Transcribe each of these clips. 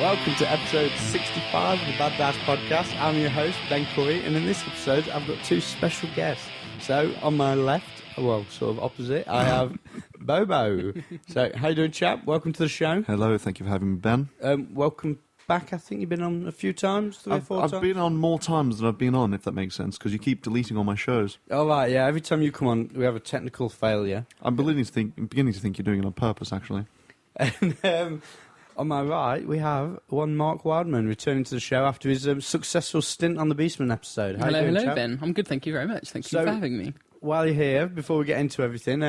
Welcome to episode 65 of the Bad Dads Podcast. I'm your host, Ben Curry, and in this episode, I've got two special guests. So, on my left, well, sort of opposite, I have Bobo. So, how you doing, chap? Welcome to the show. Hello, thank you for having me, Ben. Welcome back. I think you've been on a few times, three or four times? I've been on more times than I've been on, if that makes sense, because you keep deleting all my shows. All right, yeah. Every time you come on, we have a technical failure. I'm beginning to think you're doing it on purpose, actually. And on my right, we have one Mark Wildman returning to the show after his successful stint on the Beastman episode. How Hello, you doing, chap? Ben. I'm good, thank you very much. Thank you for having me. While you're here, before we get into everything,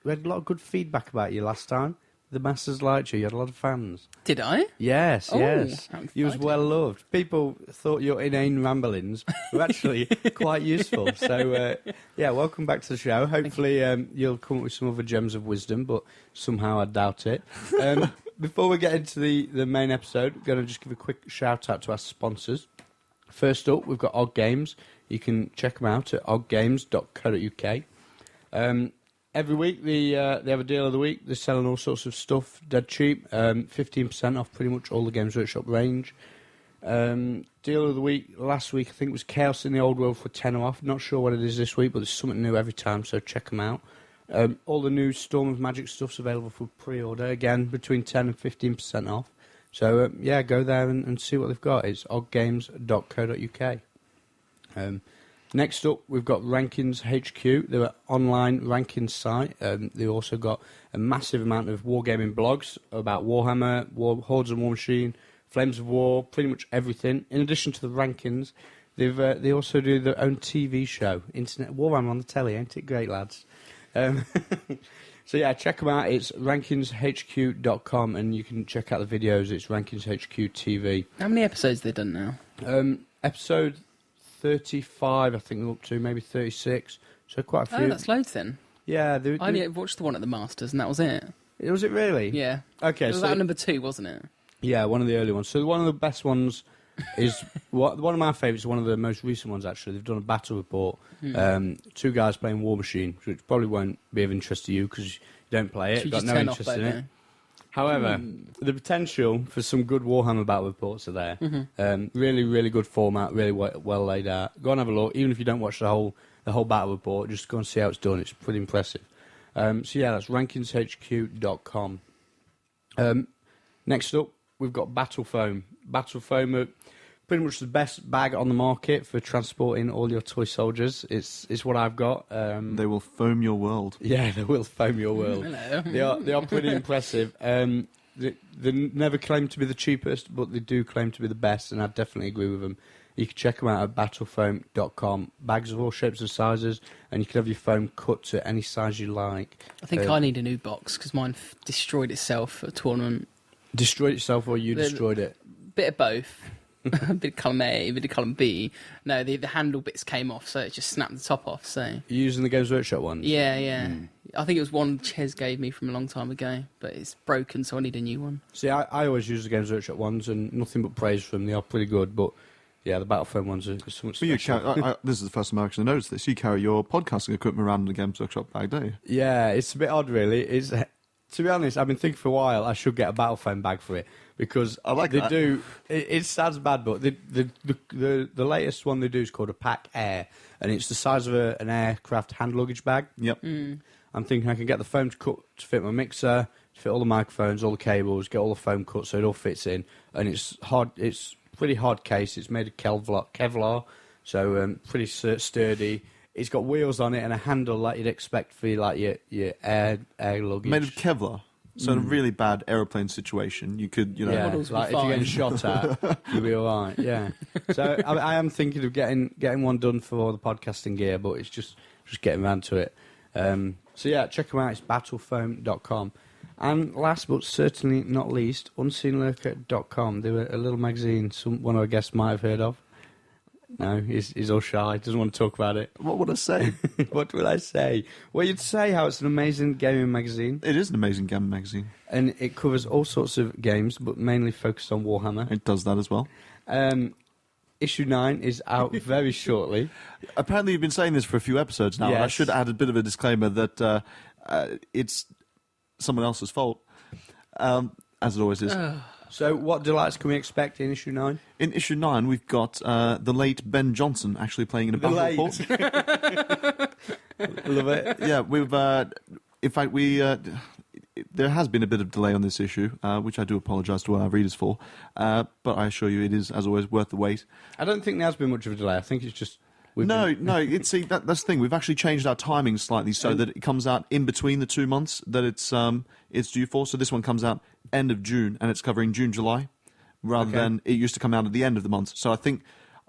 we had a lot of good feedback about you last time. The Masters liked you. You had a lot of fans. Did I? Yes, Oh, yes. how You was exciting. well loved. People thought your inane ramblings were actually quite useful. So, yeah, welcome back to the show. Hopefully you'll come up with some other gems of wisdom, but somehow I doubt it. Before we get into the main episode, I'm going to just give a quick shout-out to our sponsors. First up, we've got Odd Games. You can check them out at oddgames.co.uk. Every week they have a deal of the week. They're selling all sorts of stuff dead cheap, 15% off pretty much all the Games Workshop range. Deal of the week last week I think was Chaos in the Old World for 10 off. Not sure what it is this week, but there's something new every time, so check them out. All the new Storm of Magic stuff's available for pre-order, again between 10 and 15% off. So yeah, go there and see what they've got. It's oddgames.co.uk. Next up, we've got Rankings HQ. They're an online rankings site. They also got a massive amount of wargaming blogs about Warhammer, Hordes and War Machine, Flames of War, pretty much everything. In addition to the rankings, they also do their own TV show, Internet Warhammer on the telly. Ain't it great, lads? So yeah, check them out. It's rankingshq.com, and you can check out the videos. It's Rankings HQ TV. How many episodes have they done now? Episode 35, I think they're up to, maybe 36. So quite a few. Oh, that's loads then. Yeah, I only watched the one at the Masters, and that was it. Was it really? Yeah. Okay, It was so that number 2, wasn't it? yeah, one of the early ones. So one of the best ones is one of my favourites. One of the most recent ones actually. They've done a battle report. Two guys playing War Machine, which probably won't be of interest to you because you don't play it. Should we Got just no turn off interest in Bobo? it. However, the potential for some good Warhammer battle reports are there. Really, really good format, really well laid out. Go and have a look. Even if you don't watch the whole battle report, just go and see how it's done. It's pretty impressive. So yeah, that's rankingshq.com. Next up, we've got Battle Foam. Battle Foam are pretty much the best bag on the market for transporting all your toy soldiers. It's what I've got. They will foam your world. Yeah, they will foam your world. Hello. They are pretty impressive. They never claim to be the cheapest, but they do claim to be the best, and I definitely agree with them. You can check them out at battlefoam.com. Bags of all shapes and sizes, and you can have your foam cut to any size you like. I think I need a new box because mine destroyed itself at a tournament. Destroyed itself, or you destroyed it? Bit of both. A bit of column A, a bit of column B. No, the handle bits came off, so it just snapped the top off. So You're using the Games Workshop ones? yeah. I think it was one Ches gave me from a long time ago, but it's broken, so I need a new one. See, I always use the Games Workshop ones, and nothing but praise for them. They are pretty good, but yeah, the Battle Foam ones are so much But you special. this is the first time I actually noticed this. You carry your podcasting equipment around in the Games Workshop bag, don't you? Yeah, it's a bit odd, really. It's, to be honest, I've been thinking for a while I should get a Battle Foam bag for it, because I like they that. do. It sounds bad, but the latest one they do is called a Pack Air, and it's the size of an aircraft hand luggage bag. Yep. I'm thinking I can get the foam to cut to fit my mixer, to fit all the microphones, all the cables, get all the foam cut so it all fits in, and it's hard. It's pretty hard case. It's made of Kevlar, so pretty sturdy. It's got wheels on it and a handle like you'd expect for like your air luggage. Made of Kevlar. So in a really bad aeroplane situation, you could, Yeah, Models like were if you're getting fine. shot at, you'll be all right. Yeah. So I am thinking of getting one done for all the podcasting gear, but it's just getting around to it. So yeah, check them out. It's battlefoam.com. And last but certainly not least, unseenlurker.com. They were a little magazine one of our guests might have heard of. No, he's all shy. Doesn't want to talk about it. What would I say? What will I say? Well, you'd say how it's an amazing gaming magazine, It is an amazing gaming magazine. and it covers all sorts of games, but mainly focused on Warhammer. It does that as well. Issue 9 is out very shortly. Apparently, you've been saying this for a few episodes now, and I Yes. should add a bit of a disclaimer that it's someone else's fault, as it always is. So, what delights can we expect in issue 9? In issue 9, we've got the late Ben Johnson actually playing in a battle report. Love it. Yeah, we've. In fact, there has been a bit of delay on this issue, which I do apologise to our readers for. But I assure you, it is, as always, worth the wait. I don't think there has been much of a delay. I think it's just... No. That's the thing. We've actually changed our timing slightly so that it comes out in between the 2 months that it's due for. So this one comes out end of June, and it's covering June, July, rather than it used to come out at the end of the month. So I think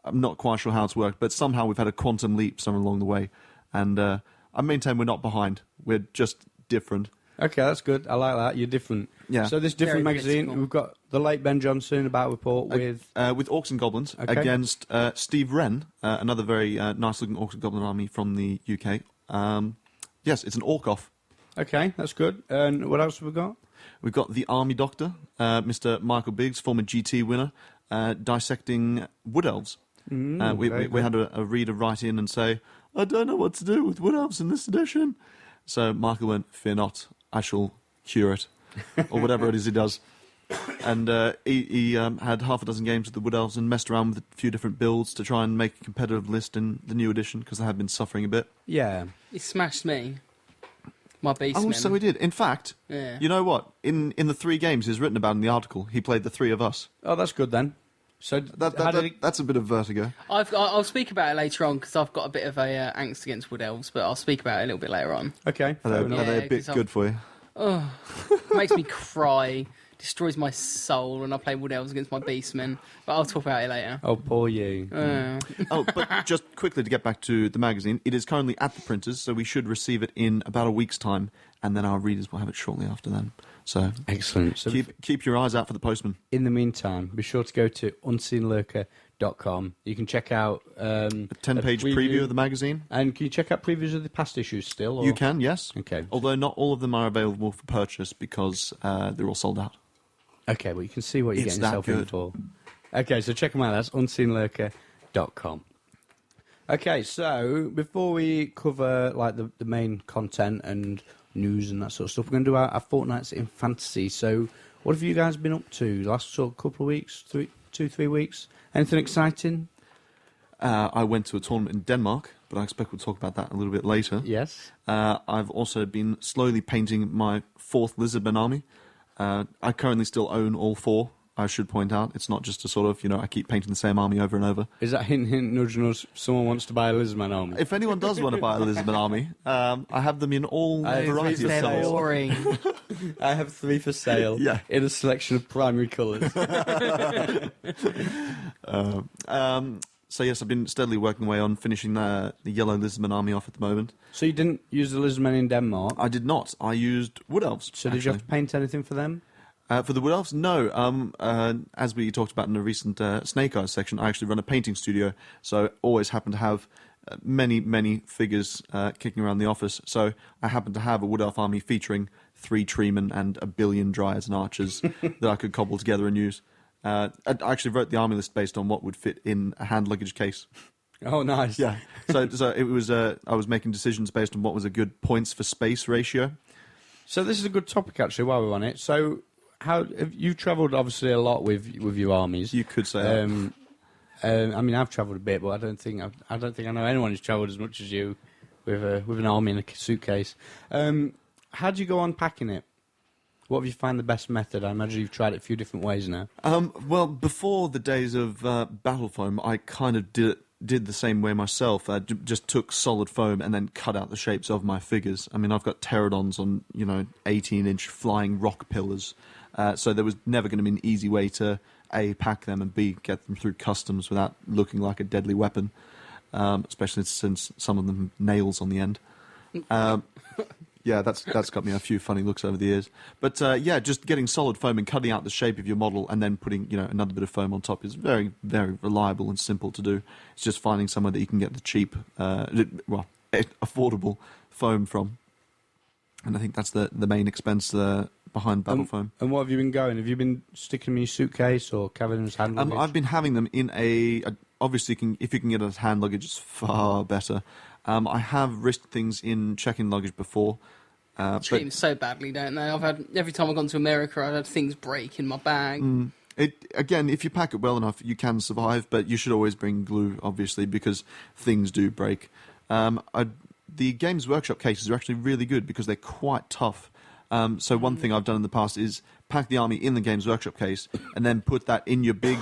I'm not quite sure how it's worked, but somehow we've had a quantum leap somewhere along the way, and I maintain we're not behind. We're just different. Okay, that's good. I like that. You're different. Yeah. So this different Very magazine, political. we've got the late Ben Johnson, a battle report with... With Orcs and Goblins against Steve Wren, another very nice-looking Orcs and Goblin army from the UK. Yes, it's an Orc-off. Okay, that's good. And what else have we got? We've got the Army Doctor, Mr. Michael Biggs, former GT winner, dissecting Wood Elves. We had a reader write in and say, I don't know what to do with Wood Elves in this edition. So Michael went, fear not, I shall cure it, or whatever it is he does. And he had half a dozen games with the Wood Elves and messed around with a few different builds to try and make a competitive list in the new edition, because they have been suffering a bit. Yeah. He smashed me. My beastman. Oh, so he did. In fact, Yeah. you know what? In the 3 games he's written about in the article, he played the 3 of us. Oh, that's good then. So how did it... That's a bit of vertigo. I'll speak about it later on because I've got a bit of a angst against Wood Elves, but I'll speak about it a little bit later on. Okay, Are fair they, enough. are they a Yeah, bit 'cause good for you? It makes me cry, destroys my soul when I play Wood Elves against my beastmen. But I'll talk about it later. Oh, poor you. Oh, but just quickly to get back to the magazine, it is currently at the printers, so we should receive it in about a week's time, and then our readers will have it shortly after then. So Excellent. So keep your eyes out for the postman. in the meantime, be sure to go to unseenlurker.com. You can check out... A 10-page preview of the magazine. And can you check out previews of the past issues still? Or? You can, yes. Okay. Although not all of them are available for purchase because they're all sold out. Okay, well, you can see what you're It's getting that yourself in good. for. Okay, so check them out. That's unseenlurker.com. Okay, so before we cover like the main content and news and that sort of stuff, we're going to do our fortnights in fantasy. So what have you guys been up to last sort of couple of weeks, 3 weeks? Anything exciting? I went to a tournament in Denmark, but I expect we'll talk about that a little bit later. Yes. I've also been slowly painting my 4th Lisbon army. I currently still own all 4, I should point out. It's not just a sort of, I keep painting the same army over and over. Is that hint, nudge, nudge, someone wants to buy a Lisbon army? If anyone does want to buy a Lisbon army, I have them in all varieties of They're colours. boring. I have 3 for sale Yeah. in a selection of primary colours. So yes, I've been steadily working away on finishing the yellow Lisbon army off at the moment. So you didn't use the Lisbon in Denmark? I did not. I used Wood Elves. So did you have to paint anything for them? For the Wood Elves, no. As we talked about in a recent Snake Eyes section, I actually run a painting studio, so always happen to have many figures kicking around the office. So I happen to have a Wood Elf army featuring 3 treemen and a billion dryads and archers that I could cobble together and use. I actually wrote the army list based on what would fit in a hand luggage case. Oh, nice. Yeah. So it was. I was making decisions based on what was a good points for space ratio. So this is a good topic, actually, while we're on it. So you've travelled, obviously, a lot with your armies. You could say. That. I mean, I've travelled a bit, but I don't think I know anyone who's travelled as much as you with an army in a suitcase. How do you go on packing it? What have you found the best method? I imagine you've tried it a few different ways now. Well, before the days of battle foam, I kind of did the same way myself. I just took solid foam and then cut out the shapes of my figures. I mean, I've got pterodons on 18-inch flying rock pillars, so there was never going to be an easy way to A, pack them, and B, get them through customs without looking like a deadly weapon, especially since some of them have nails on the end. Yeah, that's got me a few funny looks over the years. But just getting solid foam and cutting out the shape of your model and then putting another bit of foam on top is very, very reliable and simple to do. It's just finding somewhere that you can get the cheap, affordable foam from. And I think that's the main expense behind battle foam. And what have you been going? Have you been sticking them in your suitcase or carrying them as hand luggage? I've been having them in obviously, if you can get it as hand luggage, it's far better. I have risked things in check-in luggage before, Treat them so badly, don't they? Every time I've gone to America, I've had things break in my bag. Again, if you pack it well enough, you can survive, but you should always bring glue, obviously, because things do break. The Games Workshop cases are actually really good because they're quite tough. So one thing I've done in the past is pack the army in the Games Workshop case and then put that in your big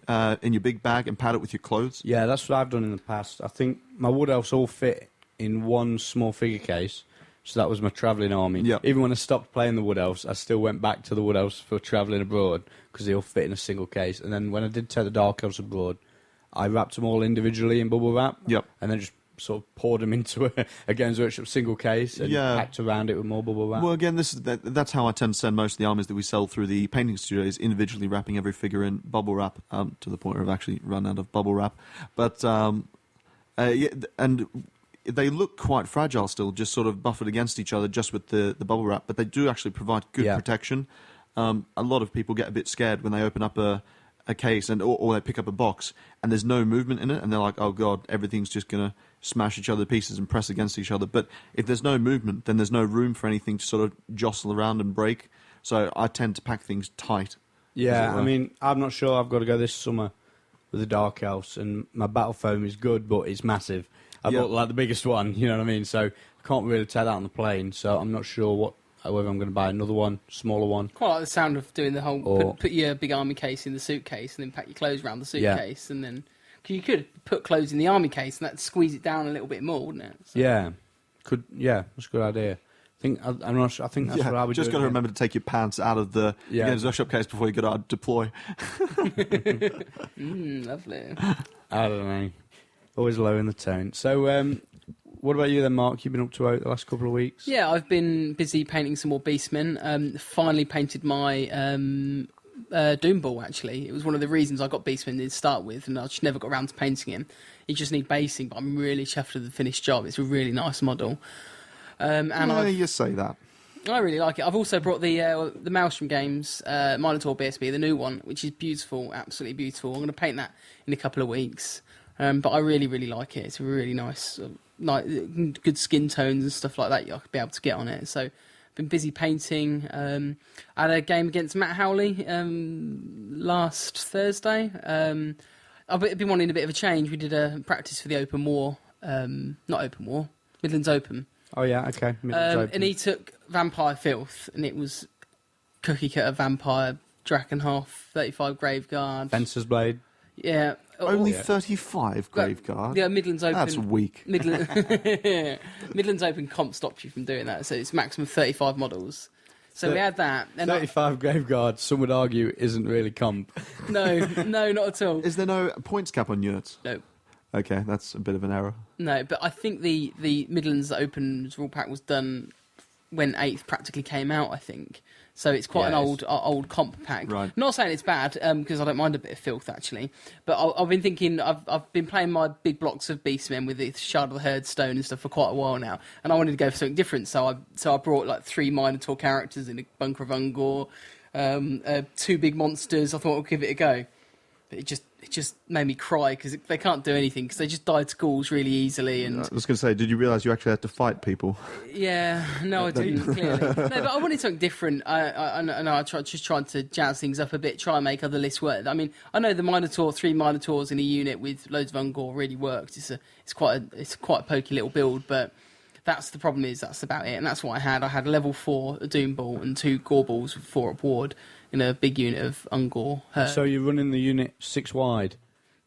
bag and pad it with your clothes. Yeah, that's what I've done in the past. I think my Wood Elves all fit in one small figure case, so that was my travelling army. Yep. Even when I stopped playing the Wood Elves, I still went back to the Wood Elves for travelling abroad because they all fit in a single case. And then when I did take the Dark Elves abroad, I wrapped them all individually in bubble wrap. Yep. And then just sort of poured them into a Games Workshop single case and packed around it with more bubble wrap. Well, again, that's how I tend to send most of the armies that we sell through the painting studios, individually wrapping every figure in bubble wrap, to the point where I've actually run out of bubble wrap. But and they look quite fragile still, just sort of buffered against each other just with the bubble wrap, but they do actually provide good protection. A lot of people get a bit scared when they open up a case or they pick up a box and there's no movement in it, and they're like, oh god, everything's just going to smash each other to pieces and press against each other. But if there's no movement, then there's no room for anything to sort of jostle around and break. So I tend to pack things tight. Yeah, I mean, I'm not sure I've got to go this summer with the Dark Elves, and my battle foam is good, but it's massive. I bought like the biggest one, you know what I mean? So I can't really take that on the plane, so I'm not sure whether I'm going to buy another one, smaller one. Quite like the sound of doing the whole put your big army case in the suitcase and then pack your clothes around the suitcase, and then cause you could put clothes in the army case and that'd squeeze it down a little bit more, wouldn't it? So. Yeah, that's a good idea. I'm not sure. I think that's what I would do. Just got to remember to take your pants out of the Games Workshop case before you go out deploy. Lovely. I don't know. Always low in the tone. So, what about you then, Mark? You've been up to the last couple of weeks? Yeah, I've been busy painting some more Beastmen. Finally painted my Doom Ball, actually. It was one of the reasons I got Beastmen to start with, and I just never got around to painting him. You just need basing, but I'm really chuffed with the finished job. It's a really nice model. You say that. I really like it. I've also brought the Maelstrom Games Minotaur BSB, the new one, which is beautiful, absolutely beautiful. I'm going to paint that in a couple of weeks. But I really, really like it. It's a really nice, good skin tones and stuff like that you'll be able to get on it. So I've been busy painting. I had a game against Matt Howley last Thursday. I've been wanting a bit of a change. We did a practice for the Open War, Midlands Open. Oh, yeah, okay. And he took Vampire Filth, and it was cookie cutter Vampire, Drakenhof, 35 Graveguard. Fencer's Blade. Yeah. Only 35 Graveguard? Yeah, Midlands Open. That's weak. Midlands Open comp stops you from doing that, so it's maximum 35 models. So we had that. And 35 Graveguard, some would argue, isn't really comp. No, not at all. Is there no points cap on units? No. Okay, that's a bit of an error. No, but I think the Midlands Open rule pack was done when 8th practically came out, I think. So it's quite an old comp pack. Right. I'm not saying it's bad, because I don't mind a bit of filth, actually. But I've been thinking, I've been playing my big blocks of Beastmen with the Shard of the Herd Stone and stuff for quite a while now. And I wanted to go for something different, so I brought like 3 Minotaur characters in a Bunker of Ungor, 2 big monsters. I thought I'd give it a go. But it just made me cry because they can't do anything because they just die to ghouls really easily. And I was going to say, did you realise you actually had to fight people? Yeah, no, I didn't, clearly. No, but I wanted something different. I tried to jazz things up a bit, try and make other lists work. I mean, I know the Minotaur, 3 Minotaurs in a unit with loads of Ungor really worked. It's quite a pokey little build, but that's the problem that's about it. And that's what I had. I had a level 4 Doom Ball and 2 Gore Balls with 4 up ward in a big unit of Ungor. So you're running the unit 6 wide?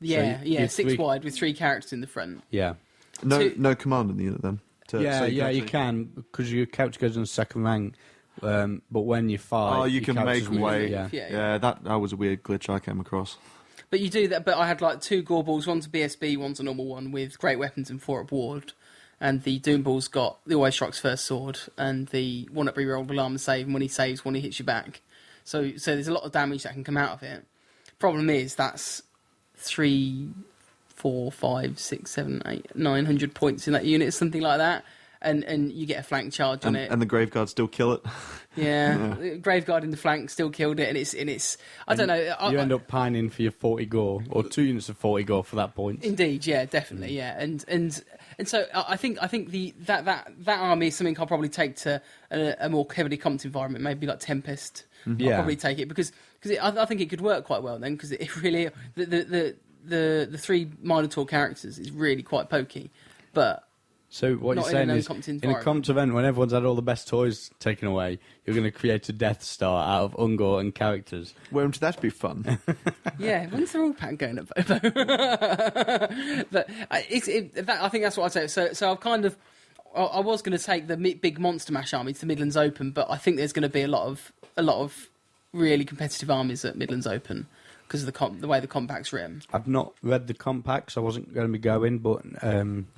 Yeah, so you 6 wide with 3 characters in the front. Yeah. No command in the unit then? You can, because your character goes on the second rank, but when you fight... Oh, you can make way. Yeah, that was a weird glitch I came across. But you do that, but I had like 2 Gore Balls, one's a BSB, one's a normal one, with great weapons and 4 up ward. And the Doom Ball's got the Always Strikes First sword, and the 1-up reroll alarm and save, and when he saves, one he hits you back. So there's a lot of damage that can come out of it. Problem is, that's 3, 4, 5, 6, 7, 8, 900 points in that unit, something like that. and you get a flank charge on it. And the Graveguard still kill it. Yeah, Graveguard in the flank still killed it, and it's. I don't know. You end up pining for your 40 gore, or 2 units of 40 gore for that point. Indeed, yeah, definitely, yeah, and so I think that army is something I'll probably take to a more heavily comped environment, maybe like Tempest. Yeah. I'll probably take it because I think it could work quite well then, because it really the 3 Minotaur characters is really quite pokey, but. So what Not you're saying in an is, uncomped in a environment. comped event, when everyone's had all the best toys taken away, you're going to create a Death Star out of Ungor and characters. Won't that be fun? Yeah, when's the rule pack going at Bobo? But I think that's what I'd say. So I've kind of, I was going to take the big Monster Mash army to the Midlands Open, but I think there's going to be a lot of really competitive armies at Midlands Open because of the way the compact's written. I've not read the compacts. I wasn't going to be going, but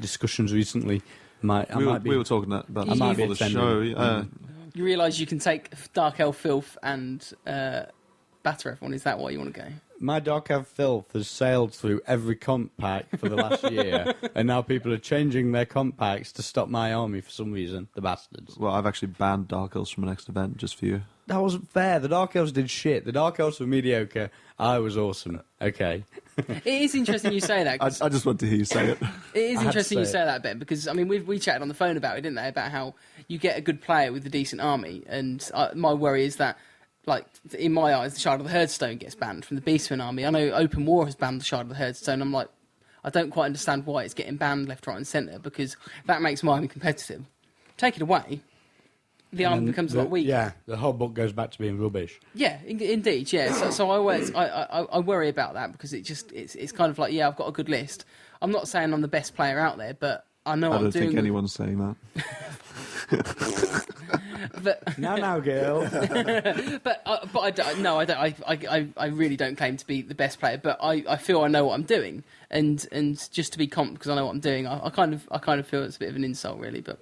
discussions recently might. We were talking about I this might before be the show. attending. You realise you can take Dark Elf Filth and batter everyone. Is that why you want to go? My Dark Elf Filth has sailed through every comp pack for the last year, and now people are changing their comp packs to stop my army for some reason. The bastards. Well, I've actually banned Dark Elves from the next event just for you. That wasn't fair. The Dark Elves did shit. The Dark Elves were mediocre. I was awesome. Okay. It is interesting you say that. 'Cause I just want to hear you say it. it is I had to interesting you say say that, Ben, because I mean we chatted on the phone about it, didn't they? About how you get a good player with a decent army, and my worry is that, like in my eyes, the Shard of the Herdstone gets banned from the Beastman army. I know Open War has banned the Shard of the Herdstone. I'm like, I don't quite understand why it's getting banned left, right, and centre, because that makes my army competitive. Take it away, the army And becomes a lot weaker. Yeah, the whole book goes back to being rubbish. Yeah, indeed, yeah. So I always I worry about that, because it's kind of like, yeah, I've got a good list. I'm not saying I'm the best player out there, but I know I what I'm don't doing. think anyone's saying that. But Now, girl. but I don't. No, I don't. I really don't claim to be the best player, but I feel I know what I'm doing, and just to be comp because I know what I'm doing, I kind of feel it's a bit of an insult, really. But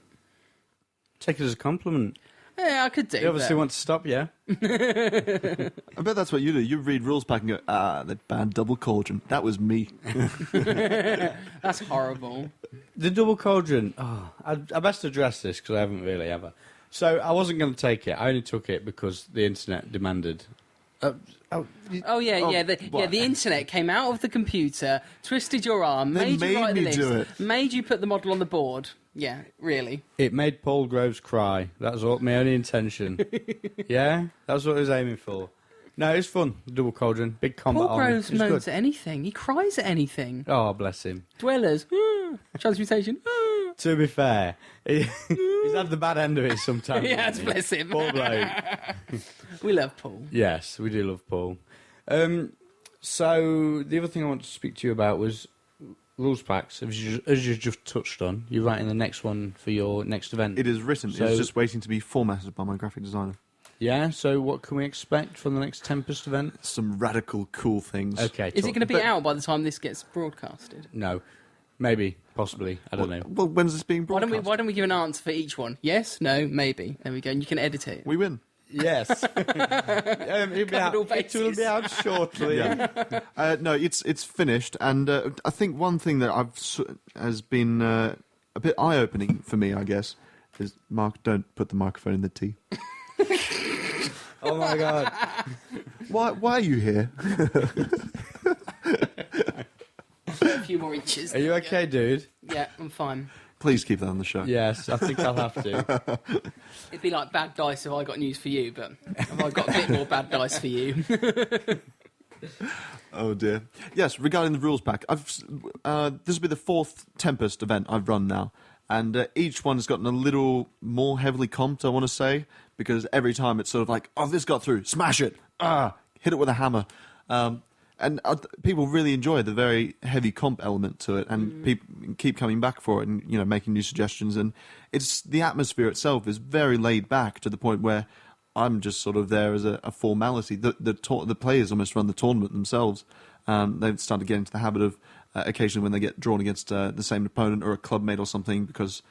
Take it as a compliment. yeah, I could do. They obviously but- want to stop you. I bet that's what you do. You read rules pack and go, they banned Double Cauldron. That was me. That's horrible. The double cauldron. Oh, I best address this because I haven't really ever. So I wasn't going to take it. I only took it because the internet demanded. Oh yeah. The internet came out of the computer, twisted your arm, They made you write the made me do list, made you put the model on the board. Yeah, really. It made Paul Groves cry. That was all, my only intention. Yeah, that was what I was aiming for. No, it's fun. Double cauldron, big combat Paul army. Groves It's moans good. at anything. He cries at anything. Oh, bless him. Dwellers, transmutation. To be fair, he's had the bad end of it sometimes. Yeah, hasn't he? bless him. Poor bloke. We love Paul. Yes, we do love Paul. So the other thing I want to speak to you about was rules packs. As you just touched on, you're writing the next one for your next event. It is written. So- It's just waiting to be formatted by my graphic designer. Yeah. So what can we expect from the next Tempest event? Some radical cool things. Okay. Is it going to be But- out by the time this gets broadcasted? No. Maybe. Possibly. I don't know. Well, when's this being Why broadcast? don't we give an answer for each one? Yes, no, maybe. There we go. And you can edit it. We win. Yes. It'll be Covered all out. It will bases. be out shortly. No, it's finished, and I think one thing that has been a bit eye-opening for me, I guess, is Mark. Don't put the microphone in the tea. Oh my god. Why are you here? A few more inches. Are you okay, dude? Yeah, I'm fine. Please keep that on the show. Yes, I think I'll have to. It'd be like bad dice if I got news for you, but have I got a bit more bad dice for you? Oh dear. Yes, regarding the rules pack, this will be the 4th Tempest event I've run now, and each one has gotten a little more heavily comped, I want to say, because every time it's sort of like, oh, this got through, smash it, hit it with a hammer. And people really enjoy the very heavy comp element to it, and people keep coming back for it, and making new suggestions. And it's the atmosphere itself is very laid back to the point where I'm just sort of there as a formality. The players almost run the tournament themselves. They've started getting into the habit of occasionally when they get drawn against the same opponent or a clubmate or something, because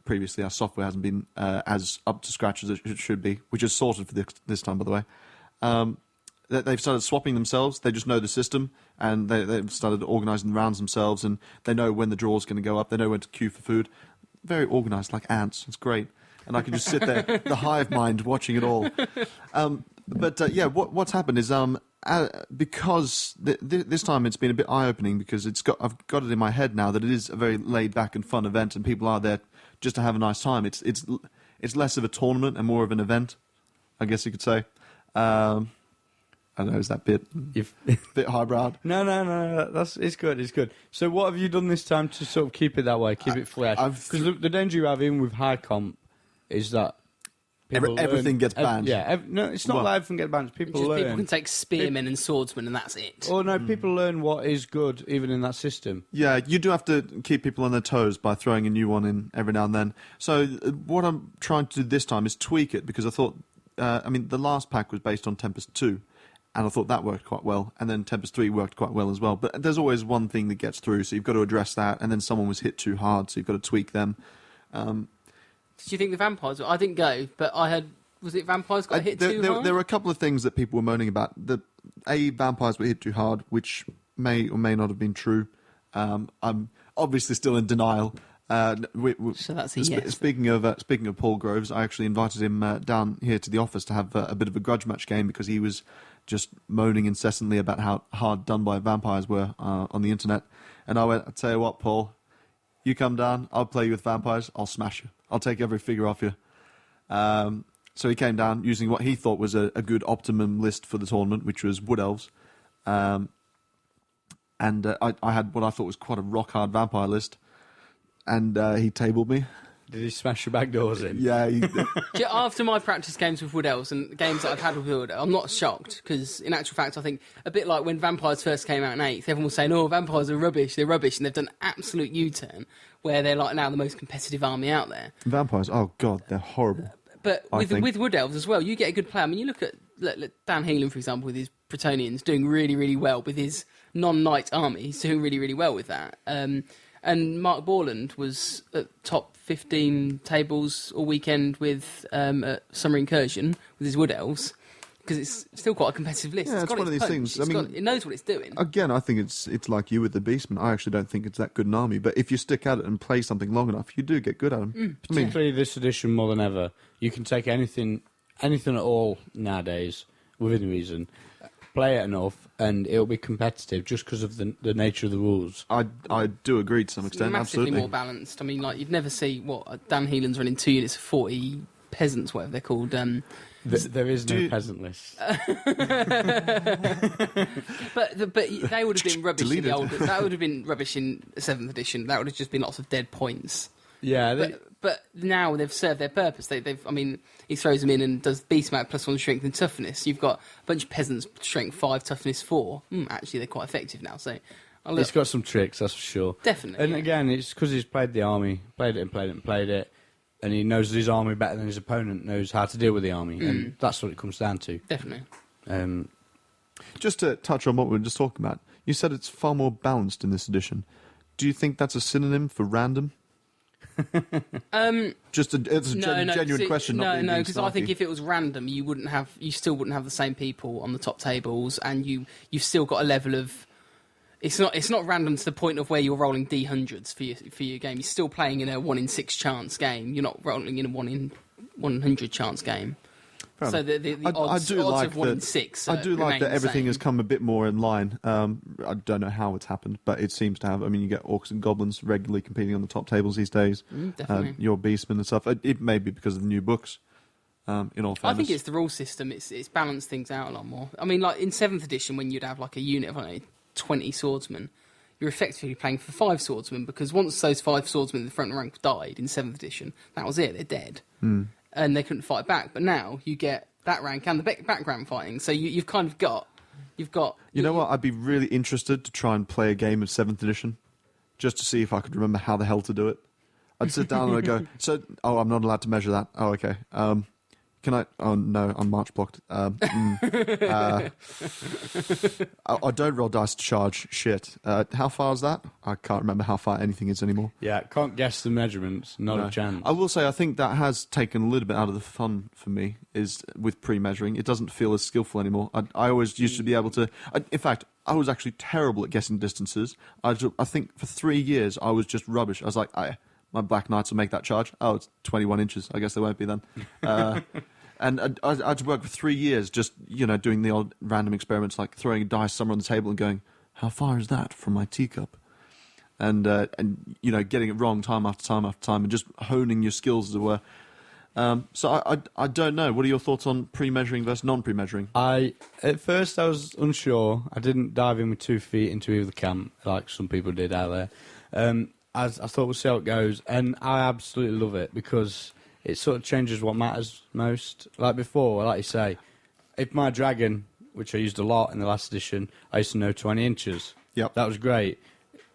previously our software hasn't been as up to scratch as it should be, which is sorted for this time, by the way. They've started swapping themselves. They just know the system, and they've started organising the rounds themselves, and they know when the draw is going to go up. They know when to queue for food. very organised, like ants. It's great, and I can just sit there, the hive mind, watching it all. What's happened is because this time it's been a bit eye-opening because I've got it in my head now that it is a very laid-back and fun event, and people are there just to have a nice time. It's less of a tournament and more of an event, I guess you could say. I don't know, is that bit highbrow? No. It's good. It's good. So, what have you done this time to sort of keep it that way, keep it fresh? Because the danger you have even with high comp is that everything gets banned. No, it's not like everything gets banned. People can take spearmen and swordsmen, and that's it. Oh no, people learn what is good even in that system. Yeah, you do have to keep people on their toes by throwing a new one in every now and then. So, what I'm trying to do this time is tweak it because I thought, the last pack was based on Tempest 2. And I thought that worked quite well. And then Tempest 3 worked quite well as well. But there's always one thing that gets through, so you've got to address that. And then someone was hit too hard, so you've got to tweak them. Did you think the vampires... I didn't go, but I had... Was it vampires got hit too hard? There were a couple of things that people were moaning about. Vampires were hit too hard, which may or may not have been true. I'm obviously still in denial. So that's a yes. Speaking of Paul Groves, I actually invited him down here to the office to have a bit of a grudge match game because he was just moaning incessantly about how hard done by vampires were on the internet. And I went, I'll tell you what, Paul, you come down, I'll play you with vampires, I'll smash you. I'll take every figure off you. So he came down using what he thought was a good optimum list for the tournament, which was Wood Elves. I had what I thought was quite a rock-hard vampire list. And he tabled me. Did he smash your back doors in? Yeah. After my practice games with Wood Elves and games that I've had with Wood, I'm not shocked because, in actual fact, I think a bit like when Vampires first came out in 8th, everyone was saying, "Oh, vampires are rubbish. They're rubbish," and they've done an absolute U-turn where they're like now the most competitive army out there. Vampires, oh god, they're horrible. But with Wood Elves as well, you get a good player. I mean, you look at Dan Heelan, for example, with his Bretonnians doing really, really well with his non-knight army. He's doing really, really well with that. And Mark Borland was at top 15 tables all weekend with Summer Incursion with his Wood Elves because it's still quite a competitive list. Yeah, it's one of these things. It knows what it's doing. Again, I think it's like you with the Beastmen. I actually don't think it's that good an army, but if you stick at it and play something long enough, you do get good at them. Particularly this edition more than ever. You can take anything at all nowadays within reason. Play it enough, and it'll be competitive just because of the nature of the rules. I do agree to some extent. Massively absolutely more balanced. I mean, like you'd never see Dan Heelan's running 2 units of 40 peasants, whatever they're called. There is no peasant list. but they would have been rubbish in the old. That would have been rubbish in 7th edition. That would have just been lots of dead points. Yeah, but now they've served their purpose. He throws them in and does Beastmat +1 strength and toughness. You've got a bunch of peasants strength 5, toughness 4. Actually, they're quite effective now. So it's got some tricks, that's for sure. Definitely. And again, it's because he's played the army, played it, and he knows his army better than his opponent knows how to deal with the army, and that's what it comes down to. Definitely. Just to touch on what we were just talking about, you said it's far more balanced in this edition. Do you think that's a synonym for random? It's a genuine question. No, because I think if it was random, you still wouldn't have the same people on the top tables, and you've still got a level of. It's not random to the point of where you're rolling D100s for your game. You're still playing in a 1 in 6 chance game. You're not rolling in a 1 in 100 chance game. So the odds of 1 in 6. I do like that everything has come a bit more in line. I don't know how it's happened, but it seems to have. I mean, you get orcs and goblins regularly competing on the top tables these days. Definitely. Your beastmen and stuff. It may be because of the new books. In all fairness, I think it's the rule system. It's balanced things out a lot more. I mean, like in 7th edition, when you'd have like a unit of 20 swordsmen, you're effectively playing for 5 swordsmen because once those 5 swordsmen in the front rank died in 7th edition, that was it. They're dead. And they couldn't fight back. But now you get that rank and the background fighting. So you've kind of got... You know what? I'd be really interested to try and play a game of 7th edition just to see if I could remember how the hell to do it. I'd sit down and I'd go, I'm not allowed to measure that. Oh, okay. Can I... Oh, no, I'm march blocked. I don't roll dice to charge. Shit. How far is that? I can't remember how far anything is anymore. Yeah, can't guess the measurements. Not a chance. I will say I think that has taken a little bit out of the fun for me, is with pre-measuring. It doesn't feel as skillful anymore. I always used to be able to... in fact, I was actually terrible at guessing distances. I think for 3 years I was just rubbish. I was like, my Black Knights will make that charge. Oh, it's 21 inches. I guess they won't be then. And I had to work for 3 years just, doing the odd random experiments, like throwing a dice somewhere on the table and going, how far is that from my teacup? And getting it wrong time after time after time and just honing your skills, as it were. So I don't know. What are your thoughts on pre-measuring versus non-pre-measuring? At first I was unsure. I didn't dive in with 2 feet into either camp like some people did out there. I thought we'll see how it goes, and I absolutely love it because it sort of changes what matters most. Like before, like you say, if my dragon, which I used a lot in the last edition, I used to know 20 inches. Yep. That was great.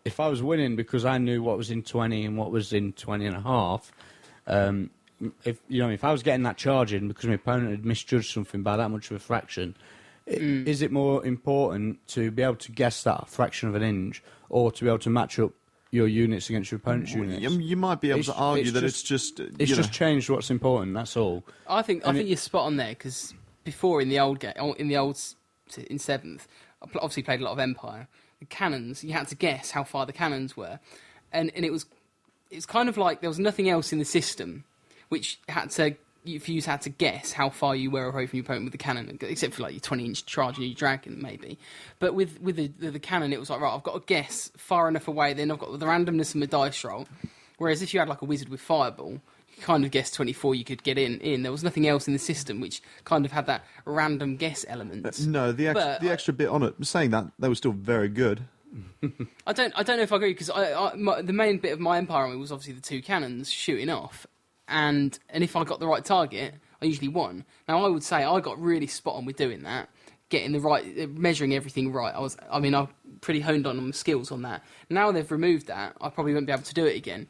If I was winning because I knew what was in 20 and what was in 20 and a half, if I was getting that charge in because my opponent had misjudged something by that much of a fraction, is it more important to be able to guess that fraction of an inch or to be able to match up your units against your opponent's units? You might be able to argue that it's just just changed what's important. That's all. I think you're spot on there because before in the old game, in 7th, I obviously played a lot of Empire. The cannons, you had to guess how far the cannons were, and it's kind of like there was nothing else in the system which had to guess how far you were away from your opponent with the cannon, except for like your 20-inch charge and your dragon maybe. But with the cannon, it was like, right, I've got to guess far enough away. Then I've got the randomness of my dice roll. Whereas if you had like a wizard with fireball, you kind of guessed 24, you could get in. There was nothing else in the system which kind of had that random guess element. No, the extra bit on it. Saying that, they were still very good. I don't know if I agree because the main bit of my Empire army was obviously the 2 cannons shooting off. And if I got the right target, I usually won. Now, I would say I got really spot on with doing that, getting the right, measuring everything right. I'm pretty honed on my skills on that. Now they've removed that, I probably won't be able to do it again.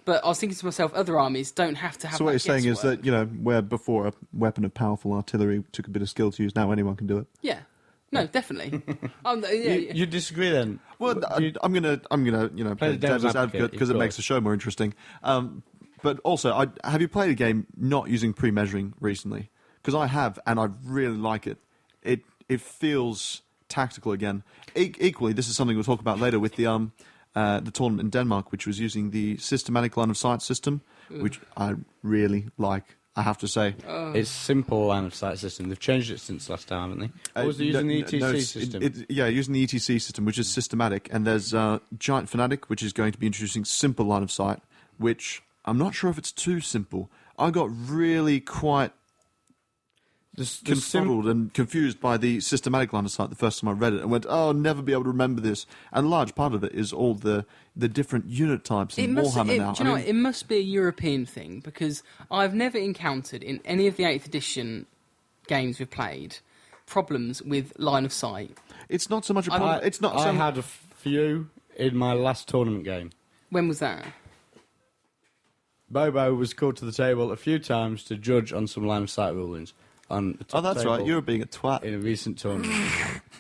But I was thinking to myself, other armies don't have to have. So what you're saying is guesswork. that where before a weapon of powerful artillery took a bit of skill to use, now anyone can do it. Yeah. No, definitely. You disagree then? Well, I'm gonna play the devil's advocate because it makes the show more interesting. But also, have you played a game not using pre-measuring recently? Because I have, and I really like it. It feels tactical again. Equally, this is something we'll talk about later with the tournament in Denmark, which was using the systematic line of sight system, which I really like. I have to say, it's simple line of sight system. They've changed it since last time, haven't they? Or was they using the ETC system? Using the ETC system, which is systematic, and there's Giant Fanatic, which is going to be introducing simple line of sight, which I'm not sure if it's too simple. I got really quite confuddled and confused by the systematic line of sight the first time I read it and went, I'll never be able to remember this. And a large part of it is all the different unit types in Warhammer now. Do you know what? It must be a European thing because I've never encountered in any of the 8th edition games we've played problems with line of sight. It's not so much a problem. I had a few in my last tournament game. When was that? Bobo was called to the table a few times to judge on some line of sight rulings. That's right. You were being a twat in a recent tournament,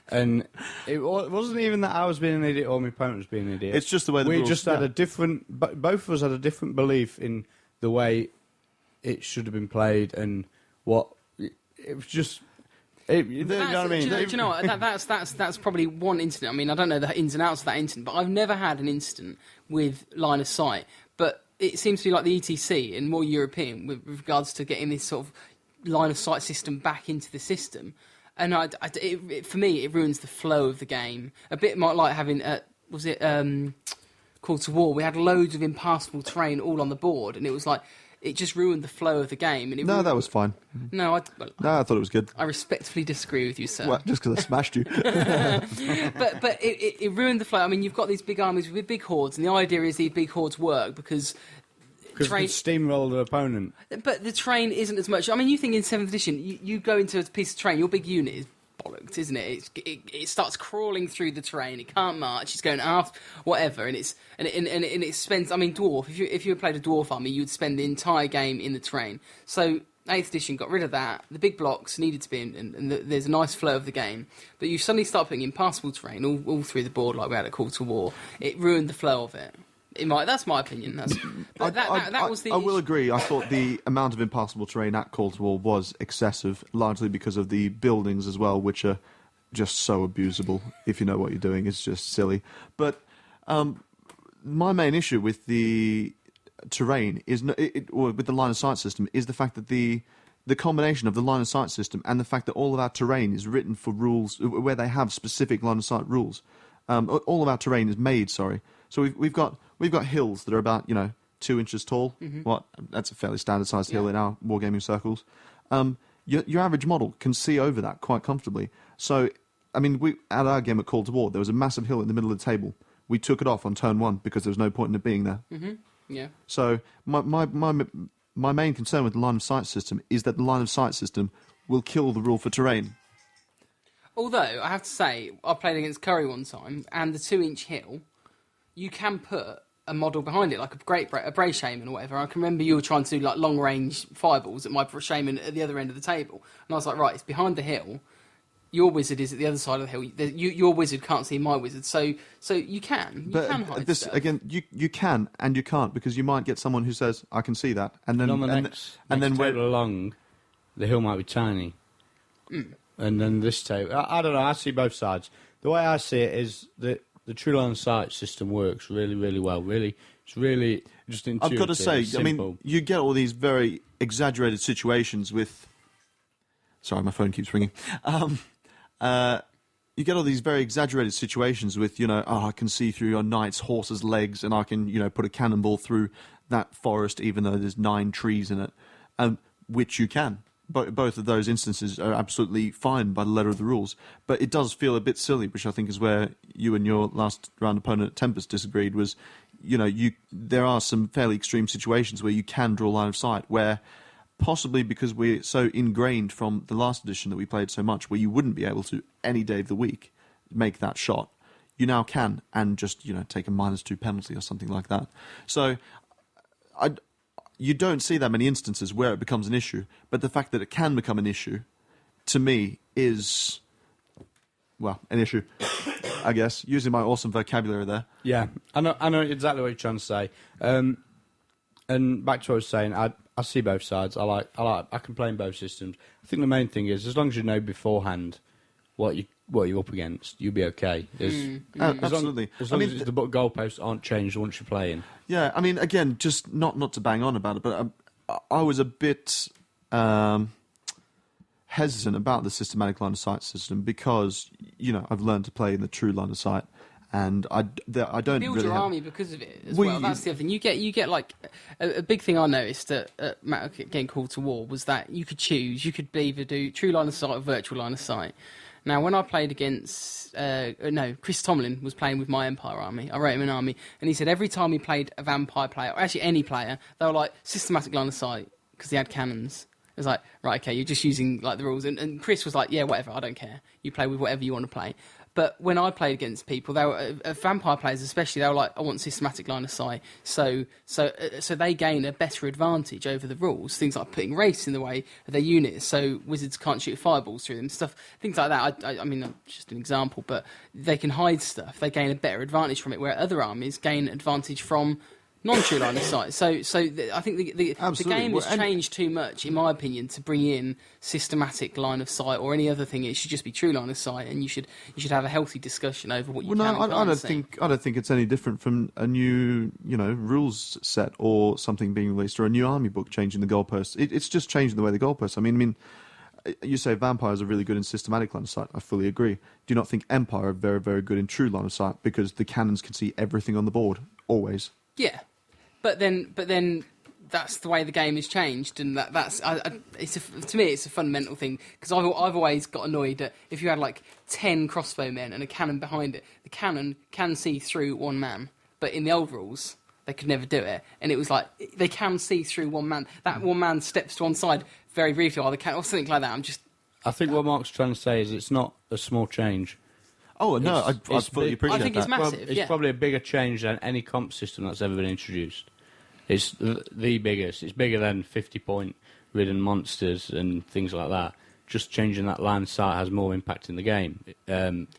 and it wasn't even that I was being an idiot or my opponent was being an idiot. It's just the way the rules, we just had a different. Both of us had a different belief in the way it should have been played and what it was just. You know what I mean? Do you know what? That's probably one incident. I mean, I don't know the ins and outs of that incident, but I've never had an incident with line of sight. But it seems to be like the ETC and more European with regards to getting this sort of line of sight system back into the system. And for me, it ruins the flow of the game. A bit like having, Call to War? We had loads of impassable terrain all on the board, and it was like, it just ruined the flow of the game. And that was fine. No, I thought it was good. I respectfully disagree with you, sir. Well, just because I smashed you. but it ruined the flow. I mean, you've got these big armies with big hordes, and the idea is these big hordes work because you steamroll the opponent. But the train isn't as much. I mean, you think in 7th edition, you go into a piece of terrain, your big unit is bollocks, isn't it? It starts crawling through the terrain. It can't march. It's going after whatever, and it spends. I mean, dwarf. If you had played a dwarf army, you would spend the entire game in the terrain. So 8th edition got rid of that. The big blocks needed to be in, and there's a nice flow of the game. But you suddenly start putting impassable terrain all through the board, like we had at Call to War. It ruined the flow of it. That's my opinion. That was the. I will agree. I thought the amount of impassable terrain at Call to War was excessive, largely because of the buildings as well, which are just so abusable. If you know what you're doing, it's just silly. But my main issue with the terrain is or with the line of sight system is the fact that the combination of the line of sight system and the fact that all of our terrain is written for rules where they have specific line of sight rules. All of our terrain is made. Sorry, so we've got hills that are about 2 inches tall. What? That's a fairly standard sized hill in our wargaming circles. Your average model can see over that quite comfortably. So, I mean, at our game at Call to War, there was a massive hill in the middle of the table. We took it off on turn 1 because there was no point in it being there. Yeah. So my main concern with the line of sight system is that the line of sight system will kill the rule for terrain. Although, I have to say, I played against Curry one time, and the 2-inch hill, you can put a model behind it, like a Bray Shaman or whatever. I can remember you were trying to do like long-range fireballs at my Shaman at the other end of the table. And I was like, right, it's behind the hill. Your wizard is at the other side of the hill. Your wizard can't see my wizard, so you can hide this stuff. again. You can and you can't because you might get someone who says, "I can see that," and then on the next table along, the hill might be tiny, and then this table. I don't know. I see both sides. The way I see it is that the true line of sight system works really, really well. Really, it's really just intuitive. I've got to say, simple. I mean, you get all these very exaggerated situations with. Sorry, my phone keeps ringing. You get all these very exaggerated situations with, I can see through your knight's horse's legs and I can, put a cannonball through that forest even though there's 9 trees in it, which you can. Both of those instances are absolutely fine by the letter of the rules. But it does feel a bit silly, which I think is where you and your last round opponent at Tempest disagreed, was, there are some fairly extreme situations where you can draw line of sight, where possibly because we're so ingrained from the last edition that we played so much, where you wouldn't be able to, any day of the week, make that shot. You now can, and just, take a -2 penalty or something like that. So, you don't see that many instances where it becomes an issue, but the fact that it can become an issue, to me, is, well, an issue, I guess, using my awesome vocabulary there. Yeah, I know exactly what you're trying to say. And back to what I was saying, I see both sides. I can play in both systems. I think the main thing is, as long as you know beforehand what you're up against, you'll be okay. Absolutely. As long as the goalposts aren't changed once you're playing. Yeah, I mean, again, just not to bang on about it, but I was a bit hesitant about the systematic line of sight system because, I've learned to play in the true line of sight. And I don't build really your have... army because of it as well. That's the other thing. You get like a big thing I noticed at getting called to war was that you could choose. You could either do true line of sight or virtual line of sight. Now, when I played against Chris Tomlin was playing with my Empire army. I wrote him an army, and he said every time he played a vampire player, or actually any player, they were like systematic line of sight because he had cannons. It was like, right, okay, you're just using like the rules. And Chris was like, yeah, whatever, I don't care. You play with whatever you want to play. But when I played against people, they were vampire players especially. They were like, I want systematic line of sight. So they gain a better advantage over the rules. Things like putting race in the way of their units, so wizards can't shoot fireballs through them. Things like that. I mean, just an example, but they can hide stuff. They gain a better advantage from it, where other armies gain advantage from non-true line of sight. So I think the game has changed too much, in my opinion, to bring in systematic line of sight or any other thing. It should just be true line of sight, and you should have a healthy discussion over what you can and can't see. I don't think it's any different from a new rules set or something being released or a new army book changing the goalposts. It's just changing the way the goalposts. I mean, you say vampires are really good in systematic line of sight. I fully agree. Do you not think Empire are very, very good in true line of sight because the cannons can see everything on the board always? Yeah, but then that's the way the game has changed, and to me it's a fundamental thing, because I've always got annoyed that if you had like 10 crossbowmen and a cannon behind it, the cannon can see through one man, but in the old rules they could never do it, and it was like they can see through one man. That one man steps to one side very briefly while the cannon or something like that. I think what Mark's trying to say is it's not a small change. Oh, no, I fully appreciate that. I think it's massive, Well, it's probably a bigger change than any comp system that's ever been introduced. It's the biggest. It's bigger than 50-point ridden monsters and things like that. Just changing that line of sight has more impact in the game.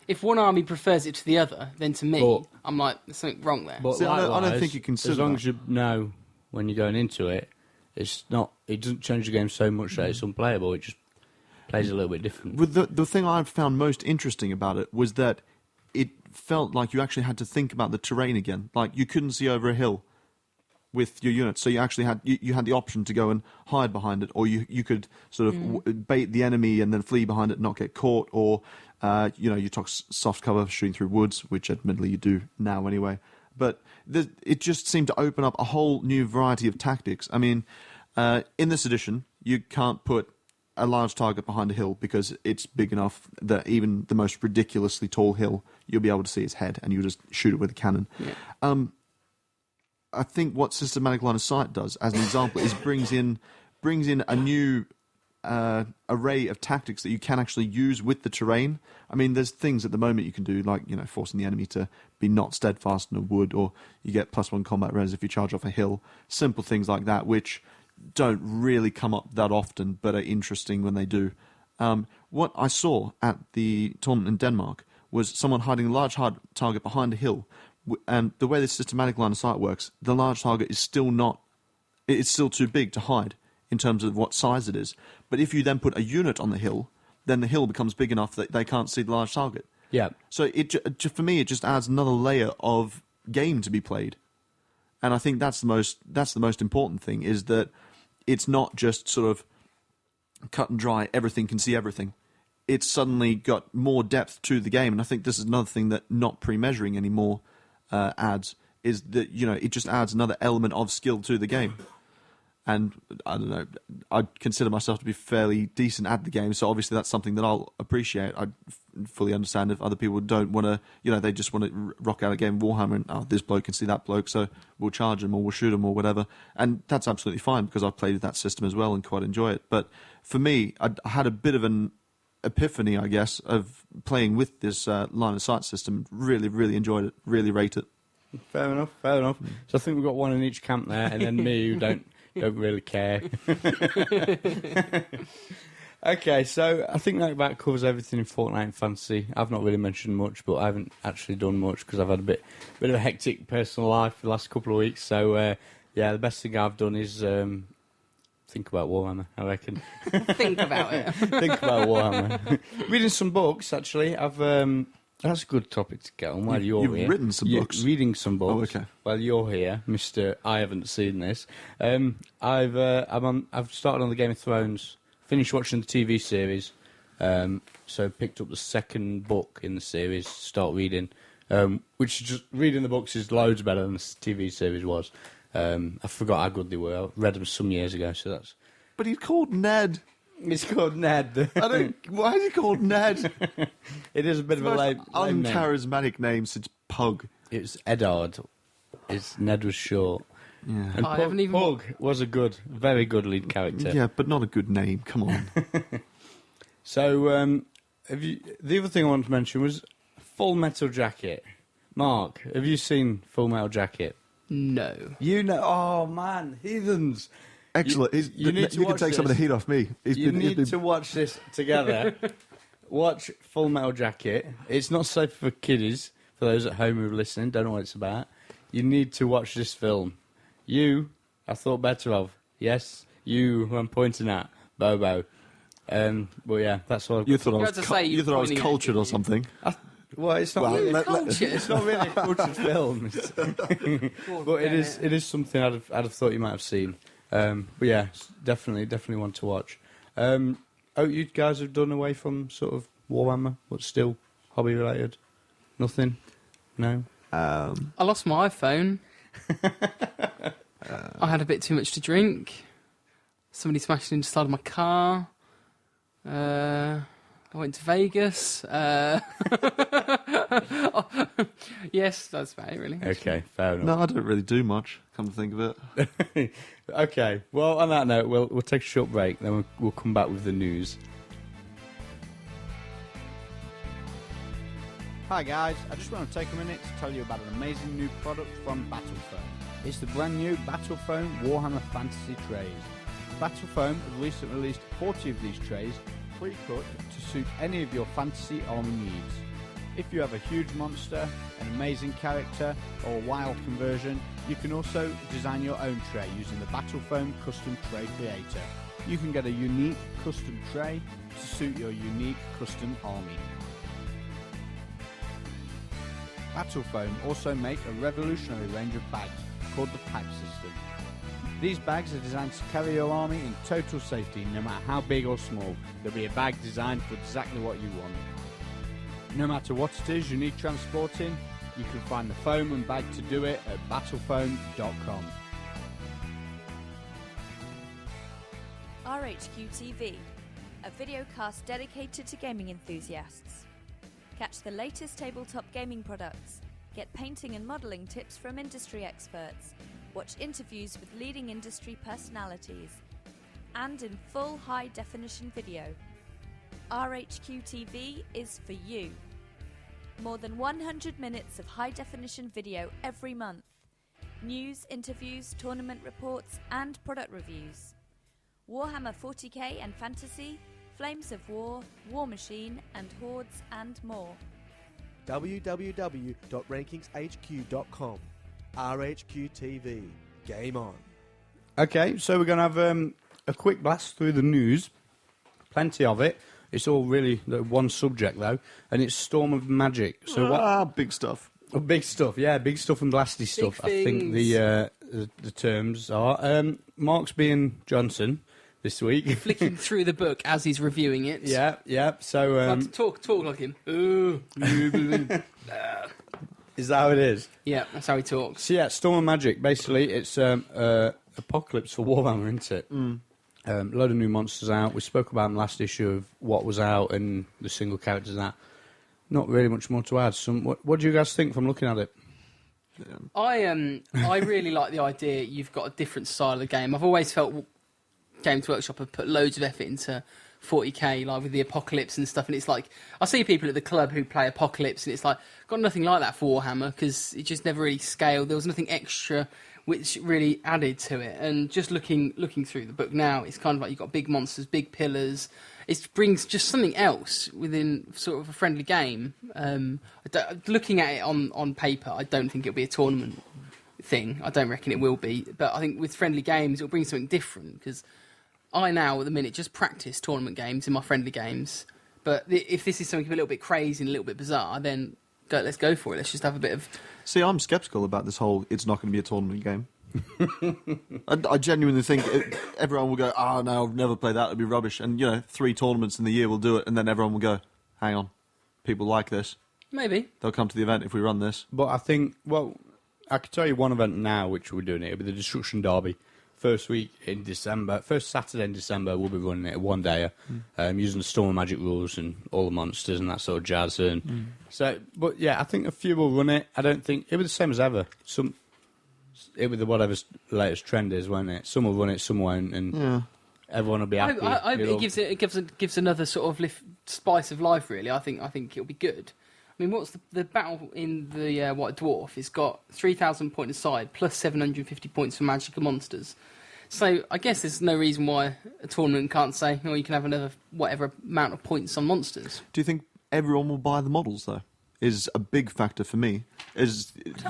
If one army prefers it to the other, then to me, I'm like, there's something wrong there. But See, I don't think you consider as long as you know when you're going into it, it doesn't change the game so much that it's unplayable. It just plays a little bit different. With the thing I found most interesting about it was that it felt like you actually had to think about the terrain again. Like, you couldn't see over a hill. with your units. So you actually had you had the option to go and hide behind it, or you could sort of bait the enemy and then flee behind it and not get caught, or you took soft cover shooting through woods, which admittedly you do now anyway. But it just seemed to open up a whole new variety of tactics. I mean, in this edition, you can't put a large target behind a hill because it's big enough that even the most ridiculously tall hill, you'll be able to see its head and you just shoot it with a cannon. Yeah. I think what systematic line of sight does, as an example, is brings in a new array of tactics that you can actually use with the terrain. I mean, there's things at the moment you can do, like forcing the enemy to be not steadfast in a wood, or you get +1 combat res if you charge off a hill. Simple things like that, which don't really come up that often, but are interesting when they do. What I saw at the tournament in Denmark was someone hiding a large hard target behind a hill. And the way the systematic line of sight works, the large target is still it's still too big to hide in terms of what size it is. But if you then put a unit on the hill, then the hill becomes big enough that they can't see the large target. Yeah. So for me, it just adds another layer of game to be played. And I think that's the most important thing, is that it's not just sort of cut and dry, everything can see everything. It's suddenly got more depth to the game. And I think this is another thing that not pre-measuring anymore adds, is that it just adds another element of skill to the game. And I don't know, I consider myself to be fairly decent at the game, so obviously that's something that I'll appreciate. I fully understand if other people don't want to, they just want to rock out a game of Warhammer and this bloke can see that bloke, so we'll charge him or we'll shoot him or whatever. And that's absolutely fine, because I've played with that system as well and quite enjoy it. But for me, I had a bit of an epiphany, I guess, of playing with this line of sight system. Really, really enjoyed it. Really rate it. Fair enough. So I think we've got one in each camp there, and then me, who don't really care. Okay, so I think that about covers everything in Fortnite and Fantasy. I've not really mentioned much, but I haven't actually done much because I've had a bit of a hectic personal life for the last couple of weeks. So the best thing I've done is think about Warhammer, I reckon. Think about it. Think about Warhammer. Reading some books, actually. That's a good topic to get on while you're here. You've written some books? Reading some books. Oh, okay. While you're here, Mr. I haven't seen this. I've started on the Game of Thrones, finished watching the TV series, so picked up the second book in the series to start reading, which just reading the books is loads better than the TV series was. I forgot how good they were. I read them some years ago, so that's... But he's called Ned. It's called Ned. Why is he called Ned? It is a bit of a lame name. Uncharismatic name since Pug. It's Eddard. Ned was short. Yeah. And I haven't even- Pug was a very good lead character. Yeah, but not a good name. Come on. So, the other thing I wanted to mention was Full Metal Jacket. Mark, have you seen Full Metal Jacket? No. Oh man, heathens! Excellent. You need to can watch take some of the this. heat off me. You need to watch this together. Watch Full Metal Jacket. It's not safe for kiddies. For those at home who are listening, don't know what it's about. You need to watch this film. I thought better of. Yes, you who I'm pointing at, Bobo. But yeah, that's all. You thought I You was, had to say you thought I was pointing at cultured you. or something. Well, it's not. Well, really cultured. It's not really a cultured film, but it is. It is something I'd have thought you might have seen. But yeah, definitely one to watch. You guys have done away from sort of Warhammer, but still hobby related. Nothing. No. I lost my iPhone. I had a bit too much to drink. Somebody smashed into the side of my car. I went to Vegas. Yes, that's about it, really. Okay, fair enough. No, I don't really do much, come to think of it. Okay, well, on that note, we'll take a short break, then we'll come back with the news. Hi guys, I just want to take a minute to tell you about an amazing new product from Battlefoam. It's the brand new Battlefoam Warhammer Fantasy Trays. Battlefoam have recently released 40 of these trays, pre-cut to suit any of your fantasy army needs. If you have a huge monster, an amazing character, or a wild conversion, you can also design your own tray using the Battlefoam Custom Tray Creator. You can get a unique custom tray to suit your unique custom army. Battlefoam also make a revolutionary range of bags called the Pack System. These bags are designed to carry your army in total safety, no matter how big or small. There'll be a bag designed for exactly what you want. No matter what it is you need transporting, you can find the foam and bag to do it at battlefoam.com. RHQ TV, a videocast dedicated to gaming enthusiasts. Catch the latest tabletop gaming products, get painting and modelling tips from industry experts, watch interviews with leading industry personalities, and in full high-definition video. RHQ TV is for you. More than 100 minutes of high-definition video every month. News, interviews, tournament reports, and product reviews. Warhammer 40k and Fantasy, Flames of War, War Machine, and Hordes, and more. www.rankingshq.com. RHQ TV. Game on. Okay, so we're going to have a quick blast through the news. Plenty of it. It's all really the one subject, though, and it's Storm of Magic. So what? Big stuff. Oh, big stuff, yeah, big stuff and blasty stuff. I think the terms are. Mark's being Johnson this week. Flicking through the book as he's reviewing it. Yeah. So Talk like him. Ooh. is that how it is? Yeah, that's how he talks. So yeah, Storm of Magic. Basically, it's Apocalypse for Warhammer, isn't it? Load of new monsters out. We spoke about in the last issue of what was out and the single characters out. Not really much more to add. What do you guys think from looking at it? I really like the idea you've got a different style of the game. I've always felt Games Workshop have put loads of effort into 40k, like with the Apocalypse and stuff, and it's like, I see people at the club who play Apocalypse, and it's like, got nothing like that for Warhammer, because it just never really scaled. There was nothing extra which really added to it, and just looking through the book now, it's kind of like you've got big monsters, big pillars. It brings just something else within sort of a friendly game. Looking at it on paper, I don't think it'll be a tournament thing. I don't reckon it will be, but I think with friendly games, it'll bring something different, because I now, at the minute, just practice tournament games in my friendly games. But if this is something a little bit crazy and a little bit bizarre, then let's go for it. Let's just have a bit of... See, I'm sceptical about this whole it's not going to be a tournament game. I genuinely think everyone will go, no, I'll never play that, it'll be rubbish. And, 3 tournaments in the year will do it, and then everyone will go, hang on, people like this. Maybe. They'll come to the event if we run this. But I think, I could tell you one event now which we're doing it. It'll be the Destruction Derby. First Saturday in December, we'll be running it one day, using the Storm of Magic rules and all the monsters and that sort of jazz. And but yeah, I think a few will run it. I don't think it'll be the same as ever. It'll be whatever the latest trend is, won't it? Some will run it, some won't, and everyone will be happy. I it gives another sort of spice of life. Really, I think it'll be good. I mean, what's the battle in the White Dwarf? It's got 3,000 points aside, plus 750 points for magical monsters. So I guess there's no reason why a tournament can't say, you can have another whatever amount of points on monsters. Do you think everyone will buy the models, though? Is a big factor for me. I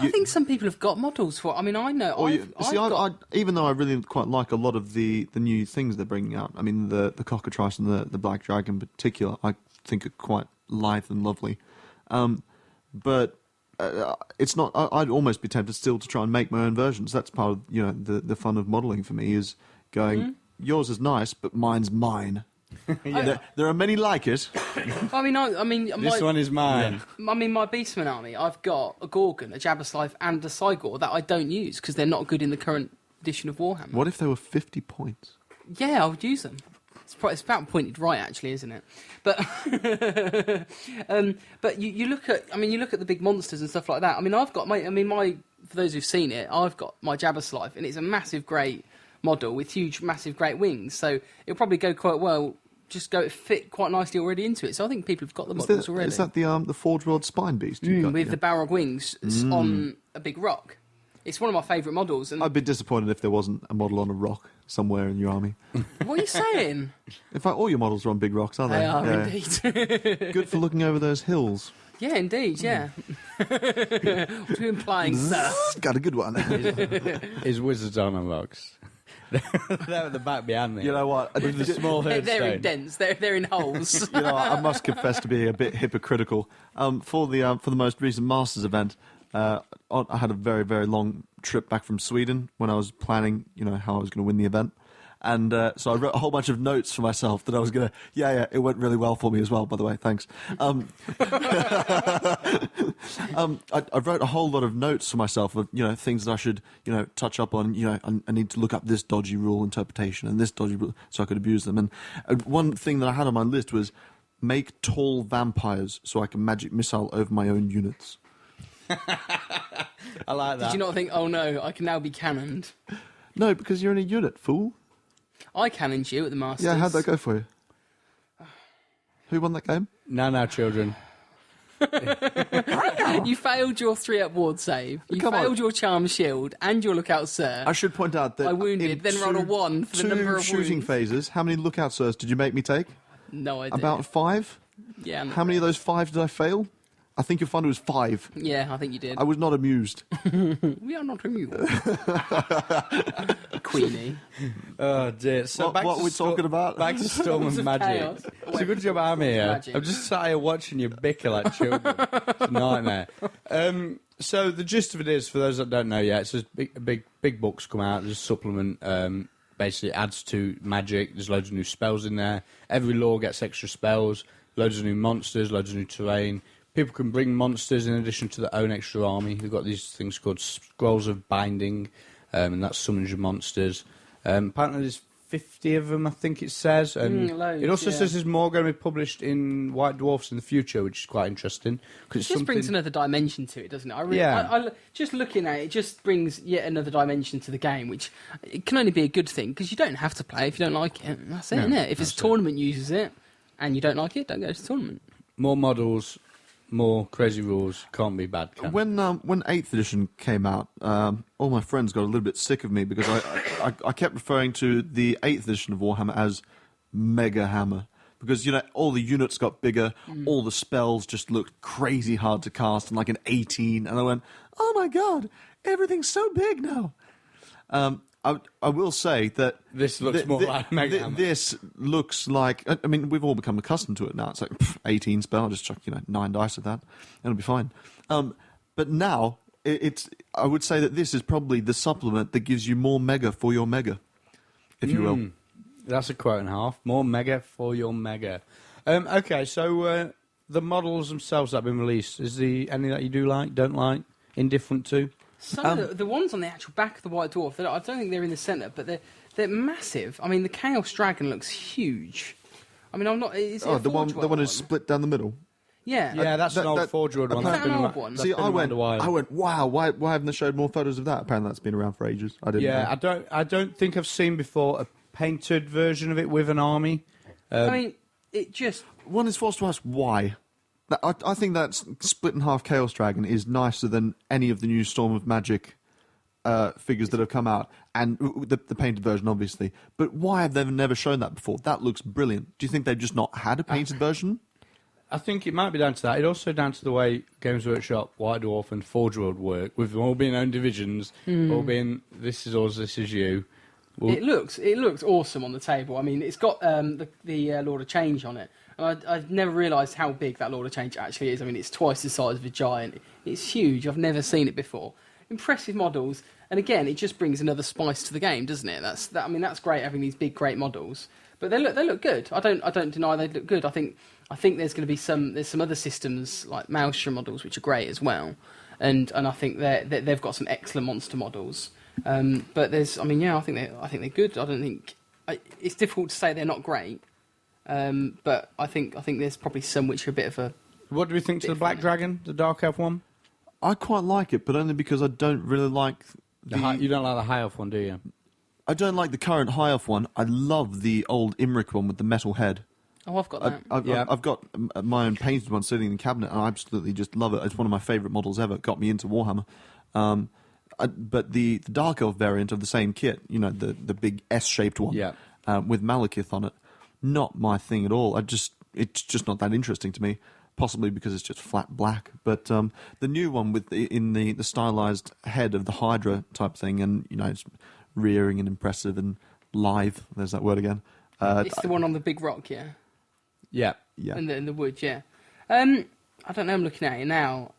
think some people have got models for it. I mean, I know. Even though I really quite like a lot of the new things they're bringing out, I mean, the Cockatrice and the Black Dragon in particular, I think are quite lithe and lovely. But it's not. I'd almost be tempted still to try and make my own versions. That's part of the fun of modelling for me, is going. Yours is nice, but mine's mine. There are many like it. I mean, this one is mine. I mean, my Beastman army. I've got a Gorgon, a Jabberlife, and a Cygor that I don't use because they're not good in the current edition of Warhammer. What if they were 50 points? Yeah, I would use them. It's about pointed right, actually, isn't it? But but you look at the big monsters and stuff like that. I mean, for those who've seen it, I've got my Jabberlife, and it's a massive, great model with huge, massive, great wings. So it'll probably go quite well. Fit quite nicely already into it. So I think people have got the models already. Is that the Forge World Spine Beast you've got? With the Balrog wings on a big rock. It's one of my favourite models. And I'd be disappointed if there wasn't a model on a rock somewhere in your army. What are you saying? In fact, all your models are on big rocks, aren't they? They are, indeed. Good for looking over those hills. Yeah, indeed, yeah. What are you implying, sir? Got a good one. His wizards on the rocks. They're at the back behind me. You know what? With the small They're headstone. in dents. They're in holes. I must confess to being a bit hypocritical. For the most recent Masters event, I had a very, very long trip back from Sweden when I was planning, how I was going to win the event. And so I wrote a whole bunch of notes for myself that I was going to... Yeah, it went really well for me as well, by the way, thanks. I wrote a whole lot of notes for myself of, things that I should, touch up on. I need to look up this dodgy rule interpretation and this dodgy rule so I could abuse them. And one thing that I had on my list was make tall vampires so I can magic missile over my own units. I like that. Did you not think, oh no, I can now be cannoned? No, because you're in a unit, fool. I cannoned you at the Masters. Yeah, how'd that go for you? Who won that game? Now, children. You failed your 3-up ward save. You Come on. failed your charm shield and your lookout sir. I should point out that I wounded, in then rolled a 1 for the number of shooting wounds. phases, how many lookout sirs did you make me take? No idea. About 5? Yeah. How many of those 5 did I fail? I think you'll find it was 5. Yeah, I think you did. I was not amused. We are not immune. Queenie. Oh dear. So What back are to we talking about? Back to Storm Swords of of Magic. Chaos. It's a good job I'm here. Magic. I'm just sat here watching you bicker like children. It's a nightmare. So the gist of it is, for those that don't know yet, it's just big books come out. There's a supplement. Basically adds to Magic. There's loads of new spells in there. Every lore gets extra spells. Loads of new monsters. Loads of new terrain. People can bring monsters in addition to their own extra army. We've got these things called Scrolls of Binding, and that summons your monsters. Apparently there's 50 of them, I think it says. And loads, it also yeah. says there's more going to be published in White Dwarfs in the future, which is quite interesting. It just brings another dimension to it, doesn't it? Yeah. I just looking at it, just brings yet another dimension to the game, which it can only be a good thing, because you don't have to play if you don't like it. That's it, No, isn't it? If that's a tournament uses it, and you don't like it, don't go to the tournament. More models, more crazy rules. Can't be bad, can it? When 8th edition came out, all my friends got a little bit sick of me because I kept referring to the 8th edition of Warhammer as Mega Hammer. Because, all the units got bigger, all the spells just looked crazy hard to cast, and like an 18, and I went, oh my god, everything's so big now. I will say that This looks more like Mega Hammer. This looks like, I mean, we've all become accustomed to it now. It's like 18 spell, I'll just chuck 9 dice at that, it'll be fine. But now I would say that this is probably the supplement that gives you more mega for your mega, if you will. That's a quote and a half. More mega for your mega. Okay, so the models themselves that have been released, is there any that you do like, don't like, indifferent to? Some of the ones on the actual back of the White Dwarf, I don't think they're in the centre, but they're massive. I mean, the Chaos Dragon looks huge. I mean, I'm not. Is it a The one Forge World who's split down the middle. Yeah. Yeah, that's an old Forge World one. Is That's that an been old around- one? that's See, been I around a while. went, wow, why haven't they showed more photos of that? Apparently that's been around for ages. I didn't Yeah, know. I don't think I've seen before a painted version of it with an army. I mean, it just. One is forced to ask why. I think that split in half Chaos Dragon is nicer than any of the new Storm of Magic figures that have come out, and the painted version, obviously. But why have they never shown that before? That looks brilliant. Do you think they've just not had a painted version? I think it might be down to that. It's also down to the way Games Workshop, White Dwarf, and Forge World work, with them all being own divisions, all being this is us, this is you. Well, It looks awesome on the table. I mean, it's got the Lord of Change on it. And I've never realised how big that Lord of Change actually is. I mean, it's twice the size of a giant. It's huge. I've never seen it before. Impressive models, and again, it just brings another spice to the game, doesn't it? I mean, that's great having these big, great models. But they look good. I don't deny they look good. I think there's going to be some other systems like Maelstrom models which are great as well, and I think they've got some excellent monster models. But I think they're good. I don't think it's difficult to say they're not great. But I think there's probably some which are a bit of a. what do we think to the Black Dragon, the Dark Elf one? I quite like it, but only because I don't really like You don't like the High Elf one, do you? I don't like the current High Elf one. I love the old Imric one with the metal head. Oh, I've got that. Yeah. I've got my own painted one sitting in the cabinet, and I absolutely just love it. It's one of my favourite models ever. It got me into Warhammer. But the Dark Elf variant of the same kit, the big S-shaped one, Yeah. with Malekith on it, not my thing at all. It's just not that interesting to me. Possibly because it's just flat black. But the new one with the stylized head of the Hydra type thing, and it's rearing and impressive and live. There's that word again. It's the one on the big rock, yeah. Yeah. Yeah. In the wood, yeah. I don't know. I'm looking at it now.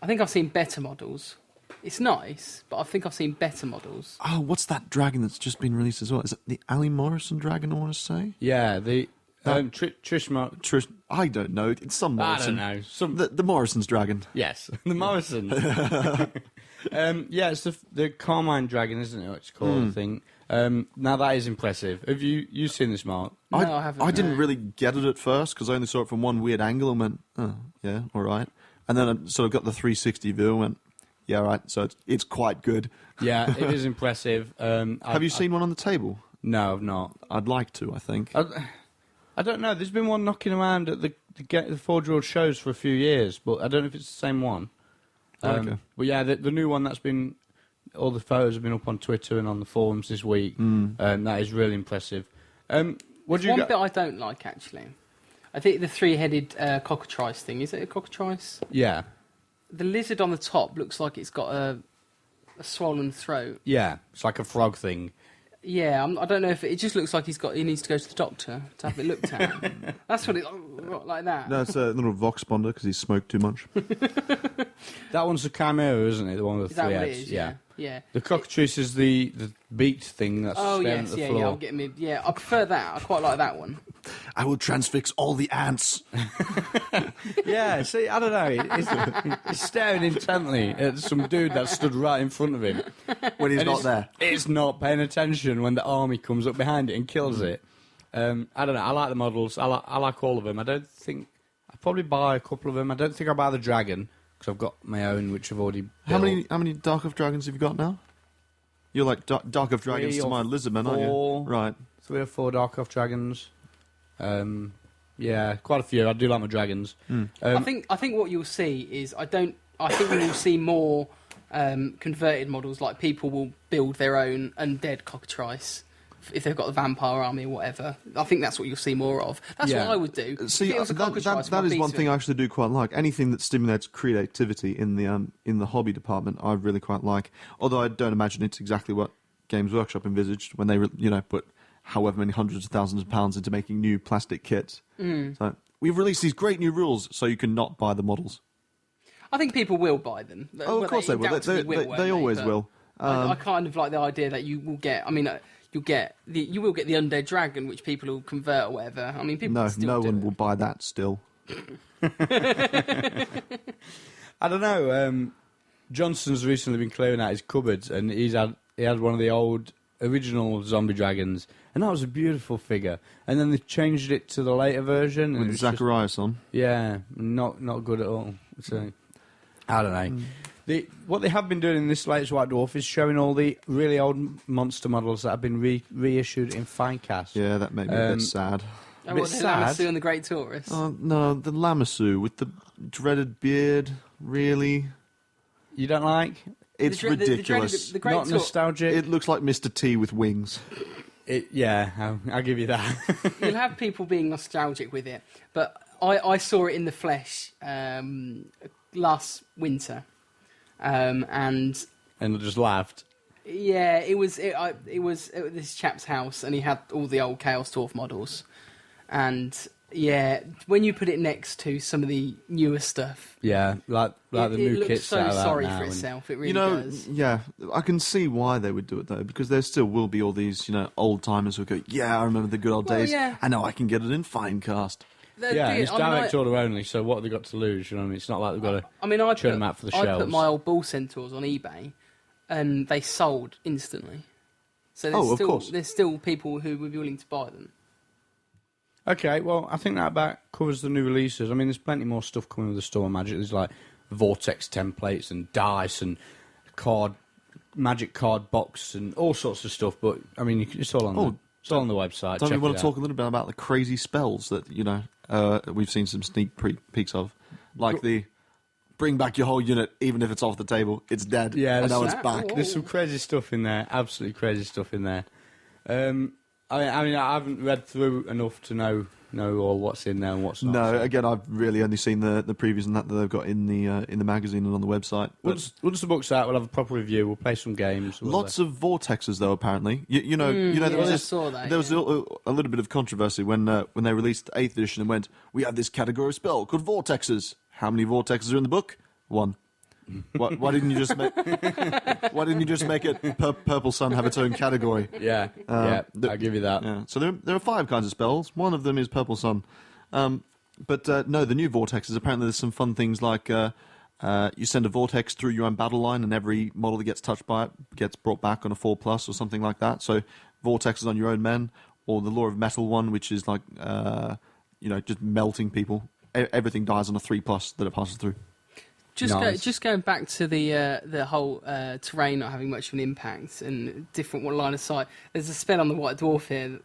I think I've seen better models. It's nice, but I think I've seen better models. Oh, what's that dragon that's just been released as well? Is it the Ali Morrison dragon, I want to say? Yeah, the Trish. I don't know. It's some I Morrison. don't know. Some The Morrison's dragon. yes, the Morrison. Yeah, it's the Carmine Dragon, isn't it? What it's called, I think. Now that is impressive. Have you seen this, Mark? No, I haven't. I didn't no. really get it at first because I only saw it from one weird angle and went, oh, yeah, all right. And then I sort of got the 360 view and went, yeah, right. So it's quite good. Yeah, it is impressive. Have you seen one on the table? No, I've not. I'd like to, I think. I don't know. There's been one knocking around at the Forge World shows for a few years, but I don't know if it's the same one. Okay. But yeah, the new one that's been, all the photos have been up on Twitter and on the forums this week. That is really impressive. What do you One got? bit I don't like, actually. I think the three-headed cockatrice thing. Is it a cockatrice? Yeah, The lizard on the top looks like it's got a swollen throat. yeah. It's like a frog thing. Yeah, I don't know if it just looks like he needs to go to the doctor to have it looked at. That's what it like that. No, it's a little Vox Bonder because he's smoked too much. That one's the Chimera, isn't it? The one with Is the that three what it heads. is? Yeah. Yeah. The cockatrice is the beaked thing that's Oh staring yes, at the yeah, floor. yeah. I'll get me. Yeah, I prefer that. I quite like that one. I will transfix all the ants. Yeah, see, I don't know. He's staring intently at some dude that stood right in front of him. When he's And not there. It's not paying attention when the army comes up behind it and kills it. I don't know. I like the models. I like all of them. I don't think... I'll probably buy a couple of them. I don't think I'll buy the dragon, because I've got my own, which I've already built. How many Dark of Dragons have you got now? You're like Dark of Dragons to my Lizardmen, aren't you? 4. Right. 3 or 4 Dark Elf dragons. Yeah, quite a few. I do like my dragons. I think what you'll see is I think we will see more converted models. Like people will build their own undead cockatrice if they've got the vampire army or whatever. I think that's what you'll see more of. That's Yeah. what I would do. See, if it was a cockatrice, that is I'd one be thing I actually do quite like. Anything that stimulates creativity in the hobby department, I really quite like. Although I don't imagine it's exactly what Games Workshop envisaged when they put however many hundreds of thousands of pounds into making new plastic kits. So we've released these great new rules, so you can not buy the models. I think people will buy them. Oh, of course they will. undoubtedly They won't always But will. I kind of like the idea that you will get. I mean, you will get the undead dragon, which people will convert or whatever. I mean, people No, still no do one it. will buy that still. I don't know. Johnson's recently been clearing out his cupboards, and he had one of the old original zombie dragons, and that was a beautiful figure. And then they changed it to the later version, and it With was just- Zacharias on. yeah, not good at all. So I don't know. What they have been doing in this latest White Dwarf is showing all the really old monster models that have been reissued in Finecast. Yeah, that made me a Um, bit sad. Oh, bit what, the sad. Lamassu and the Great Taurus. Oh, no, the Lamassu with the dreaded beard, really? You don't like? It's The dre- the- the ridiculous. dreaded- the Great Not Taur- nostalgic? It looks like Mr. T with wings. Yeah, I'll give you that. You'll have people being nostalgic with it, but I saw it in the flesh last winter, and And I just laughed. yeah, it was at this chap's house, and he had all the old Chaos Dwarf models, and yeah, when you put it next to some of the newer stuff, Yeah, like the it new looks kits so that are out sorry now for and- itself. It really You know, does. yeah, I can see why they would do it though, because there still will be all these, old timers who go, yeah, I remember the good old Well, days. yeah. I know I can get it in Finecast. They're Yeah, doing- and it's I mean, direct order only, so what have they got to lose? You know what I mean? It's not like they've got to... I mean, I churn put, them out for the I put shelves. my old bull centaurs on eBay, and they sold instantly. So there's Oh, of still, course. there's still people who would be willing to buy them. Okay, well, I think that about covers the new releases. I mean, there's plenty more stuff coming with the Storm Magic. There's like Vortex templates and dice and magic card box and all sorts of stuff. But I mean, it's all on it's all on the website. Don't Check we want it to out. talk a little bit about the crazy spells that, we've seen some sneak peeks of? Like the bring back your whole unit, even if it's off the table, it's dead. Yeah, and now there's it's some- back. Oh. There's some crazy stuff in there. Absolutely crazy stuff in there. I mean, I haven't read through enough to know all what's in there and what's not. No, so. again, I've really only seen the previews and that they've got in the magazine and on the website. But Once the book's out, we'll have a proper review. We'll play some games. lots of vortexes though. Apparently, you know, there yeah, was I this, saw that, there was yeah. a little bit of controversy when they released 8th edition and went, we have this category of spell called vortexes. How many vortexes are in the book? 1. Why didn't you just make? Why didn't you just make it Purple Sun have its own category? Yeah, I'll give you that. Yeah. So there are 5 kinds of spells. One of them is Purple Sun. But no, the new vortexes, apparently there's some fun things like you send a vortex through your own battle line and every model that gets touched by it gets brought back on a 4+ or something like that. So vortexes on your own men, or the Law of Metal one, which is like, just melting people. Everything dies on a 3+ that it passes through. Just going back to the whole terrain not having much of an impact and different line of sight. There's a spell on the White Dwarf here,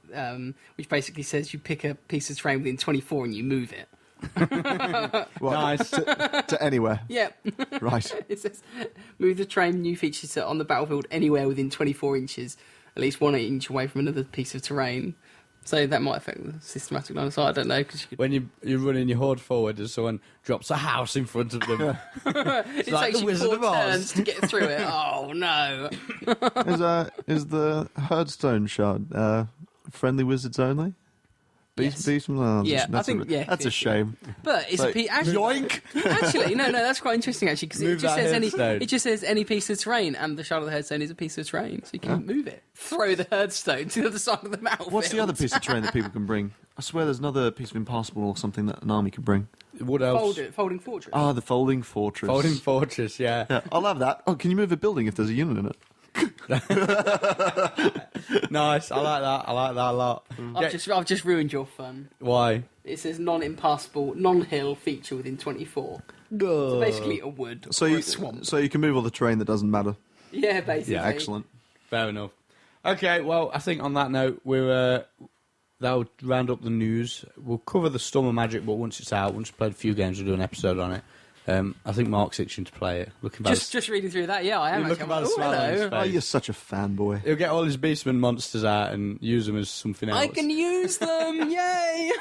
which basically says you pick a piece of terrain within 24 and you move it. Nice. To anywhere. Yeah. Right. It says move the terrain new features on the battlefield anywhere within 24 inches, at least 1 inch away from another piece of terrain. So that might affect the systematic line of sight. I don't know, because When you're running your horde forward and someone drops a house in front of them. it like takes the you Wizard 4 of Oz. turns to get through it. Oh no! Is the Herdstone shard friendly wizards only? Yes. Yeah, I think that's a shame. But it's Like, actually, yoink! actually, no, that's quite interesting actually, because Move that Herdstone. it just says any piece of terrain, and the shard of the Herdstone is a piece of terrain, so you can move it. Throw the Herdstone to the other side of the battlefield. What's the other piece of terrain that people can bring? I swear there's another piece of impassable or something that an army could bring. What else? Folding fortress. Ah, the Folding Fortress. Folding Fortress, yeah. Yeah, I'll have that. Oh, can you move a building if there's a unit in it? Nice, I like that a lot. I've just ruined your fun. Why? It says non-impassable, non-hill feature within 24. So basically a wood So or you, a swamp. so you can move all the terrain that doesn't matter. Yeah, basically. Yeah, excellent. Fair enough. Okay, well, I think on that note, that'll round up the news. We'll cover the Storm of Magic, but once it's out, once we've played a few games, we'll do an episode on it. I think Mark's itching to play it. Just reading through that, yeah, I am You look actually. about a I'm smile like, on his "Ooh, hello." face. Oh, you're such a fanboy. He'll get all his Beastman monsters out and use them as something else. I can use them, yay!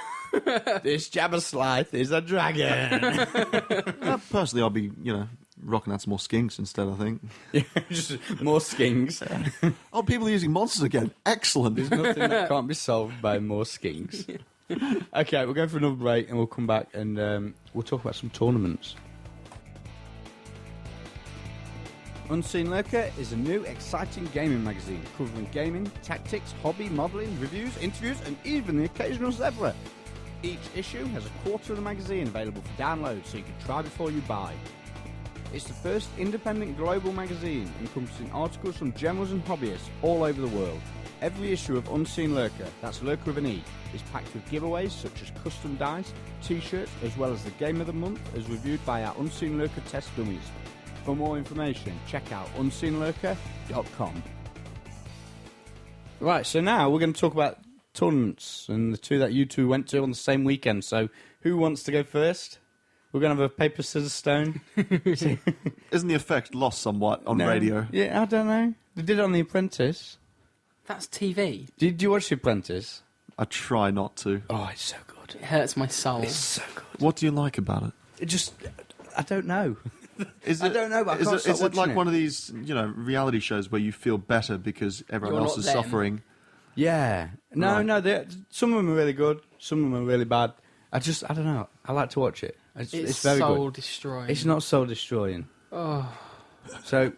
This Jabberslith is a dragon. Personally, I'll be, rocking out some more skinks instead, I think. Just more skings. Oh, people are using monsters again. Excellent. There's nothing that can't be solved by more skings. Okay, we'll go for another break and we'll come back and we'll talk about some tournaments. Unseen Lurker is a new, exciting gaming magazine covering gaming, tactics, hobby, modelling, reviews, interviews, and even the occasional zebra. Each issue has a quarter of the magazine available for download, so you can try before you buy. It's the first independent global magazine encompassing articles from generals and hobbyists all over the world. Every issue of Unseen Lurker, that's Lurker with an E, is packed with giveaways such as custom dice, t-shirts, as well as the Game of the Month as reviewed by our Unseen Lurker test dummies. For more information, check out unseenlurker.com. Right, so now we're going to talk about tournaments and the two that you two went to on the same weekend. So who wants to go first? We're going to have a paper, scissors, stone. Isn't the effect lost somewhat on No. radio? Yeah, I don't know. They did it on The Apprentice. That's TV. Did you watch The Apprentice? I try not to. Oh, it's so good. It hurts my soul. It's so good. What do you like about it? It just, I don't know. Is I it, don't know, but I is can't it, stop is it like watching it. one of these, reality shows where you feel better because everyone You're else not is them. suffering? Yeah. No, Right. no, some of them are really good, some of them are really bad. I don't know. I like to watch it. It's very soul good. destroying. It's not soul destroying. Oh. So,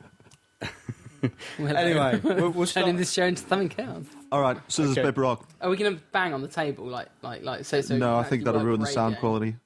Well, anyway, we'll start. turning this show into something else. All right, scissors, Okay. paper, rock. Are we going to bang on the table like so? No, I actually think that'll work ruin the sound radio? quality.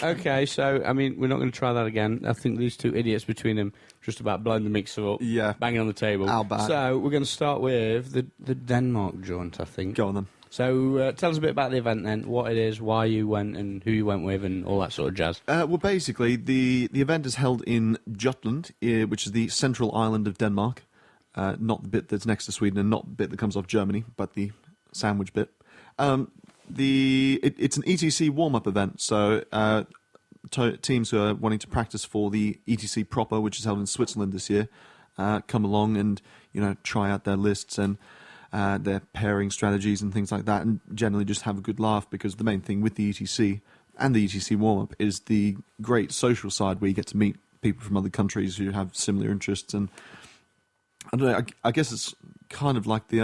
Okay, so, I mean, we're not going to try that again. I think these two idiots between them just about blowing the mixer up. Yeah. Banging on the table. How bad. So, we're going to start with the Denmark jaunt, I think. Go on then. So, tell us a bit about the event then, what it is, why you went, and who you went with, and all that sort of jazz. Well, basically, the event is held in Jutland, which is the central island of Denmark. Not the bit that's next to Sweden and not the bit that comes off Germany, but the sandwich bit. It's an ETC warm-up event, so teams who are wanting to practice for the ETC proper, which is held in Switzerland this year, come along and try out their lists and their pairing strategies and things like that, and generally just have a good laugh, because the main thing with the ETC and the ETC warm-up is the great social side where you get to meet people from other countries who have similar interests. And I don't know, I guess it's kind of like the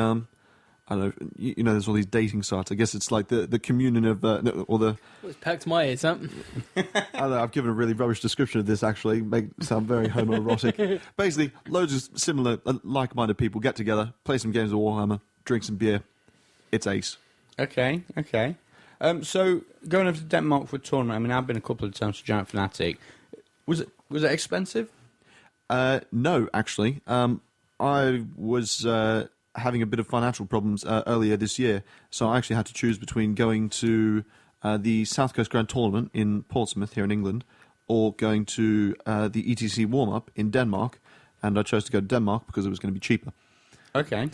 I don't know, you know, there's all these dating sites. I guess it's like the communion of, or the, Well, it's perked my ears up. I don't know, I've given a really rubbish description of this, actually, make it sound very homoerotic. Basically, loads of similar, like-minded people get together, play some games of Warhammer, drink some beer. It's ace. Okay. So going over to Denmark for a tournament. I mean, I've been a couple of times to Giant Fanatic. Was it expensive? No, actually. I was having a bit of financial problems earlier this year, so I actually had to choose between going to the South Coast Grand Tournament in Portsmouth here in England, or going to the ETC warm-up in Denmark, and I chose to go to Denmark because it was going to be cheaper. Okay.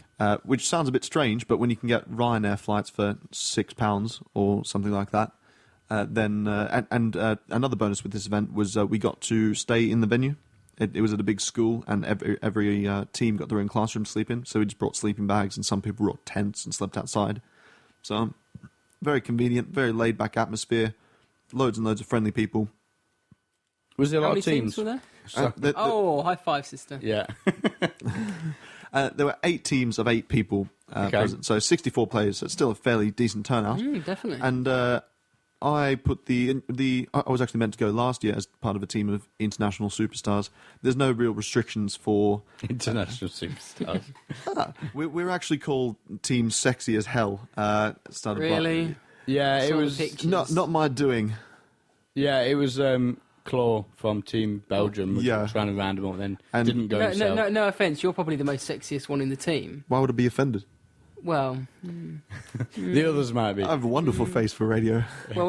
Which sounds a bit strange, but when you can get Ryanair flights for £6 or something like that, then another bonus with this event was we got to stay in the venue. It was at a big school, and every team got their own classroom to sleep in. So we just brought sleeping bags, and some people brought tents and slept outside. So very convenient, very laid-back atmosphere, loads and loads of friendly people. Was there a How lot many of teams? teams were there? The- Oh, high five, sister. Yeah. there were 8 teams of 8 people present, so 64 players. So it's still a fairly decent turnout. Definitely. And I put I was actually meant to go last year as part of a team of international superstars. There's no real restrictions for International superstars. We're actually called Team Sexy as Hell. Started by- Really? Yeah, it Saw the was. pictures. not my doing. Yeah, it was. Claw from Team Belgium was Yeah. trying to round him up, then And- didn't go himself. No offense. You're probably the most sexiest one in the team. Why would I be offended? Well, The others might be. I have a wonderful face for radio. well,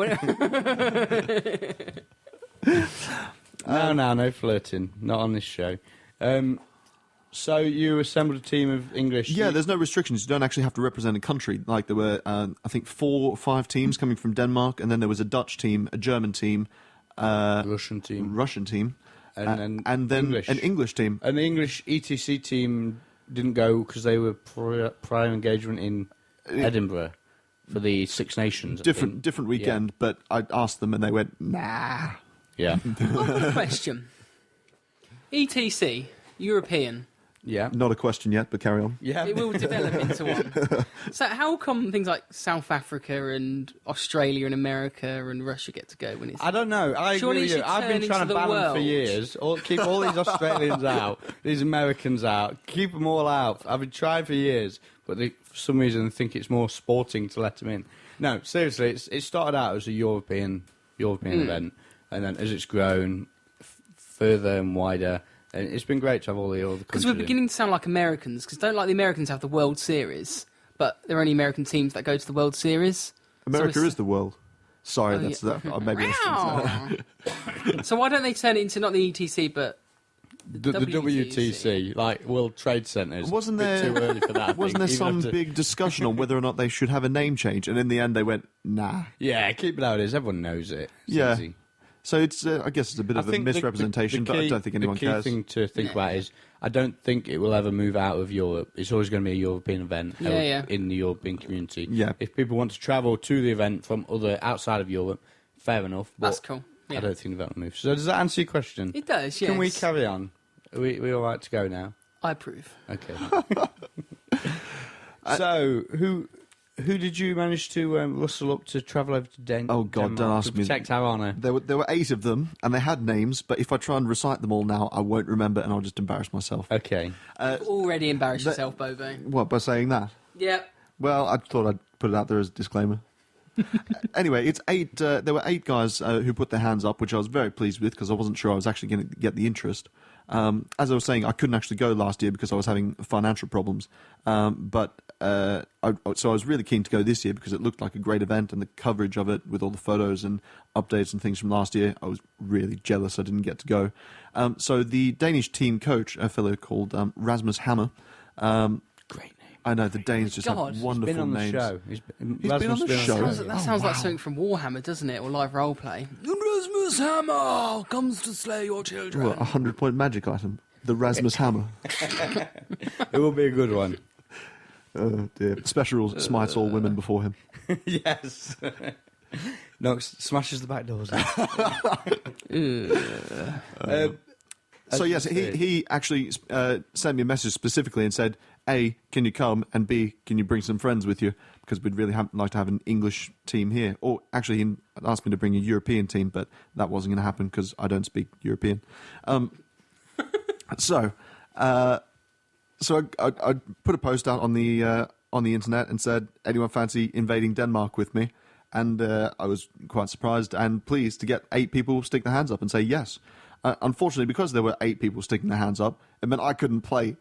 No flirting. Not on this show. So you assembled a team of English. Yeah, there's no restrictions. You don't actually have to represent a country. Like there were, I think, 4 or 5 teams coming from Denmark, and then there was a Dutch team, a German team, Russian team, Russian team, and then English. an English team. And the English ETC team didn't go because they were prior engagement in Edinburgh for the Six Nations. I think. Different weekend, but I asked them and they went, nah. Yeah. I've got a question. ETC, European. Yeah. Not a question yet, but carry on. Yeah. It will develop into one. So how come things like South Africa and Australia and America and Russia get to go when it's... I don't know. I Surely agree with it you. should I've been turn trying into to the ban them for world. years. Keep all these Australians out, these Americans out. Keep them all out. I've been trying for years, but for some reason they think it's more sporting to let them in. No, seriously, it started out as a European event, and then as it's grown further and wider, and it's been great to have all the other countries. Because we're in. beginning to sound like Americans, because don't like the Americans have the World Series, but there are only American teams that go to the World Series. America So is the world. Sorry, Oh, that's yeah. that. Maybe I shouldn't say So why don't they turn it into not the ETC, but the WTC, like World Trade Centres. Wasn't Bit there- too early for that? I Wasn't there think, even some after- big discussion on whether or not they should have a name change? And in the end, they went, nah. Yeah, keep it how it is. Everyone knows it. It's Yeah. easy. So it's, I guess it's a bit of a think misrepresentation, but I don't think anyone the key cares. thing to think about is I don't think it will ever move out of Europe. It's always going to be a European event held Yeah. in the European community. Yeah. If people want to travel to the event from outside of Europe, fair enough. But that's cool. Yeah. I don't think the event will move. So does that answer your question? It does, yes. Can we carry on? Are we all right to go now? I approve. Okay. So who did you manage to rustle up to travel over to Oh, God, Denmark don't ask to me. protect our honour? There were 8 of them, and they had names, but if I try and recite them all now, I won't remember, and I'll just embarrass myself. Okay. Already embarrassed that- yourself, Bobo. What, by saying that? Yeah. Well, I thought I'd put it out there as a disclaimer. Anyway, it's 8. There were 8 guys who put their hands up, which I was very pleased with because I wasn't sure I was actually going to get the interest. As I was saying, I couldn't actually go last year because I was having financial problems. So I was really keen to go this year because it looked like a great event, and the coverage of it with all the photos and updates and things from last year, I was really jealous I didn't get to go. So the Danish team coach, a fellow called Rasmus Hammer. Great name. I know the Danes just God. have He's wonderful Been on the names. show. He's been on the show. That sounds like something from Warhammer, doesn't it? Or live roleplay. Rasmus Hammer comes to slay your children. Well, a 100-point magic item. The Rasmus Hammer. It will be a good one. Oh dear. Special rules, smites all women before him. Yes. Knox smashes the back doors. So yes, he actually sent me a message specifically and said, A, can you come? And B, can you bring some friends with you? Because we'd really like to have an English team here. Or actually, he asked me to bring a European team, but that wasn't going to happen because I don't speak European. So I put a post out on the internet and said, anyone fancy invading Denmark with me? And I was quite surprised and pleased to get 8 people stick their hands up and say yes. Unfortunately, because there were 8 people sticking their hands up, it meant I couldn't play.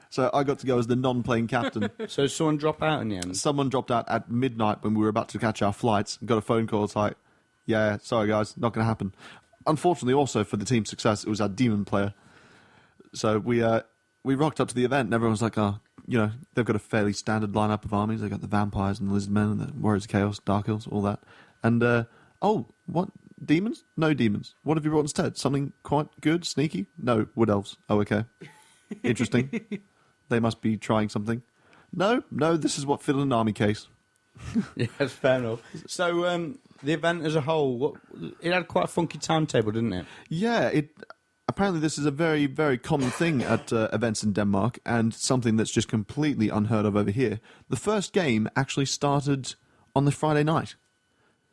So I got to go as the non-playing captain. So someone drop out in the end? Someone dropped out at midnight when we were about to catch our flights and got a phone call. It's like, yeah, sorry guys, not going to happen. Unfortunately, also for the team's success, it was our demon player. So we rocked up to the event and everyone was like, oh, you know, they've got a fairly standard lineup of armies. They've got the vampires and the lizard men and the warriors of chaos, dark elves, all that. And, oh, what? Demons? No demons. What have you brought instead? Something quite good, sneaky? No, wood elves. Oh, okay. Interesting. They must be trying something. No, this is what filled an army case. Yeah, that's fair enough. So the event as a whole, it had quite a funky timetable, didn't it? Yeah, apparently this is a very, very common thing at events in Denmark and something that's just completely unheard of over here. The first game actually started on the Friday night.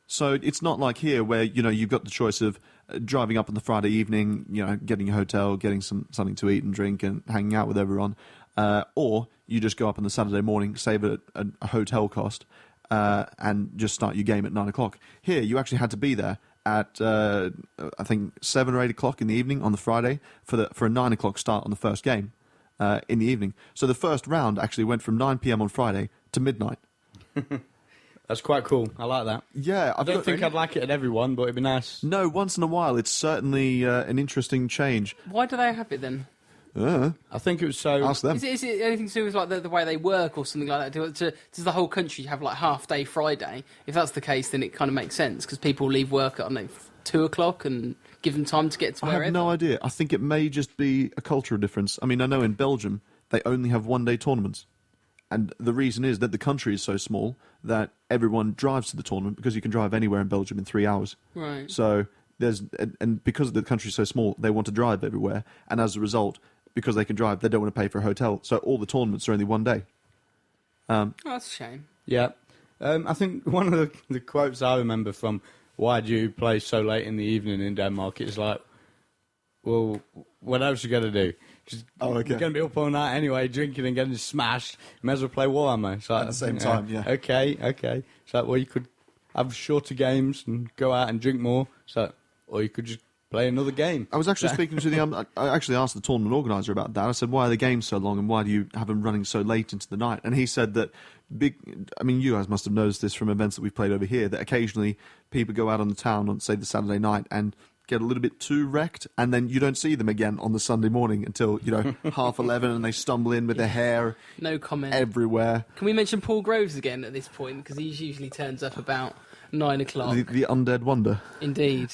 So it's not like here where, you know, you've got the choice of driving up on the Friday evening, you know, getting a hotel, getting something to eat and drink and hanging out with everyone. Or you just go up on the Saturday morning, save a hotel cost, and just start your game at 9 o'clock. Here, you actually had to be there at, I think, 7 or 8 o'clock in the evening on the Friday for a 9 o'clock start on the first game in the evening. So the first round actually went from 9 p.m. on Friday to midnight. That's quite cool. I like that. Yeah. I don't think I'd like it at everyone, but it'd be nice. No, once in a while, it's certainly an interesting change. Why do they have it then? I think it was so... Ask them. Is it anything to do with like the way they work or something like that? Does the whole country have like half-day Friday? If that's the case, then it kind of makes sense because people leave work at 2 o'clock and give them time to get to wherever. I have no idea. I think it may just be a cultural difference. I mean, I know in Belgium, they only have one-day tournaments. And the reason is that the country is so small that everyone drives to the tournament because you can drive anywhere in Belgium in 3 hours. Right. So and because the country is so small, they want to drive everywhere. And as a result, because they can drive, they don't want to pay for a hotel. So all the tournaments are only one day. Oh, that's a shame. Yeah. I think one of the quotes I remember from why do you play so late in the evening in Denmark, it's like, well, what else you got to do? You're going to be up all night anyway, drinking and getting smashed. You may as well play Warhammer. It's like, at the same time, yeah. Okay. It's like, well, you could have shorter games and go out and drink more. So, or you could just play another game. I was actually speaking to I actually asked the tournament organizer about that. I said, why are the games so long and why do you have them running so late into the night? And he said that you guys must have noticed this from events that we've played over here, that occasionally people go out on the town on, say, the Saturday night and get a little bit too wrecked, and then you don't see them again on the Sunday morning until, 11:30, and they stumble in with their hair no comment everywhere. Can we mention Paul Groves again at this point? Because he usually turns up about 9 o'clock. The undead wonder. Indeed.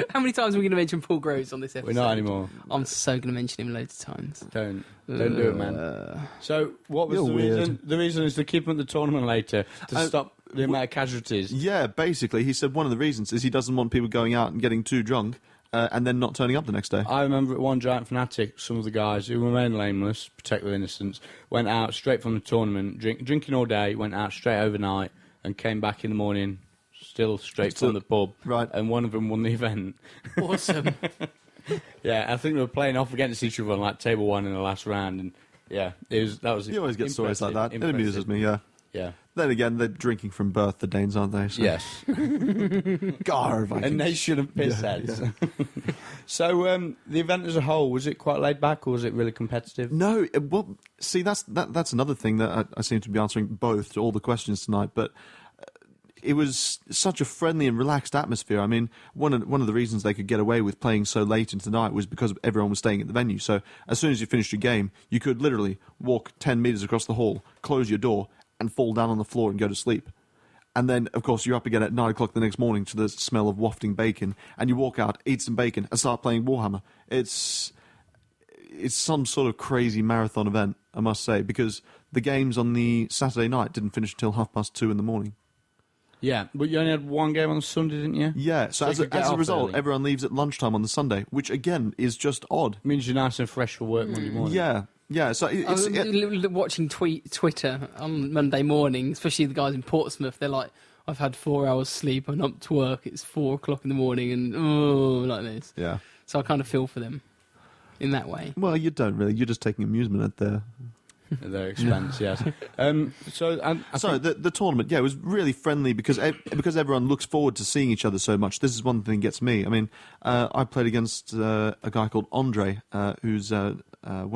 How many times are we going to mention Paul Groves on this episode? We're not anymore. I'm so going to mention him loads of times. Don't do it, man. So what was You're the weird. reason? The reason is to keep him at the tournament later, to stop the amount of casualties. Yeah, basically, he said one of the reasons is he doesn't want people going out and getting too drunk and then not turning up the next day. I remember at one Giant Fanatic, some of the guys who remained nameless, protect their innocence, went out straight from the tournament, drinking all day, went out straight overnight, and came back in the morning, still straight from the pub. Right. And one of them won the event. Awesome. Yeah, I think they were playing off against each other on like table one in the last round, and yeah, that was. You always get stories like that. impressive. It amuses me, yeah. Yeah. Then again, they're drinking from birth, the Danes, aren't they? So. Yes. Gar, Vikings. A nation of pissheads. Yeah. So, the event as a whole, was it quite laid back or was it really competitive? No, well, see, that's another thing that I seem to be answering both to all the questions tonight, but it was such a friendly and relaxed atmosphere. I mean, one of the reasons they could get away with playing so late into the night was because everyone was staying at the venue. So as soon as you finished your game, you could literally walk 10 metres across the hall, close your door, and fall down on the floor and go to sleep. And then, of course, you're up again at 9 o'clock the next morning to the smell of wafting bacon, and you walk out, eat some bacon, and start playing Warhammer. It's some sort of crazy marathon event, I must say, because the games on the Saturday night didn't finish until 2:30 in the morning. Yeah, but you only had one game on Sunday, didn't you? Yeah, so So as you a, could get as a off result, early. everyone leaves at lunchtime on the Sunday, which again is just odd. Means you're nice and fresh for work Monday morning. Yeah. So I was watching Twitter on Monday morning, especially the guys in Portsmouth. They're like, "I've had 4 hours sleep. I'm up to work. It's 4 o'clock in the morning, and like this." yeah. So I kind of feel for them in that way. Well, you don't really. You're just taking amusement at their. At their expense, yes. So I So think, the tournament, yeah, it was really friendly because everyone looks forward to seeing each other so much. This is one thing that gets me. I mean, I played against a guy called Andre, who's one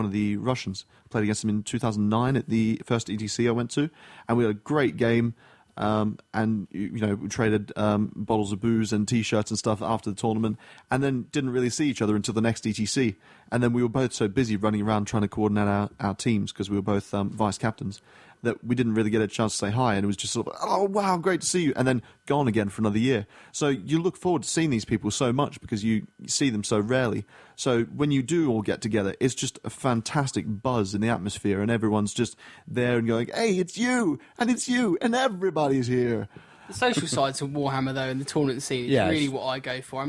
of the Russians. Played against him in 2009 at the first ETC I went to, and we had a great game. And we traded bottles of booze and T-shirts and stuff after the tournament, and then didn't really see each other until the next ETC. And then we were both so busy running around trying to coordinate our teams because we were both vice captains that we didn't really get a chance to say hi. And it was just sort of, oh wow, great to see you, and then gone again for another year. So you look forward to seeing these people so much because you see them so rarely. So when you do all get together, it's just a fantastic buzz in the atmosphere, and everyone's just there and going, hey, it's you, and everybody's here. The social sides of Warhammer, though, and the tournament scene is Yes. really what I go for.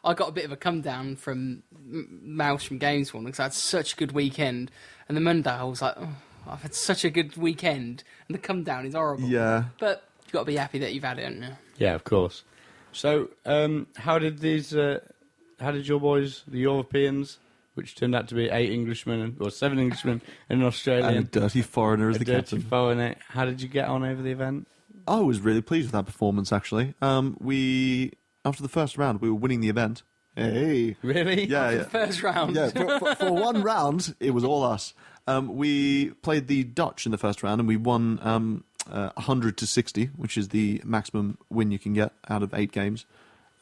I got a bit of a come down from Maelstrom Games one because I had such a good weekend, and the Monday I was like, oh, I've had such a good weekend, and the come down is horrible. Yeah. But you've got to be happy that you've had it, haven't you? yeah, of course. So how did your boys, the Europeans, which turned out to be 8 Englishmen or 7 Englishmen and an Australian, And a dirty foreigner as a the dirty captain. foreigner, how did you get on over the event? I was really pleased with that performance, actually. We after the first round, we were winning the event. Hey, Really? yeah. First round. Yeah, for one round, it was all us. We played the Dutch in the first round, and we won 100 to 60, which is the maximum win you can get out of 8 games.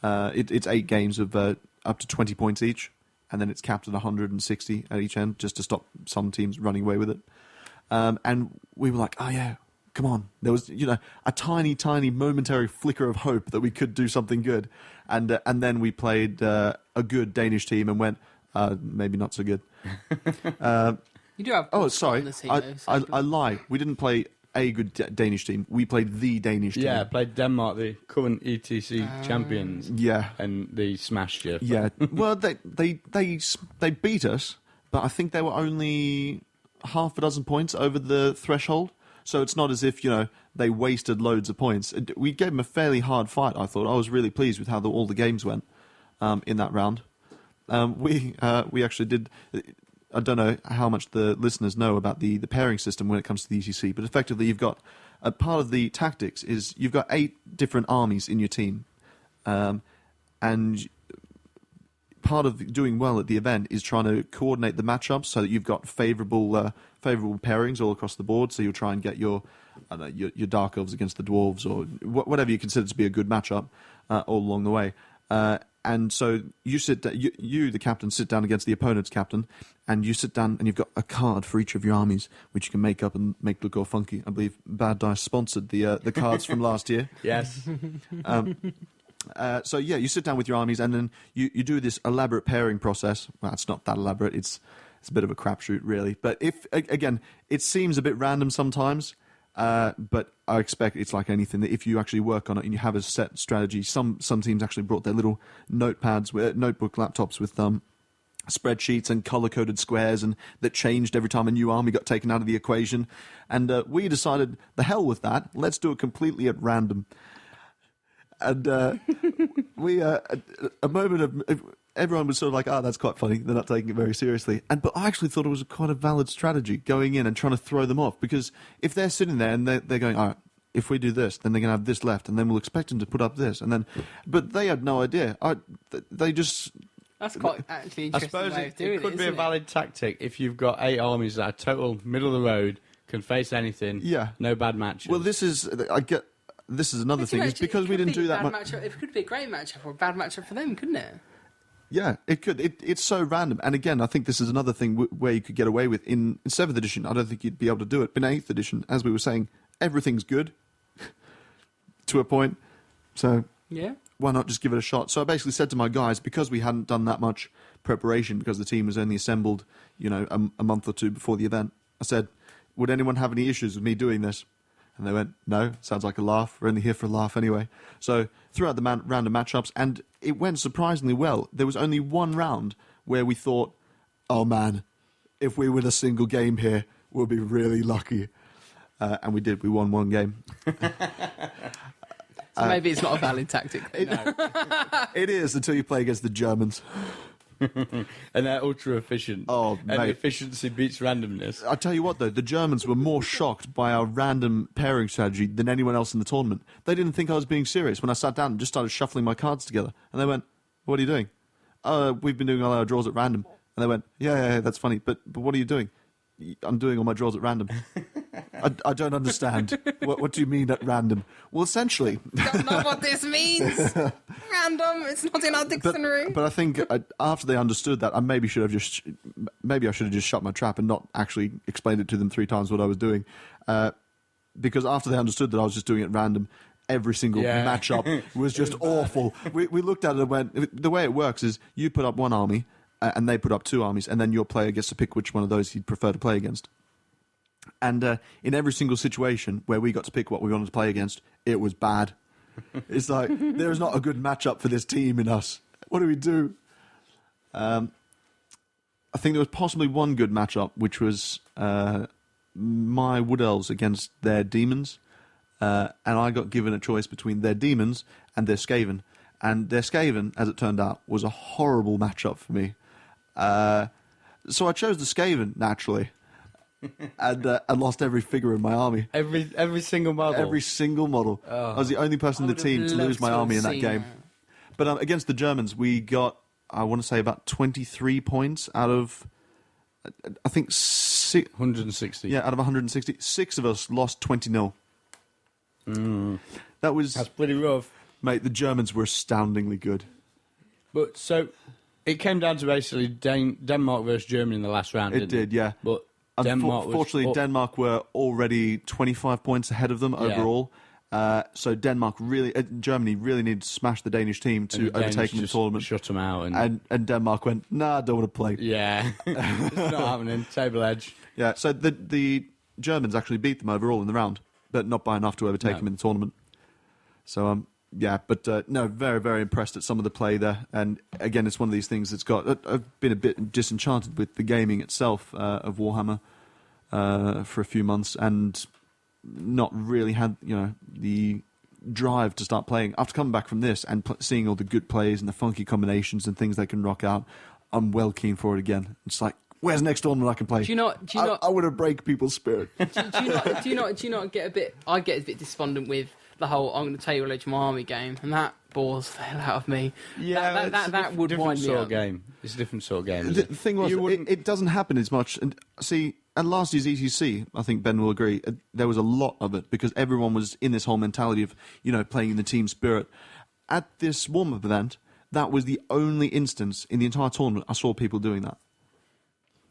It's 8 games of up to 20 points each, and then it's capped at 160 at each end, just to stop some teams running away with it. And we were like, oh yeah, come on. There was, a tiny, tiny momentary flicker of hope that we could do something good. And then we played a good Danish team and went, maybe not so good. You do have. Oh, on sorry. the team, though, so- I lie. We didn't play a good Danish team. We played the Danish team. Yeah, played Denmark, the current ETC champions, Yeah. and they smashed you. Yeah. Well, they beat us, but I think they were only half a dozen points over the threshold. So it's not as if, they wasted loads of points. We gave them a fairly hard fight, I thought. I was really pleased with how all the games went in that round. We actually did... I don't know how much the listeners know about the pairing system when it comes to the ETC, but effectively you've got... a part of the tactics is you've got 8 different armies in your team. And part of doing well at the event is trying to coordinate the matchups so that you've got favourable pairings all across the board. So you'll try and get your Dark Elves against the Dwarves or whatever you consider to be a good matchup all along the way. And so you the captain, sit down against the opponent's captain, and you sit down and you've got a card for each of your armies, which you can make up and make look all funky. I believe Bad Dice sponsored the cards from last year. Yes. So yeah, you sit down with your armies, and then you do this elaborate pairing process. Well, it's not that elaborate. It's a bit of a crapshoot, really. But again, it seems a bit random sometimes. But I expect it's like anything that if you actually work on it and you have a set strategy, some teams actually brought their little notebook laptops with spreadsheets and color-coded squares, and that changed every time a new army got taken out of the equation. And we decided, the hell with that. Let's do it completely at random. And we a moment of everyone was sort of like, oh, that's quite funny. They're not taking it very seriously. But I actually thought it was quite a valid strategy going in and trying to throw them off, because if they're sitting there and they're going, all right, if we do this, then they're going to have this left, and then we'll expect them to put up this, and then, but they had no idea. They just. That's quite actually I interesting suppose way it of doing could be a isn't it? valid tactic if you've got 8 armies that are total middle of the road, can face anything. Yeah. No bad matches. Well, this is another But, thing. Is because we didn't do that much. It could be a great matchup or a bad matchup for them, couldn't it? Yeah, it could. It's so random. And again, I think this is another thing where you could get away with. In 7th edition, I don't think you'd be able to do it. In 8th edition, as we were saying, everything's good to a point. So Yeah. why not just give it a shot? So I basically said to my guys, because we hadn't done that much preparation, because the team was only assembled, a month or two before the event, I said, would anyone have any issues with me doing this? And they went, no, sounds like a laugh. We're only here for a laugh anyway. So throughout the random matchups, and it went surprisingly well. There was only one round where we thought, oh man, if we win a single game here, we'll be really lucky. And we did. We won one game. So maybe it's not a valid tactic. It is until you play against the Germans. And they're ultra efficient. Oh, and mate. efficiency beats randomness. I tell you what, though, the Germans were more shocked by our random pairing strategy than anyone else in the tournament. They didn't think I was being serious when I sat down and just started shuffling my cards together. And they went, what are you doing? We've been doing all our draws at random. And they went, yeah, that's funny. But what are you doing? I'm doing all my draws at random. I don't understand. What do you mean at random? Well, essentially... Don't know what this means. Random. It's not in our dictionary. But I think after they understood that, I should have just shut my trap and not actually explained it to them 3 times what I was doing. Because after they understood that I was just doing it at random, every single matchup was just awful. We looked at it and went, the way it works is you put up one army and they put up 2 armies, and then your player gets to pick which one of those he'd prefer to play against. And in every single situation where we got to pick what we wanted to play against, it was bad. It's like, there's not a good matchup for this team in us. What do we do? I think there was possibly one good matchup, which was my Wood Elves against their Demons. And I got given a choice between their Demons and their Skaven. And their Skaven, as it turned out, was a horrible matchup for me. So I chose the Skaven, naturally. And I lost every figure in my army. Every single model. Every single model. Oh. I was the only person in the team to lose my army in that game. But against the Germans, we got, I want to say, about 23 points out of, I think, 160. Yeah, out of 160. 6 of us lost 20-0. That's pretty rough. Mate, the Germans were astoundingly good. But so it came down to basically Denmark versus Germany in the last round. It did, yeah. But Denmark Unfortunately, Denmark were already 25 points ahead of them overall. So Germany really needed to smash the Danish team to overtake them in the tournament. Shut them out. And Denmark went, nah, I don't want to play. Yeah, it's not happening. Table edge. Yeah, so the Germans actually beat them overall in the round, but not by enough to overtake them in the tournament. So, no, very, very impressed at some of the play there. And again, it's one of these things that's I've been a bit disenchanted with the gaming itself of Warhammer for a few months and not really had, the drive to start playing. After coming back from this and seeing all the good plays and the funky combinations and things they can rock out, I'm well keen for it again. It's like, where's the next tournament I can play? I want to break people's spirit. Do you not get a bit... I get a bit despondent with the whole I'm going to table edge my army game, and that bores the hell out of me. Yeah, that would wind me up. Game. It's a different sort of game. The thing was, it doesn't happen as much. And see, at last year's ETC, I think Ben will agree, there was a lot of it because everyone was in this whole mentality of, playing in the team spirit. At this warm-up event, that was the only instance in the entire tournament I saw people doing that.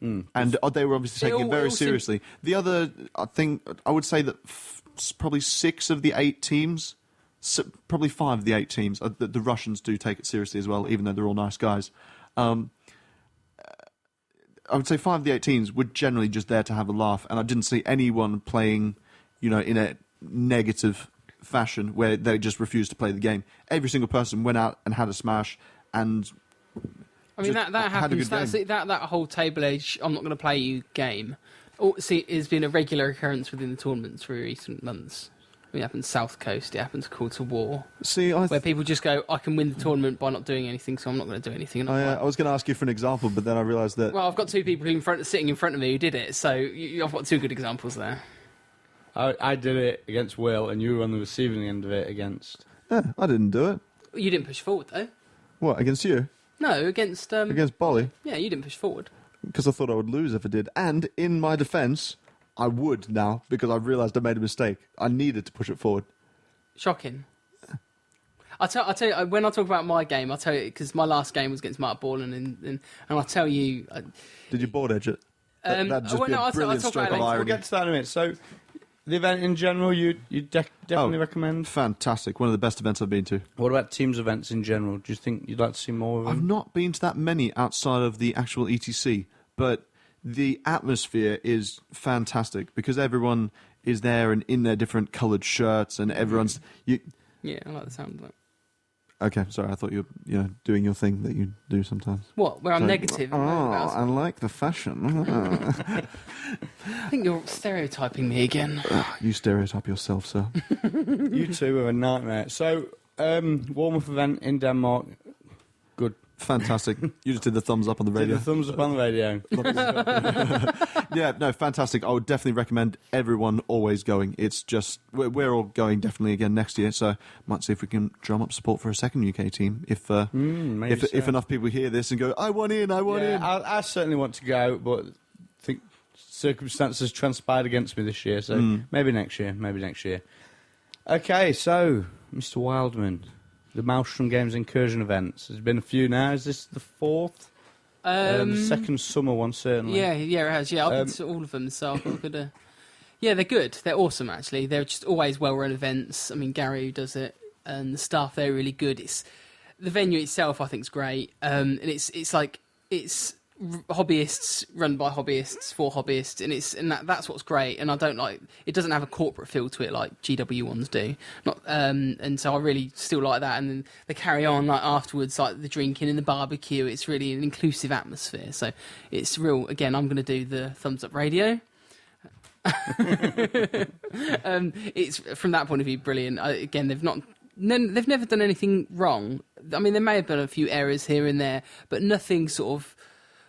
And they were obviously taking it very seriously. The other thing, I would say that probably 6 of the 8 teams, probably 5 of the 8 teams, the Russians do take it seriously as well, even though they're all nice guys. I would say 5 of the 8 teams were generally just there to have a laugh, and I didn't see anyone playing, in a negative fashion where they just refused to play the game. Every single person went out and had a smash, and I mean, that happens. That whole table edge, I'm not going to play you game. Has been a regular occurrence within the tournaments for recent months. It happens South Coast. It happens Call to War. Where people just go, I can win the tournament by not doing anything, so I'm not going to do anything. I was going to ask you for an example, but then I realised that... Well, I've got 2 people sitting in front of me who did it, so I've got 2 good examples there. I did it against Will, and you were on the receiving end of it against... Yeah, I didn't do it. You didn't push forward, though. What, against you? No, against... Against Bolly? Yeah, you didn't push forward. Because I thought I would lose if I did. And in my defence, I would now, because I've realised I made a mistake. I needed to push it forward. Shocking. I'll tell you, when I talk about my game, I'll tell you, because my last game was against Mark Ball, and I'll tell you... Did you board edge it? That'd just be a brilliant stroke of irony. We'll get to that in a minute. So, the event in general, you definitely recommend? Fantastic. One of the best events I've been to. What about teams events in general? Do you think you'd like to see more of them? I've not been to that many outside of the actual ETC, but the atmosphere is fantastic because everyone is there and in their different coloured shirts and everyone's you. Yeah, I like the sound of that. Okay, sorry, I thought you were doing your thing that you do sometimes. What? Where I'm So- negative? Oh, I like the fashion. I think you're stereotyping me again. You stereotype yourself, sir. You two are a nightmare. So, warm-up event in Denmark. Good. Fantastic. You just did the thumbs up on the Did radio. the thumbs up on the radio. Yeah, no, fantastic. I would definitely recommend everyone always going. It's just we're all going definitely again next year, so might see if we can drum up support for a second UK team if Maybe so. if enough people hear this and go, I want in. Yeah, I certainly want to go, but I think circumstances transpired against me this year, so maybe next year. Okay, so, Mr. Wildman, the Maelstrom Games incursion events. There's been a few now. Is this the fourth? The second summer one, certainly. Yeah, it has. Yeah, I've been to all of them, so I'm gonna. Yeah, they're good. They're awesome, actually. They're just always well-run events. I mean, Gary does it, and the staff there are really good. It's the venue itself, I think, is great, and it's hobbyists run by hobbyists for hobbyists, and that's what's great. And I don't like it. Doesn't have a corporate feel to it like GW ones do. And so I really still like that. And then they carry on like afterwards, like the drinking and the barbecue. It's really an inclusive atmosphere. So it's real. Again, I'm going to do the thumbs up radio. It's from that point of view brilliant. Again, they've never done anything wrong. I mean, there may have been a few errors here and there, but nothing sort of,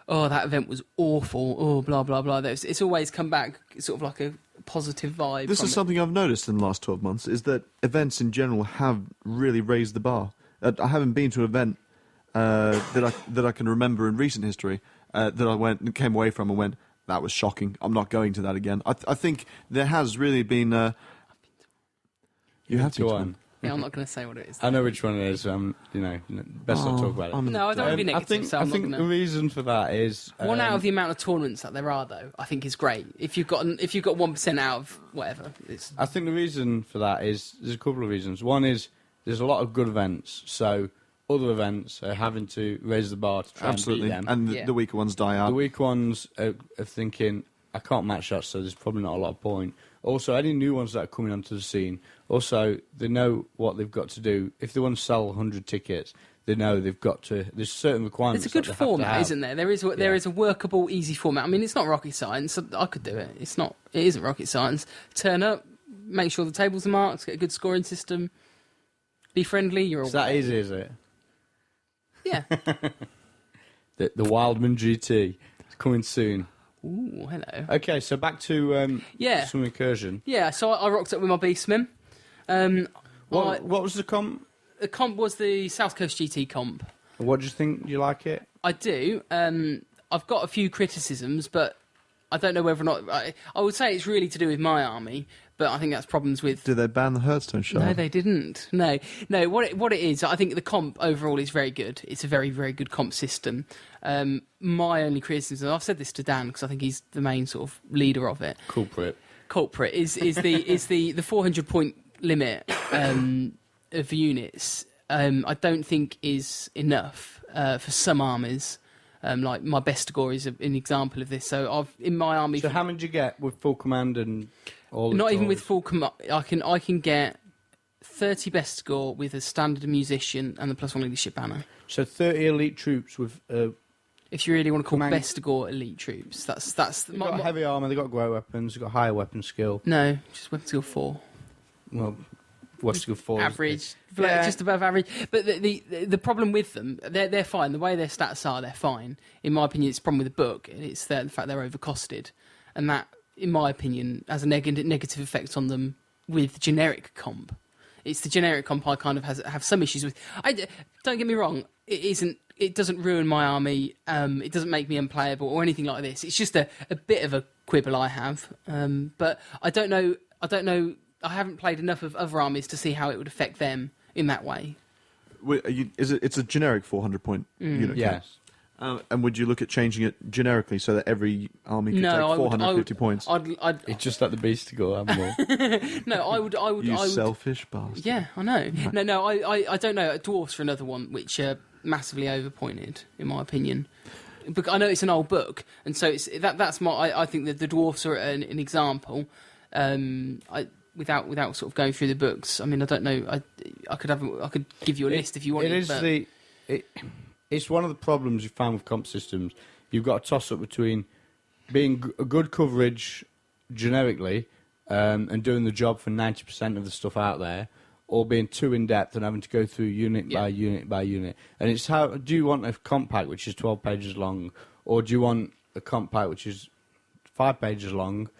oh, that event was awful, oh, blah, blah, blah. It's always come back sort of like a positive vibe. This is something I've noticed in the last 12 months, is that events in general have really raised the bar. I haven't been to an event that I can remember in recent history that I came away from and went, that was shocking. I'm not going to that again. I think there has really been... you have to Go go on. Yeah, I'm not going to say what it is. I know which one it is. Best not talk about it. No, I don't want to be negative, so I I'm think not the going to... reason for that is One out of the amount of tournaments that there are, though, I think is great. If you've got 1% out of whatever, it's... I think the reason for that is there's a couple of reasons. One is there's a lot of good events, so other events are having to raise the bar to try Absolutely. and beat them. And Yeah. the weaker ones die out. The weak ones are thinking, I can't match that, so there's probably not a lot of point. Also, any new ones that are coming onto the scene, also, they know what they've got to do. If they want to sell 100 tickets, they know they've got to... There's certain requirements. It's a good that they have to format, have. isn't there? There is a workable, easy format. I mean, it's not rocket science. So I could do it. It isn't rocket science. Turn up, make sure the tables are marked, get a good scoring system, be friendly. You're all It's that easy, is it? Yeah. The Wildman GT is coming soon. Ooh, hello. Okay, so back to Yeah. some incursion. Yeah. So I rocked up with my Beastmen. What was the comp? The comp was the South Coast GT comp. What do you think? Do you like it? I do. I've got a few criticisms, but I don't know whether or not... I would say it's really to do with my army, but I think that's problems with... Did they ban the Hearthstone show? No, they didn't. No. What it is, I think the comp overall is very good. It's a very, very good comp system. My only criticism, I've said this to Dan because I think he's the main sort of leader of it. Culprit Is the 400 point limit of units. I don't think is enough for some armies. Like my Bestigor is an example of this. So in my army. So how many do you get with full command and all? Not even with tours? full command. I can get 30 Bestigor with a standard musician and the +1 leadership banner. So 30 elite troops with. If you really want to call Command- Bestigor elite troops, that's They've got heavy armor. They've got great weapons. They've got higher weapon skill. no, just weapon skill 4. Well, weapon skill 4. is- Average, Yeah. just above average. But the problem with them, they're fine. The way their stats are, they're fine. In my opinion, it's a problem with the book. It's the fact they're overcosted, and that, in my opinion, has a negative effect on them with generic comp. It's the generic comp I kind of have some issues with. Don't get me wrong. It doesn't ruin my army. It doesn't make me unplayable or anything like this. It's just a bit of a quibble I have. But I don't know. I haven't played enough of other armies to see how it would affect them in that way. It's a generic 400 point unit. Yes. And would you look at changing it generically so that every army could take 450 points? It's just like the beast to go have more. No, I would. You selfish bastard. Yeah, I know. No, I don't know. Dwarfs are another one which are massively overpointed, in my opinion. But I know it's an old book, and so that's my. I think that the dwarfs are an example. Without sort of going through the books, I mean, I don't know. I could give you a list if you wanted. It's one of the problems you found with comp systems. You've got a toss up between being a good coverage generically and doing the job for 90% of the stuff out there, or being too in depth and having to go through unit by unit by unit. And it's how do you want a comp pack which is 12 pages long, or do you want a comp pack which is 5 pages long?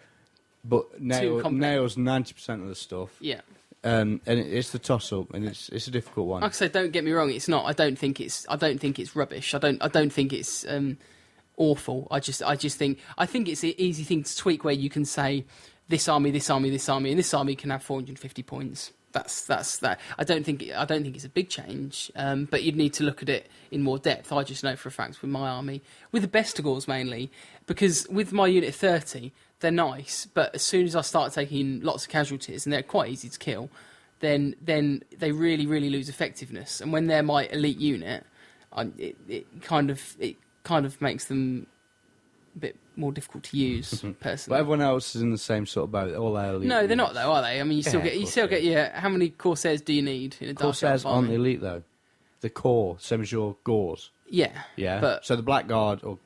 But nails 90% of the stuff. Yeah. And it's the toss-up, and it's a difficult one. Like I said, don't get me wrong. It's not. I don't think it's rubbish. I don't think it's awful. I think it's an easy thing to tweak where you can say this army, and this army can have 450 points. That's that. I don't think it's a big change. But you'd need to look at it in more depth. I just know for a fact with my army, with the Bestigors mainly, because with my unit 30. They're nice, but as soon as I start taking lots of casualties, and they're quite easy to kill, then they really, really lose effectiveness. And when they're my elite unit, it kind of makes them a bit more difficult to use, personally. But everyone else is in the same sort of boat. All their elite. No, they're units. not though, are they? I mean, you still get your. How many Corsairs do you need in a Dark Corsairs Elf aren't army? elite though. The core, same as your Gores. Yeah, Yeah. but So the Blackguard, the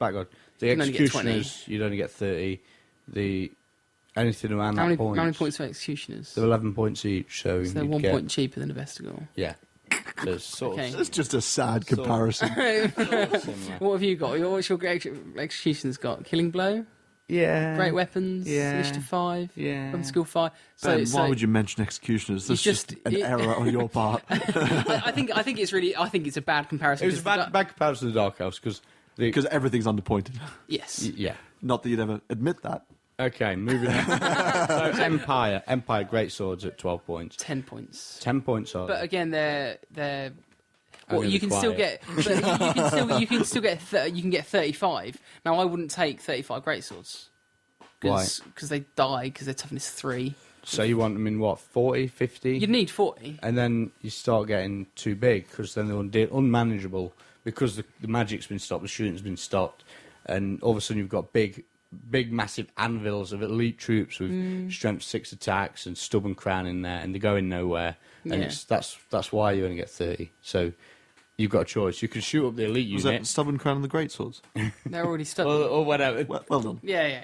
can only get 20. Executioners, you'd only get 30. Anything around how that many point. how many points for Executioners? They're 11 points each, so So they're you'd 1 get, point cheaper than a Vestigor. Yeah. So it's sort Okay. It's just a sad comparison. of similar. What have you got? What's your Executioners got? Killing Blow? Yeah. Great weapons? Yeah. Initiative 5? Yeah. Weapon Skill 5? Ben, why would you mention executioners? That's just an error on your part. I think it's a bad comparison. It was a bad comparison to the Dark Elves because Because everything's underpointed. Yes. yeah. Not that you'd ever admit that. Okay, moving on. So Empire, great swords at 12 points. 10 points. 10 points are. But again, they're. I'm Well, gonna you be can still quiet. get, but you can still get, you can get 35. Now, I wouldn't take 35 greatswords because they die because they're toughness 3. So you want them in what, 40, 50? You'd need 40. And then you start getting too big because then they're unmanageable because the magic's been stopped, the shooting's been stopped, and all of a sudden you've got big, massive anvils of elite troops with strength 6 attacks and stubborn crown in there, and they're going nowhere. And Yeah. that's why you only get 30. So you've got a choice. You can shoot up the elite Was unit, that Stubborn Crown and the Greatswords? They're already stuck. or whatever. Well done. Yeah.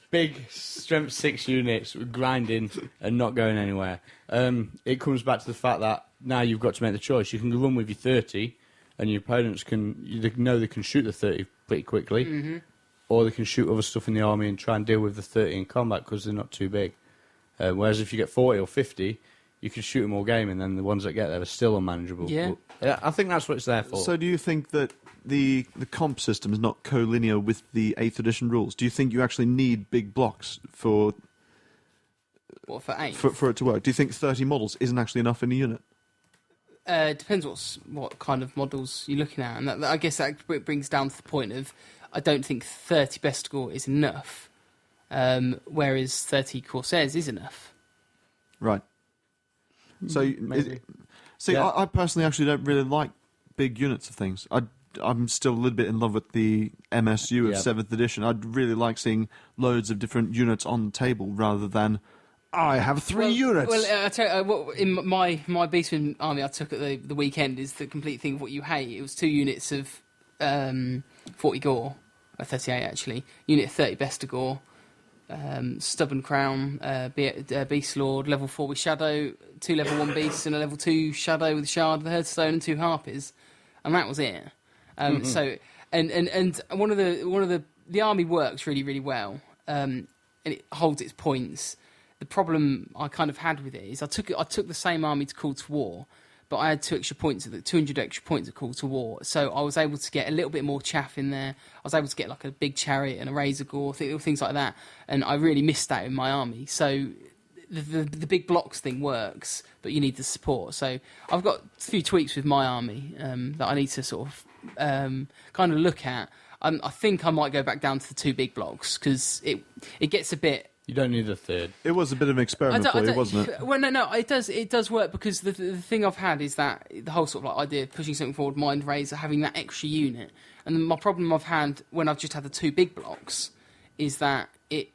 Big strength 6 units grinding and not going anywhere. It comes back to the fact that now you've got to make the choice. You can run with your 30, and your opponents they can shoot the 30 pretty quickly, or they can shoot other stuff in the army and try and deal with the 30 in combat because they're not too big. Whereas if you get 40 or 50, you can shoot them all game, and then the ones that get there are still unmanageable. Yeah. But, I think that's what it's there for. So do you think that the comp system is not collinear with the 8th edition rules? Do you think you actually need big blocks for What, for 8? for it to work? Do you think 30 models isn't actually enough in a unit? It depends what kind of models you're looking at, and I guess that brings down to the point of I don't think 30 Bestigor is enough, whereas 30 Corsairs is enough. Right. So, maybe. see, Yeah. I personally actually don't really like big units of things. I'm still a little bit in love with the MSU of Yeah. 7th edition. I'd really like seeing loads of different units on the table rather than I have 3 units. Well, I tell you, what, in my Beastman army I took at the weekend is the complete thing of what you hate. It was 2 units of 40 Gore, 38 actually, unit 30 Bestigor, Stubborn Crown, Beast Lord, level 4 with Shadow, 2 level 1 Beasts, and a level 2 Shadow with Shard of the Hearthstone and 2 Harpies, and that was it. So, and one of the army works really, really well, and it holds its points. The problem I kind of had with it is I took the same army to Call to War, but I had 200 extra points at Call to War, so I was able to get a little bit more chaff in there. I was able to get like a big chariot and a razor gore, things like that, and I really missed that in my army. So the big blocks thing works, but you need the support. So I've got a few tweaks with my army that I need to sort of kind of look at. I think I might go back down to the 2 big blocks because it gets a bit. You don't need a third. It was a bit of an experiment for you, wasn't it? Well, no, it does work because the thing I've had is that the whole sort of like idea of pushing something forward, Mind Razor, having that extra unit, and my problem I've had when I've just had the 2 big blocks is that it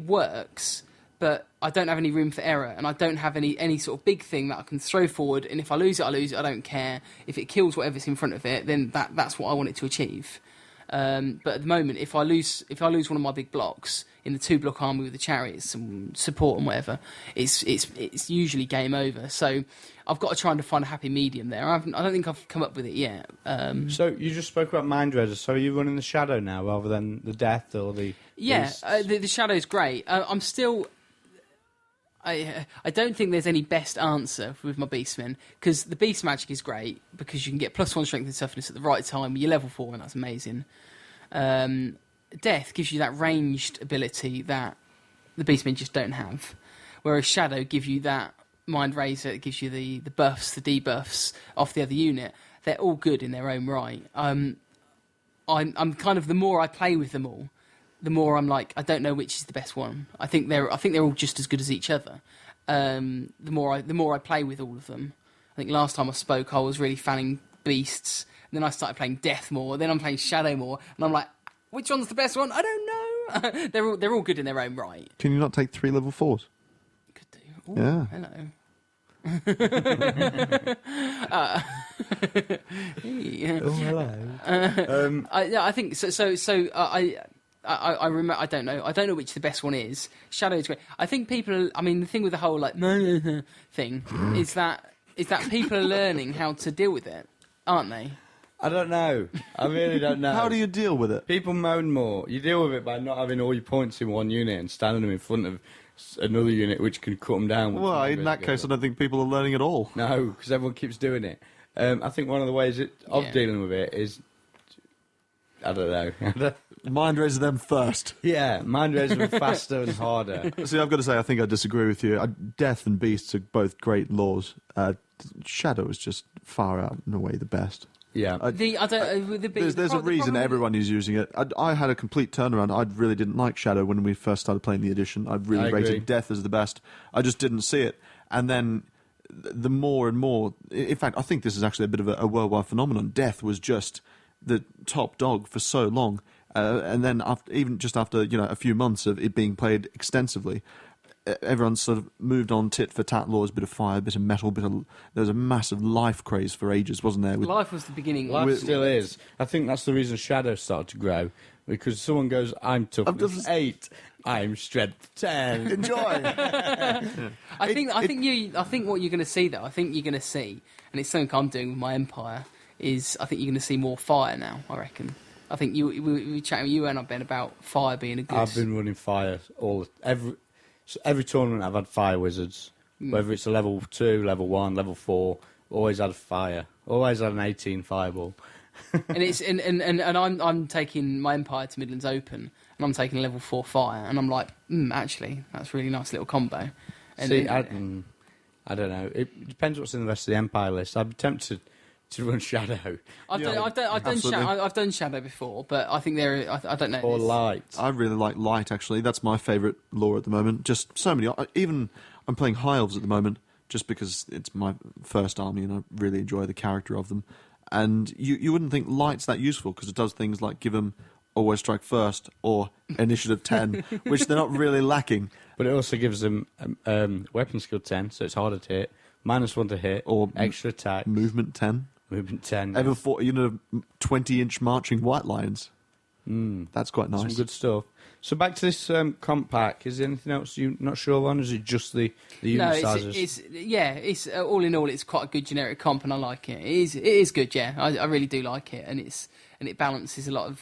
works, but I don't have any room for error, and I don't have any sort of big thing that I can throw forward, and if I lose it, I lose it, I don't care. If it kills whatever's in front of it, then that's what I want it to achieve. But at the moment, if I lose one of my big blocks in the 2-block army with the chariots and support and whatever, it's usually game over. So I've got to try and find a happy medium there. I don't think I've come up with it yet. So you just spoke about Mind Razor. So are you running the Shadow now rather than the Death or the? Yeah, Beasts? the Shadow's great. I'm still. I don't think there's any best answer with my Beastmen, because the Beast magic is great because you can get +1 strength and toughness at the right time. You're level 4 and that's amazing. Death gives you that ranged ability that the Beastmen just don't have, whereas Shadow gives you that Mind Razor. It gives you the buffs, the debuffs off the other unit. They're all good in their own right. I'm kind of, the more I play with them all, the more I'm like, I don't know which is the best one. I think they're all just as good as each other. The more I play with all of them. I think last time I spoke, I was really fanning Beasts, and then I started playing Death more. Then I'm playing Shadow more, and I'm like, which one's the best one? I don't know. they're all good in their own right. Can you not take 3 level 4s? Could do. Ooh, Yeah. Hello. Yeah. Oh, hello. I think so. I remember. I don't know. I don't know which the best one is. Shadow is great. I think people. I mean, the thing with the whole like thing is that people are learning how to deal with it, aren't they? I don't know. I really don't know. How do you deal with it? People moan more. You deal with it by not having all your points in one unit and standing them in front of another unit which can cut them down. Well, in that case, I don't think people are learning at all. No, because everyone keeps doing it. I think one of the ways of Yeah. dealing with it is, I don't know. Mind Razor them first. Yeah, Mind Razor are faster and harder. See, I've got to say, I think I disagree with you. Death and Beasts are both great laws. Shadow is just far out and away the best. Yeah. There's a reason everyone is using it. I had a complete turnaround. I really didn't like Shadow when we first started playing the edition. I really I agree. rated Death as the best. I just didn't see it. And then the more and more... In fact, I think this is actually a bit of a worldwide phenomenon. Death was just the top dog for so long. And then after a few months of it being played extensively, everyone sort of moved on tit for tat laws, bit of fire, bit of metal, there was a massive life craze for ages, wasn't there? Life was the beginning. Life still is. I think that's the reason Shadow started to grow, because someone goes, I'm toughness 8, I'm strength 10. Enjoy. I think what you're going to see though, and it's something I'm doing with my Empire, is I think you're going to see more fire now. I reckon. I think we were chatting with you and I've been about fire being a good. I've been running fire every tournament. I've had fire wizards, whether it's a level 2, level 1, level 4. Always had fire. Always had an 18 fireball. and I'm taking my Empire to Midlands Open, and I'm taking a level 4 fire, and I'm like, actually, that's a really nice little combo. And See, I don't know. It depends what's in the rest of the Empire list. I'd be tempted to run Shadow. I've done Shadow before, but I think I don't know. Or Light. I really like Light, actually. That's my favourite lore at the moment. Just so many... Even I'm playing High Elves at the moment, just because it's my first army and I really enjoy the character of them. And you wouldn't think Light's that useful, because it does things like give them Always Strike First or Initiative 10, which they're not really lacking. But it also gives them weapon skill 10, so it's harder to hit. -1 to hit. Or extra attack. Movement 10. Movement 10. Ever fought 20-inch marching white lions? That's quite nice. Some good stuff. So back to this comp pack. Is there anything else you're not sure on? Is it just the unit sizes? It's all in all, it's quite a good generic comp, and I like it. It is good, yeah. I really do like it, and it balances a lot of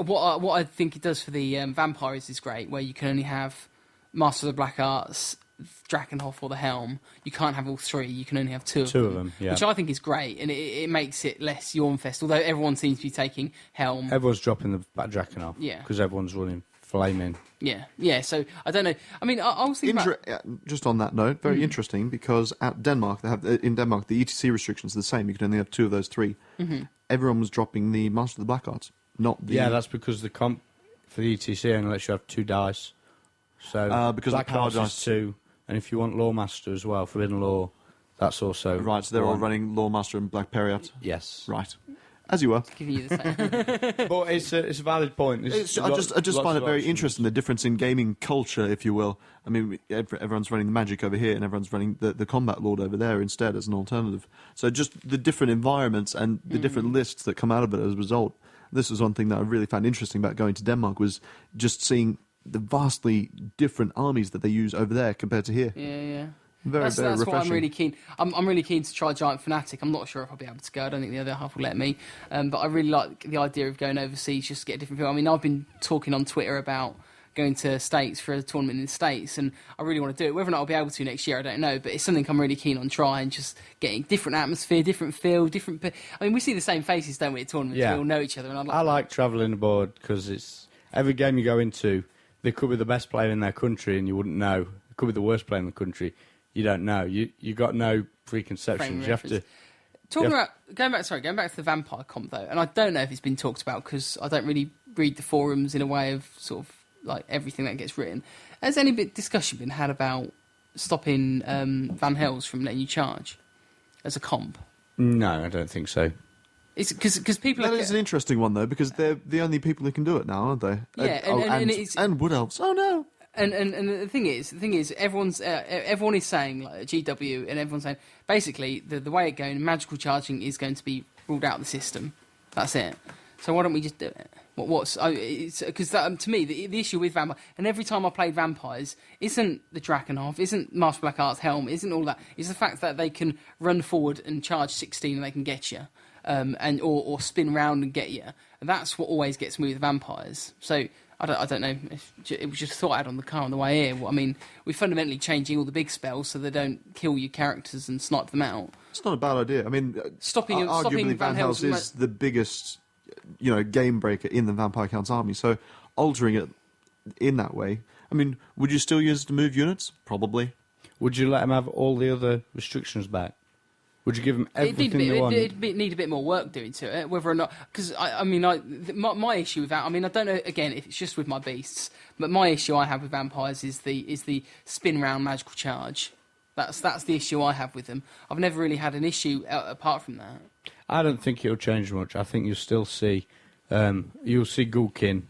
what I think it does for the vampires is great, where you can only have Master of the Black Arts, Drakenhof or the Helm. You can't have all 3. You can only have 2 of them. Yeah. Which I think is great, and it makes it less Yornfest, although everyone seems to be taking Helm. Everyone's dropping the back Drakenhof. Yeah. Because everyone's running Flaming. Yeah, so I don't know. I mean, I was thinking about... Just on that note, very interesting, because at Denmark, in Denmark, the ETC restrictions are the same. You can only have 2 of those 3. Everyone was dropping the Master of the Black Arts, not the... Yeah, that's because the comp for the ETC only lets you have 2 dice. So because Black the power Arts dice... is 2, and if you want Lawmaster as well, Forbidden Law, that's also... Right, so they're all 1. running Lawmaster and Black Periat? Yes. Right. As you were. Giving you the same. But it's a valid point. I just find it very interesting, the difference in gaming culture, if you will. I mean, everyone's running the Magic over here, and everyone's running the Combat Lord over there instead as an alternative. So just the different environments and the different lists that come out of it as a result. This was one thing that I really found interesting about going to Denmark, was just seeing the vastly different armies that they use over there compared to here. Yeah. Very That's refreshing. why I'm really keen. I'm really keen to try Giant Fanatic. I'm not sure if I'll be able to go. I don't think the other half will let me. But I really like the idea of going overseas just to get a different feel. I mean, I've been talking on Twitter about going to States for a tournament in the States, and I really want to do it. Whether or not I'll be able to next year, I don't know. But it's something I'm really keen on trying. Just getting different atmosphere, different feel, different. I mean, we see the same faces, don't we, at tournaments? Yeah. We all know each other, and I like travelling abroad because it's every game you go into, they could be the best player in their country and you wouldn't know. It could be the worst player in the country. You don't know. You got no preconceptions. You have to. Going back to the Vampire comp though, and I don't know if it's been talked about because I don't really read the forums in a way of sort of like everything that gets written. Has any bit discussion been had about stopping Van Hells from letting you charge as a comp? No, I don't think so. It's because people. That is an interesting one though, because they're the only people who can do it now, aren't they? Yeah, and Wood Elves. Oh no. And the thing is, everyone is saying like GW, and everyone's saying basically the way it going, magical charging is going to be ruled out of the system. That's it. So why don't we just do it? Because to me the issue with Vampire, and every time I played Vampires, isn't the Drakenhof, isn't Master Black Art's helm, isn't all that. It's the fact that they can run forward and charge 16 and they can get you, or spin round and get you. And that's what always gets me with Vampires. So. I don't know if it was just thought out on the car on the way here. I mean, we're fundamentally changing all the big spells so they don't kill your characters and snipe them out. It's not a bad idea. I mean, stopping arguably Van Hels is the biggest, game breaker in the Vampire Count's army. So altering it in that way, I mean, would you still use it to move units? Probably. Would you let him have all the other restrictions back? Would you give them everything they want? It'd need a bit more work doing to it, whether or not... Because, my issue with that... I mean, I don't know, again, if it's just with my beasts, but my issue I have with vampires is the spin-round magical charge. That's the issue I have with them. I've never really had an issue apart from that. I don't think it'll change much. I think you'll still see... you'll see Ghoulkin,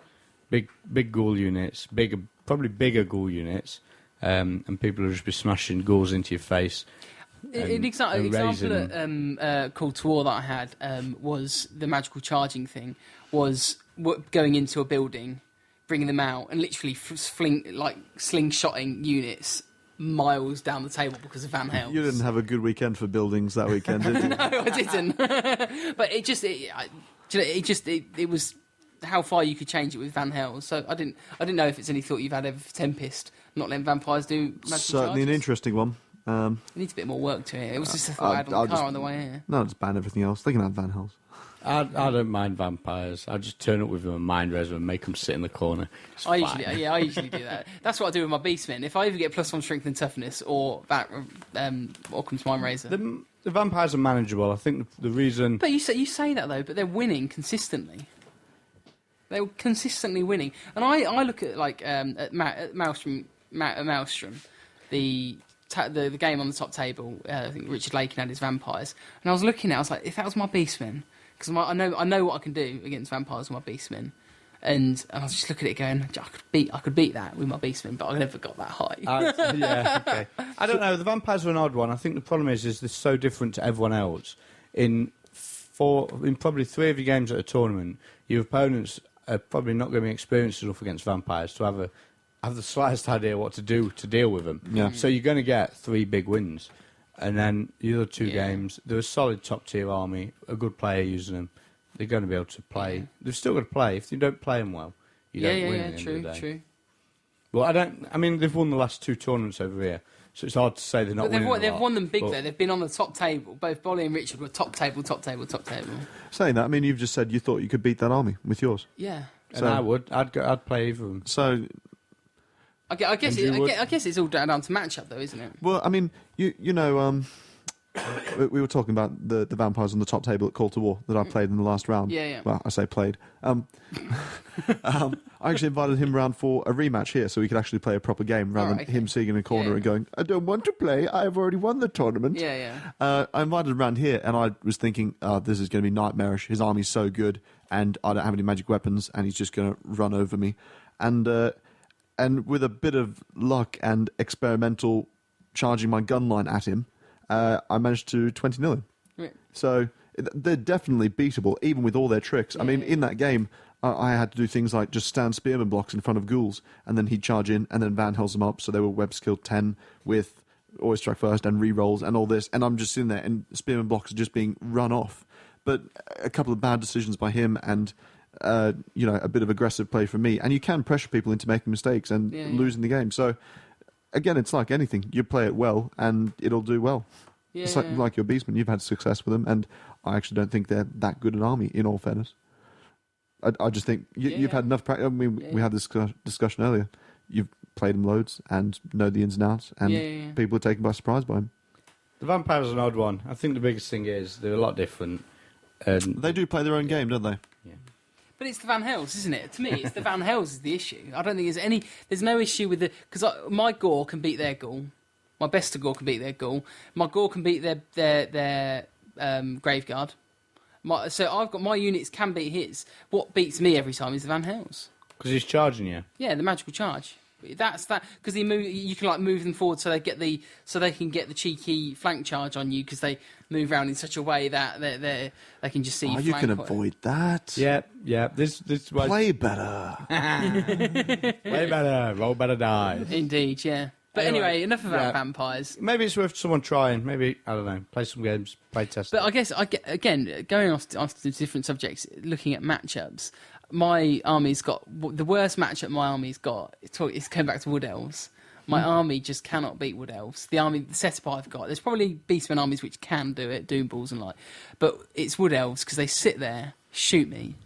big ghoul units, probably bigger ghoul units, and people will just be smashing ghouls into your face... An example at Call to War that I had was the magical charging thing, was going into a building, bringing them out, and literally slingshotting units miles down the table because of Van Hels. You didn't have a good weekend for buildings that weekend, did you? No, I didn't. But it was how far you could change it with Van Hels. So I didn't know if it's any thought you've had ever for Tempest, not letting vampires do magical Certainly charges. an interesting one. It needs a bit more work to it. It was just a thought I had on the car on the way here. No, just ban everything else. They can have Van Hels. I don't mind vampires. I just turn up with them a mind razor and make them sit in the corner. I usually do that. That's what I do with my beastmen. If I either get +1 strength and toughness or that, Occam's mind razor. The vampires are manageable. I think the reason. But you say that though, but they're winning consistently. They're consistently winning, and I look at at Maelstrom, the game on the top table. I think Richard Lakin had his vampires, and I was looking at. I was like, if that was my beastmen, because I know what I can do against vampires with my beastmen, and I was just looking at it going, I could beat that with my beastmen, but I never got that high. Okay. I don't know. The vampires are an odd one. I think the problem is they're so different to everyone else. In probably 3 of your games at a tournament, your opponents are probably not going to be experienced enough against vampires to have the slightest idea what to do to deal with them. Yeah. So you're going to get 3 big wins. And then the other 2 games, they're a solid top-tier army, a good player using them. They're going to be able to play. Yeah. They've still got to play. If you don't play them well, you don't win at the end of the day. True. Well, they've won the last 2 tournaments over here, so it's hard to say they're not winning. They've won them big, though. They've been on the top table. Both Bolly and Richard were top table. Saying that, I mean, you've just said you thought you could beat that army with yours. Yeah. And I would. I'd play either of them. So... I guess it's all down to matchup, though, isn't it? Well, I mean, you know, we were talking about the vampires on the top table at Call to War that I played in the last round. Yeah. Well, I say played. I actually invited him around for a rematch here, so we could actually play a proper game rather Alright, than him sitting in a corner Yeah. and going, "I don't want to play. I've already won the tournament." Yeah. I invited him around here, and I was thinking, this is going to be nightmarish. His army's so good, and I don't have any magic weapons, and he's just going to run over me. And with a bit of luck and experimental charging my gun line at him, I managed to 20-0 him. Right. So they're definitely beatable, even with all their tricks. I mean, in that game, I had to do things like just stand spearman blocks in front of ghouls, and then he'd charge in, and then Van Hells them up, so they were web skill 10 with always strike first and re-rolls and all this, and I'm just sitting there, and spearman blocks are just being run off. But a couple of bad decisions by him, and a bit of aggressive play from me, and you can pressure people into making mistakes and losing the game. So again, it's like anything. You play it well, and it'll do well. Yeah, It's like your Beastmen. You've had success with them, and I actually don't think they're that good an army, in all fairness. I just think you've had enough practice. I mean, we had this discussion earlier. You've played them loads and know the ins and outs, and people are taken by surprise by them. The vampires are an odd one. I think the biggest thing is they're a lot different. And They do play their own game, don't they? But it's the Van Hells, isn't it? To me, it's the Van Hells is the issue. I don't think there's no issue with because my Gore can beat their Ghoul. My Bester Gore can beat their Ghoul. My Gore can beat their Graveguard. So I've got my units can beat his. What beats me every time is the Van Hells. because he's charging you. Yeah, the magical charge. That's that because you can like move them forward so they can get the cheeky flank charge on you because they move around in such a way that they can just see. Oh, you can avoid that. Yeah. This was Play better. way better. Roll better dice. Indeed, yeah. But anyway, enough about vampires. Maybe it's worth someone trying. Maybe I don't know. Play some games. Play test. But I guess again going off to different subjects, looking at matchups. My army's got the worst matchup. My army's got. It's going back to Wood Elves. My army just cannot beat Wood Elves. The setup I've got. There's probably Beastmen armies which can do it, Doom Balls and like, but it's Wood Elves because they sit there, shoot me,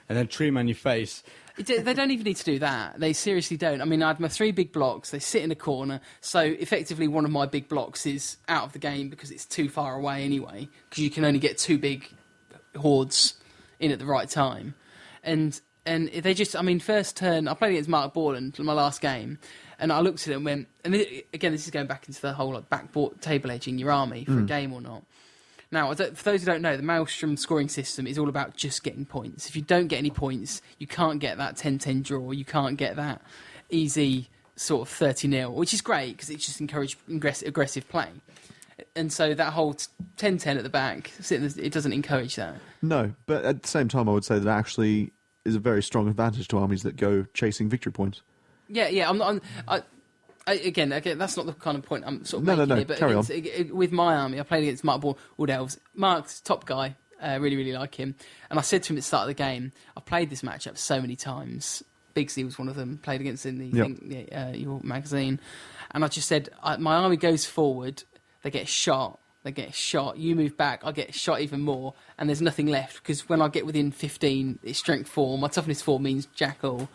and then tree man your face. They don't even need to do that. They seriously don't. I mean, I had my 3 big blocks. They sit in a corner. So effectively, one of my big blocks is out of the game because it's too far away anyway. Because you can only get 2 big hordes in at the right time. And they just, I mean, first turn, I played against Mark Borland in my last game, and I looked at it and went, again, this is going back into the whole like backboard table edging your army for a game or not. Now, for those who don't know, the Maelstrom scoring system is all about just getting points. If you don't get any points, you can't get that 10-10 draw. You can't get that easy sort of 30-0, which is great because it just encourages aggressive play. And so that whole 10-10 at the back, it doesn't encourage that. No, but at the same time, I would say that actually is a very strong advantage to armies that go chasing victory points. Yeah. Again, that's not the kind of point I'm sort of making No, here. But carry on. With my army, I played against Mark Wood Elves. Mark's top guy. Really, really like him. And I said to him at the start of the game, I've played this matchup so many times. Bigsy was one of them. Played against in your magazine. And I just said, my army goes forward. They get shot. You move back. I get shot even more. And there's nothing left because when I get within 15, it's strength 4. My toughness 4 means jackal.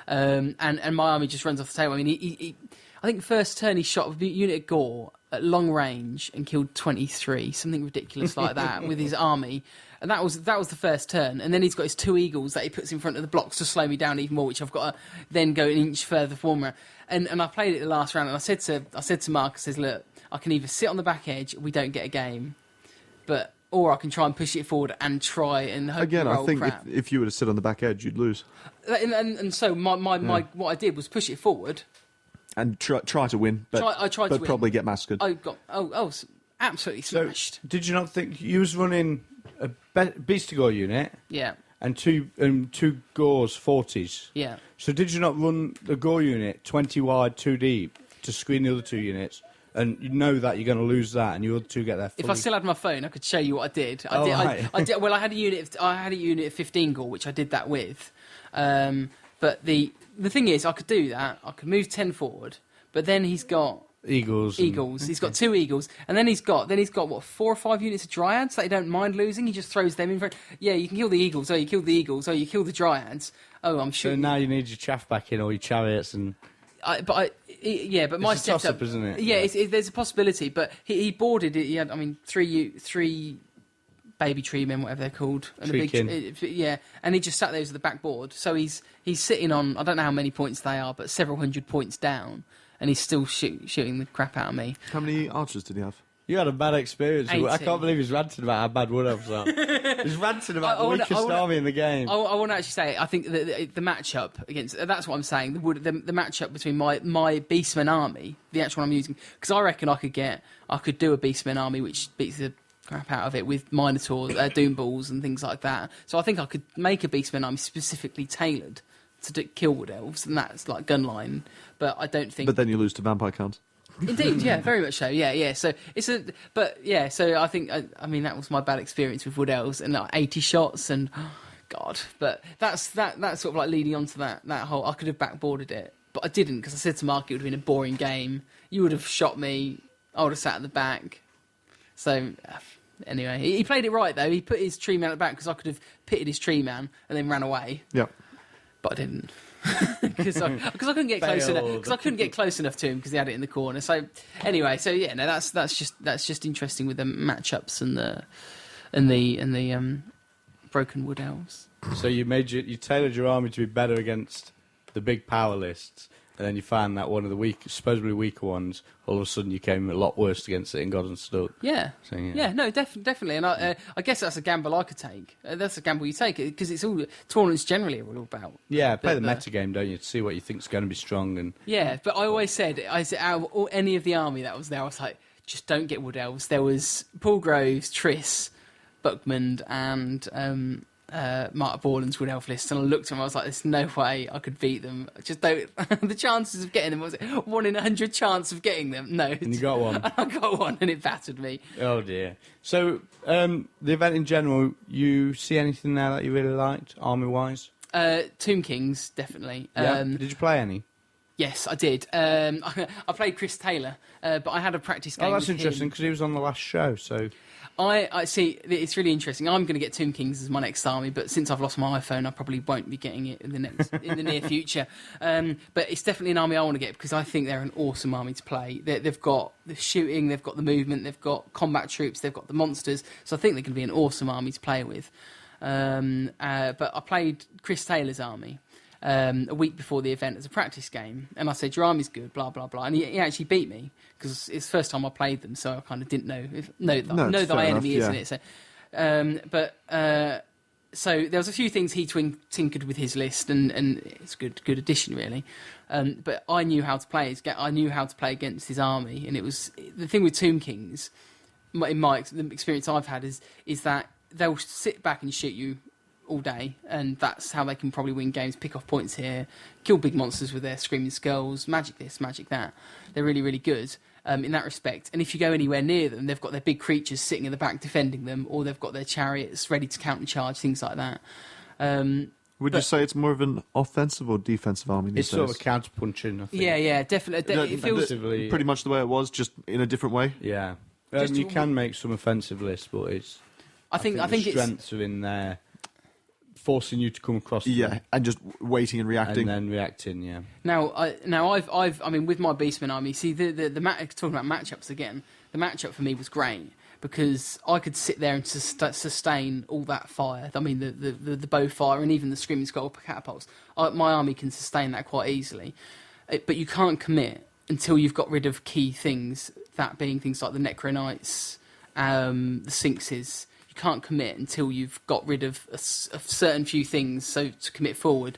And my army just runs off the table. I mean, I think first turn he shot a unit of Gore at long range and killed 23, something ridiculous like that with his army. And that was the first turn. And then he's got his 2 eagles that he puts in front of the blocks to slow me down even more, which I've got to then go an inch further forward. And I played it the last round, and I said to Mark, I says, look, I can either sit on the back edge, we don't get a game, or I can try and push it forward and try and hope Again, you roll I think crap. if you were to sit on the back edge, you'd lose. And so my what I did was push it forward. And try to win, but, I tried to win. probably get massacred. I got absolutely smashed. Did you not think you was running a Beastigore unit Yeah, and two Gores 40s? yeah. So did you not run the Gore unit 20 wide, 2 deep to screen the other 2 units? And you know that you're going to lose that, and your other 2 get there fully. If I still had my phone, I could show you what I did. Right. I did. Well, I had a unit of 15 Gore, which I did that with. But the thing is, I could do that. I could move 10 forward, but then he's got Eagles. He's got 2 eagles, and then he's got what 4 or 5 units of dryads that he don't mind losing. He just throws them in front. Yeah, you can kill the eagles. Oh, you kill the eagles. Oh, you kill the dryads. Oh, I'm sure. So now you need your chaff back in, or your chariots, and Yeah, but my It's a toss-up, setup, isn't it? Yeah, Yeah. there's a possibility, but he boarded it. He had, I mean, three baby tree men, whatever they're called, and Treekin. and he just sat there with the backboard. So he's sitting on, I don't know how many points they are, but several hundred points down, and he's still shooting the crap out of me. How many archers did he have? You had a bad experience. 80. I can't believe he's ranting about how bad Wood Elves are. He's ranting about the weakest army in the game. I want to actually say, I think the matchup against, that's what I'm saying, the matchup between my Beastmen army, the actual one I'm using, because I reckon I could do a Beastmen army which beats the crap out of it with Minotaur, Doom Balls and things like that. So I think I could make a Beastmen army specifically tailored to kill Wood Elves, and that's like gunline, but I don't think... But then you lose to vampire counts. Indeed, yeah, very much so. Yeah. So so I think I mean that was my bad experience with Wood Elves and like 80 shots and God. But that's sort of like leading on to that whole. I could have backboarded it, but I didn't because I said to Mark it would have been a boring game. You would have shot me. I would have sat at the back. So anyway, he played it right though. He put his tree man at the back because I could have pitted his tree man and then ran away. Yeah. But I didn't. Because I couldn't get close enough. Because I couldn't get close enough to him because he had it in the corner. So anyway, yeah, no, that's just interesting with the matchups and the broken Wood Elves. So you tailored your army to be better against the big power lists, and then you found that one of the supposedly weaker ones, all of a sudden you came a lot worse against it in God and Stuck. Yeah. So, yeah. Yeah, no, definitely. And I guess that's a gamble I could take. That's a gamble you take, because it's all tournaments generally are all about. Yeah, play the meta game, don't you, to see what you think's going to be strong. And yeah, but I always said out of any of the army that was there, I was like, just don't get Wood Elves. There was Paul Groves, Triss, Buckman, and Marta Borland's Wood Elf list, and I looked at them, I was like, there's no way I could beat them. I just don't. The chances of getting them, was it 1 in 100 chance of getting them? No. you got one. I got one, and it battered me. Oh dear. So the event in general, you see anything there that you really liked, army-wise? Tomb Kings, definitely. Yeah. Did you play any? Yes, I did. I played Chris Taylor, but I had a practice game. Oh, that's with interesting him. because he was on the last show. So I see. It's really interesting. I'm going to get Tomb Kings as my next army, but since I've lost my iPhone, I probably won't be getting it in the near future. But it's definitely an army I want to get because I think they're an awesome army to play. They've got the shooting, they've got the movement, they've got combat troops, they've got the monsters. So I think they're going to be an awesome army to play with. But I played Chris Taylor's army a week before the event as a practice game, and I said, your army's good, blah blah blah, and he actually beat me because it's the first time I played them, so I kind of didn't know it's thy fair enemy, enough, isn't it? So there was a few things he tinkered with his list, and it's a good addition really. But I knew how to play I knew how to play against his army, and it was the thing with Tomb Kings. The experience I've had is that they'll sit back and shoot you all day, and that's how they can probably win games, pick off points here, kill big monsters with their screaming skulls, magic this, magic that. They're really, really good in that respect. And if you go anywhere near them, they've got their big creatures sitting in the back defending them, or they've got their chariots ready to counter-charge, things like that. Would you say it's more of an offensive or defensive army these it's days? sort of counter-punching, I think. Yeah, definitely. It feels... Defensively, pretty much the way it was, just in a different way. Yeah. Just You to- can make some offensive lists, but I think the the strengths are in there, forcing you to come across them Yeah, and just waiting and reacting. and then reacting, yeah. Now I mean, with my Beastman army, see the talking about matchups again. The matchup for me was great because I could sit there and sustain all that fire. I mean, the bow fire and even the screaming skull catapults. My army can sustain that quite easily, but you can't commit until you've got rid of key things. That being things like the Necronites, the Sphinxes. You can't commit until you've got rid of a certain few things, so to commit forward.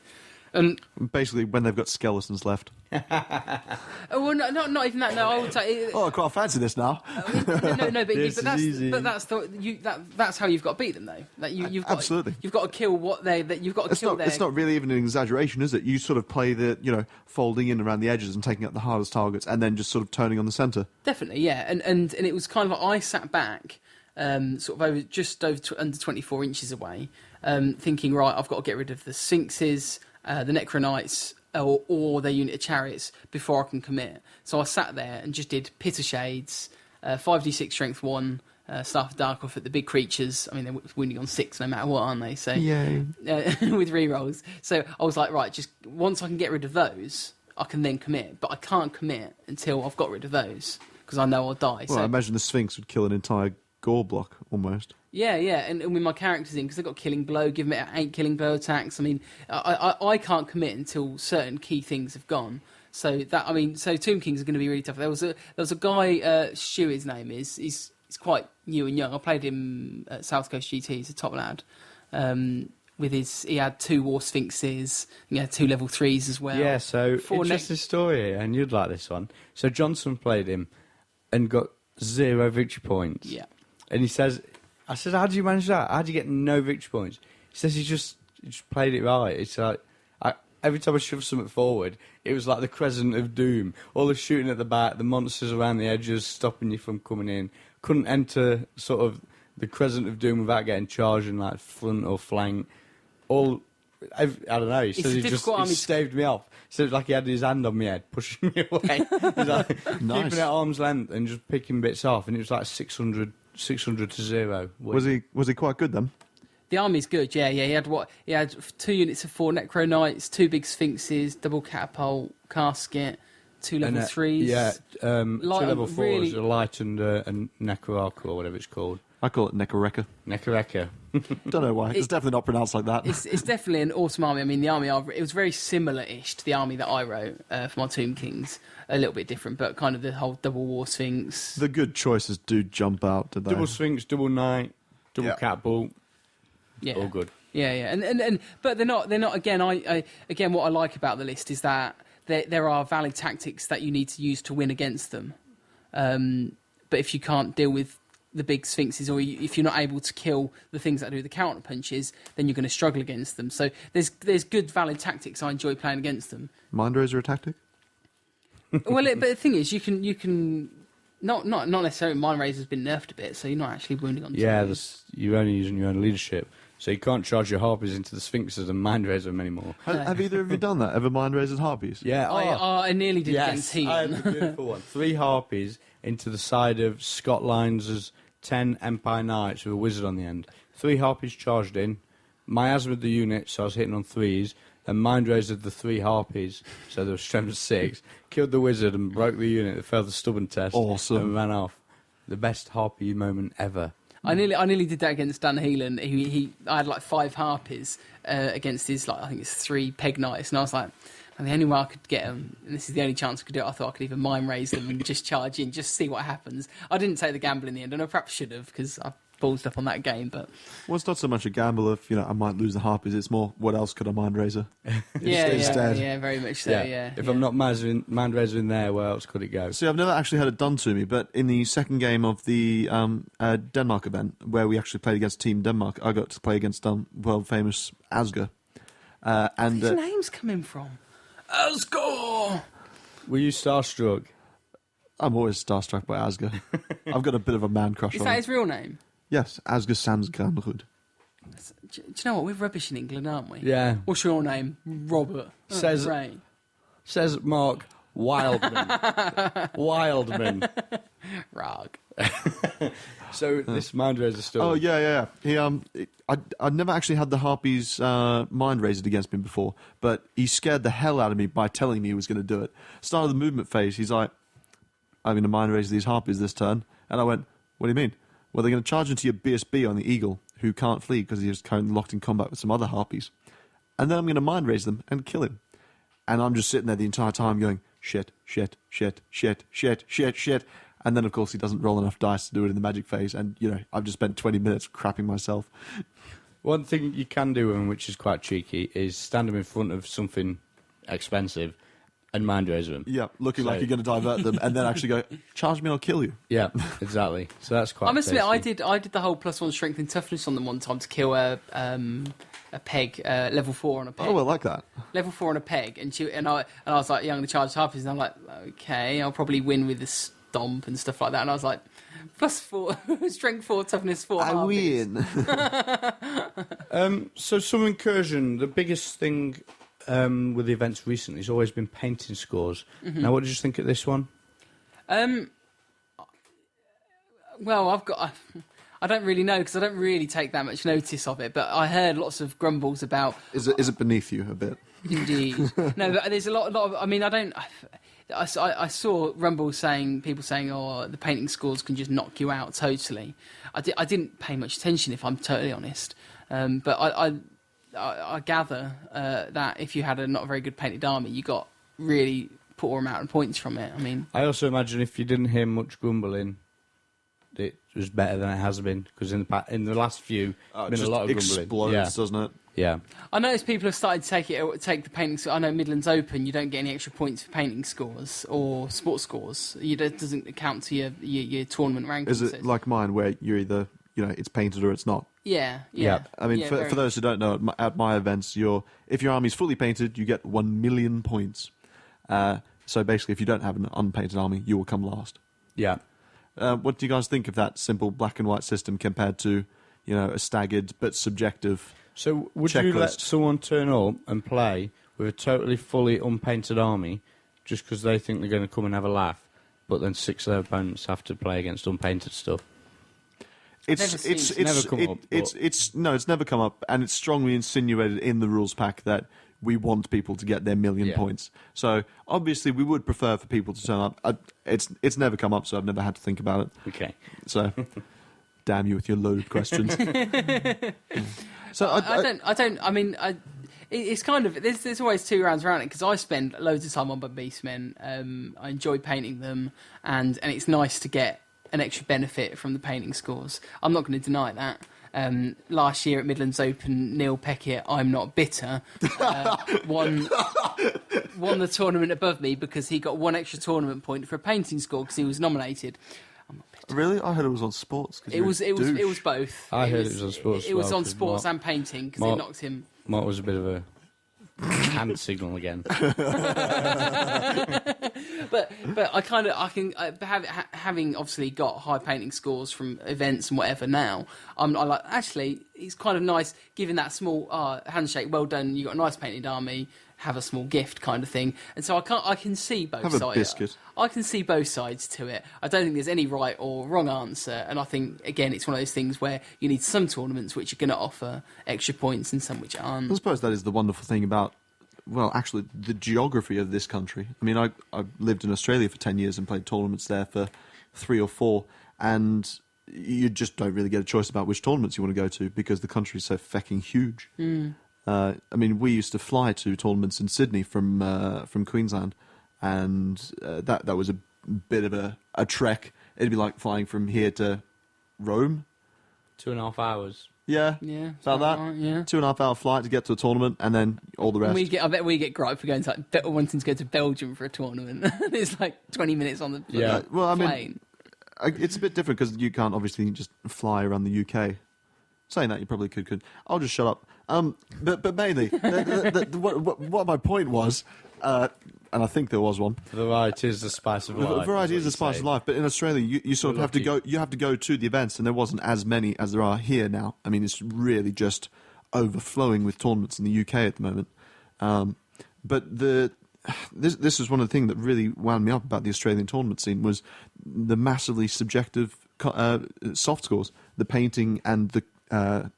Basically, when they've got skeletons left. Well, not even that. No, I would say. Oh, I quite fancy this now. No, This is easy. that's how you've got to beat them, though. Like you've got Absolutely. you've got to kill you've got to kill their. It's not really even an exaggeration, is it? You sort of play folding in around the edges and taking out the hardest targets, and then just sort of turning on the centre. Definitely, yeah, and it was kind of like I sat back, sort of under 24 inches away, thinking, right, I've got to get rid of the Sphinxes, the Necronites, or their unit of chariots before I can commit. So I sat there and just did Pitter Shades, 5d6 strength 1, Staff of Darkoff at the big creatures. I mean, they're winning on 6 no matter what, aren't they? So Yay. with rerolls. So I was like, right, just once I can get rid of those, I can then commit. But I can't commit until I've got rid of those because I know I'll die. Well, I imagine the Sphinx would kill an entire gore block almost. Yeah, and with my characters in, because they've got killing blow, give them 8 killing blow attacks. I mean, I can't commit until certain key things have gone. So Tomb Kings are going to be really tough. There was a guy, Stu, his name is. He's quite new and young. I played him at South Coast GT. He's a top lad. He had 2 War Sphinxes. He had 2 level 3s as well. Yeah, so 4 interesting story, and you'd like this one. So Johnson played him and got 0 victory points. Yeah. And he says, I said, how do you manage that? How do you get no victory points? He says he just played it right. It's like, every time I shoved something forward, it was like the Crescent of Doom. All the shooting at the back, the monsters around the edges, stopping you from coming in. Couldn't enter sort of the Crescent of Doom without getting charged in like front or flank. I don't know, he says he staved me off. So it's like he had his hand on my head, pushing me away. He's like, Nice. keeping it at arm's length and just picking bits off. And it was like 600 to 0. Was he quite good then? The army's good, yeah. He had 2 units of 4 Necro Knights, 2 big Sphinxes, double catapult, casket, 2 level 3s. Yeah, 2 level 4s, really- a light and a Necroarch or whatever it's called. I call it Nekoreka. Necroreca. Don't know why. It's definitely not pronounced like that. It's definitely an awesome army. I mean, the army it was very similar-ish to the army that I wrote for my Tomb Kings. A little bit different, but kind of the whole double War Sphinx. The good choices do jump out, do they? Double Sphinx, double Knight, double Yeah. Catapult. Yeah. All good. Yeah, and but they're not. Again, again, what I like about the list is that there are valid tactics that you need to use to win against them. But if you can't deal with the big Sphinxes, or if you're not able to kill the things that do the counter punches, then you're going to struggle against them. So there's good valid tactics. I enjoy playing against them. Mind Razor a tactic? Well, but the thing is, you can not necessarily. Mind Razor's been nerfed a bit, so you're not actually wounding on. Yeah, zombies. you're only using your own leadership. So you can't charge your harpies into the Sphinxes and mind razor them anymore. Have either of you done that? Ever Mind Razored harpies? Yeah, I nearly did against yes, I had Heaton. the beautiful one. 3 harpies into the side of Scott Lyons' 10 Empire Knights with a wizard on the end. 3 harpies charged in. Miasma the unit, so I was hitting on 3s. And mind razored the 3 harpies, so there was strength of 6. Killed the wizard and broke the unit that failed the stubborn test. Awesome. And ran off. The best harpy moment ever. I nearly did that against Dan Heelan. I had like 5 harpies against his, like, I think it's 3 peg knights, and I was like, and the only way I could get them, and this is the only chance I could do it, I thought I could even mind raise them and just charge in, just see what happens. I didn't take the gamble in the end, and I perhaps should have, because I ballsed up on that game, but... Well, it's not so much a gamble of, I might lose the harpies. It's more, what else could I Mind Razor? Yeah, very much so, yeah. If I'm not mind razoring there, where else could it go? See, I've never actually had it done to me, but in the second game of the Denmark event, where we actually played against Team Denmark, I got to play against world-famous Asger. Where's these names coming from? Asgore! Were you starstruck? I'm always starstruck by Asger. I've got a bit of a man crush Is on that him. his real name? Yes, Asger Sandsgranrud. Do you know what? We're rubbish in England, aren't we? Yeah. What's your name? Robert. Says- Ray. Says Mark Wildman. Wildman. Rag. So this mind razor story. Oh yeah. I'd never actually had the harpies mind raised against me before, but he scared the hell out of me by telling me he was going to do it. Start of the movement phase, he's like, "I'm going to mind raise these harpies this turn," and I went, "What do you mean?" Well, they're going to charge into your BSB on the Eagle, who can't flee because he's currently locked in combat with some other harpies, and then I'm going to mind raise them and kill him. And I'm just sitting there the entire time going, shit. And then, of course, he doesn't roll enough dice to do it in the magic phase. And, I've just spent 20 minutes crapping myself. One thing you can do, and which is quite cheeky, is stand them in front of something expensive and mind razor them. Yeah, looking like you're going to divert them and then actually go, charge me, I'll kill you. Yeah, exactly. So that's quite I must admit, tasty. I did the whole +1 strength and toughness on them one time to kill a peg, level 4 on a peg. Oh, I like that. Level 4 on a peg, and I was like, yeah, I'm going to charge harpies, and I'm like, okay, I'll probably win with the stomp and stuff like that, and I was like, +4, strength 4, toughness 4. I harpies. win. So some incursion, the biggest thing with the events recently has always been painting scores. Mm-hmm. Now, what did you think of this one? Well, I don't really know because I don't really take that much notice of it. But I heard lots of grumbles about. Is it beneath you a bit? Indeed, no. But there's a lot of. I mean, I don't. I saw rumbles people saying, "Oh, the painting scores can just knock you out totally." I didn't pay much attention, if I'm totally honest. But I gather that if you had a not very good painted army, you got really poor amount of points from it. I mean, I also imagine if you didn't hear much grumbling, it was better than it has been, because in the last few, there's been Just a lot of grumbling. explodes, doesn't it? Yeah. I noticed people have started to take the painting. I know Midlands Open, you don't get any extra points for painting scores or sports scores. It doesn't count to your tournament rankings. Is it like mine, where you're either it's painted or it's not? Yeah. I mean, Yeah, for those who don't know, at my events, if your army's fully painted, you get 1 million points. So basically, if you don't have an unpainted army, you will come last. Yeah. What do you guys think of that simple black and white system compared to, a staggered but subjective? So would you let Checklist. someone turn up and play with a totally fully unpainted army just because they think they're going to come and have a laugh, but then 6 of their opponents have to play against unpainted stuff? It's never come up, it's never come up, and it's strongly insinuated in the rules pack that we want people to get their million points. So obviously we would prefer for people to turn up. It's never come up, so I've never had to think about it. Okay. So damn you with your loaded questions. So I mean, it's kind of there's always 2 rounds around it because I spend loads of time on my beastmen. I enjoy painting them, and it's nice to get an extra benefit from the painting scores. I'm not going to deny that. Last year at Midlands Open, Neil Peckett, I'm not bitter, won the tournament above me because he got 1 extra tournament point for a painting score because he was nominated. I'm not bitter. Really, I heard it was on sports. It was both. I heard it was on sports. It was as well, on 'cause sports Mark- and painting because Mark- it knocked him. Mark was a bit of a hand signal again. But having obviously got high painting scores from events and whatever now, I like actually it's kind of nice giving that small handshake. Well done, you got a nice painted army. Have a small gift kind of thing, and so I can see both Have a sides. biscuit. I can see both sides to it. I don't think there's any right or wrong answer, and I think again it's one of those things where you need some tournaments which are going to offer extra points and some which aren't. I suppose that is the wonderful thing about, well, actually, the geography of this country. I mean, I lived in Australia for 10 years and played tournaments there for 3 or 4, and you just don't really get a choice about which tournaments you want to go to because the country's so fucking huge. I mean, we used to fly to tournaments in Sydney from Queensland, and that was a bit of a trek. It'd be like flying from here to Rome. 2.5 hours. Yeah, Yeah, about that. right, yeah. 2.5 hour flight to get to a tournament, and then all the rest. I bet we get gripe for going to wanting to go to Belgium for a tournament. It's like 20 minutes on the Yeah. Well, I mean, plane. it's a bit different because you can't obviously just fly around the UK. Saying that, you probably could. I'll just shut up. But mainly, what my point was, and I think there was one. Variety is the spice of life. Variety is the spice of life. But in Australia, you sort of have to go. You have to go to the events, and there wasn't as many as there are here now. I mean, it's really just overflowing with tournaments in the UK at the moment. But this was one of the things that really wound me up about the Australian tournament scene was the massively subjective soft scores, the painting and the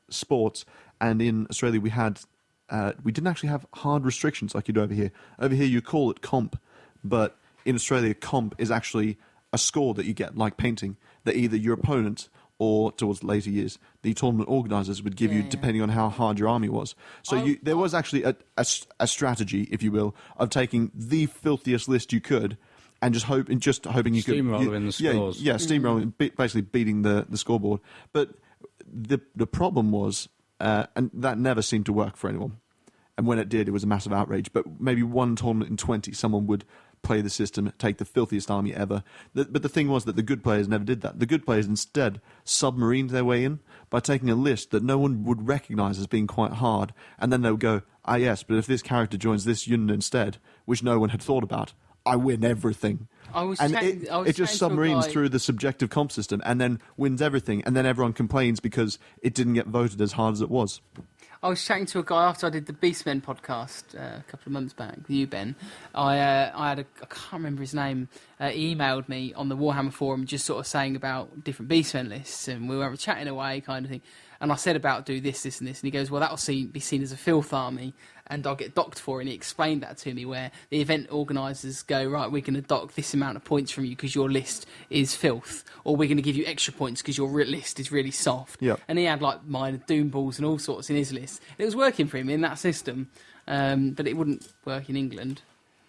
sports. And in Australia, we didn't actually have hard restrictions like you do over here. Over here, you call it comp, but in Australia, comp is actually a score that you get, like painting, that either your opponent or, towards later years, the tournament organisers would give you, depending on how hard your army was. So there was actually a strategy, if you will, of taking the filthiest list you could and just hoping you could steamrolling the scores. Yeah, steamrolling, basically beating the scoreboard. But the problem was, and that never seemed to work for anyone. And when it did, it was a massive outrage. But maybe one tournament in 20, someone would play the system, take the filthiest army ever. But the thing was that the good players never did that. The good players instead submarined their way in by taking a list that no one would recognise as being quite hard. And then they would go, yes, but if this character joins this unit instead, which no one had thought about, I win everything. It just submarines through the subjective comp system and then wins everything, and then everyone complains because it didn't get voted as hard as it was. I was chatting to a guy after I did the Beastmen podcast a couple of months back with you, Ben. I can't remember his name, he emailed me on the Warhammer forum just sort of saying about different Beastmen lists, and we were chatting away kind of thing. And I said about do this, this and this, and he goes, well, that'll be seen as a filth army, and I'll get docked for it. And he explained that to me, where the event organisers go, right, we're going to dock this amount of points from you because your list is filth, or we're going to give you extra points because your list is really soft. Yep. And he had like minor doom balls and all sorts in his list. It was working for him in that system, but it wouldn't work in England.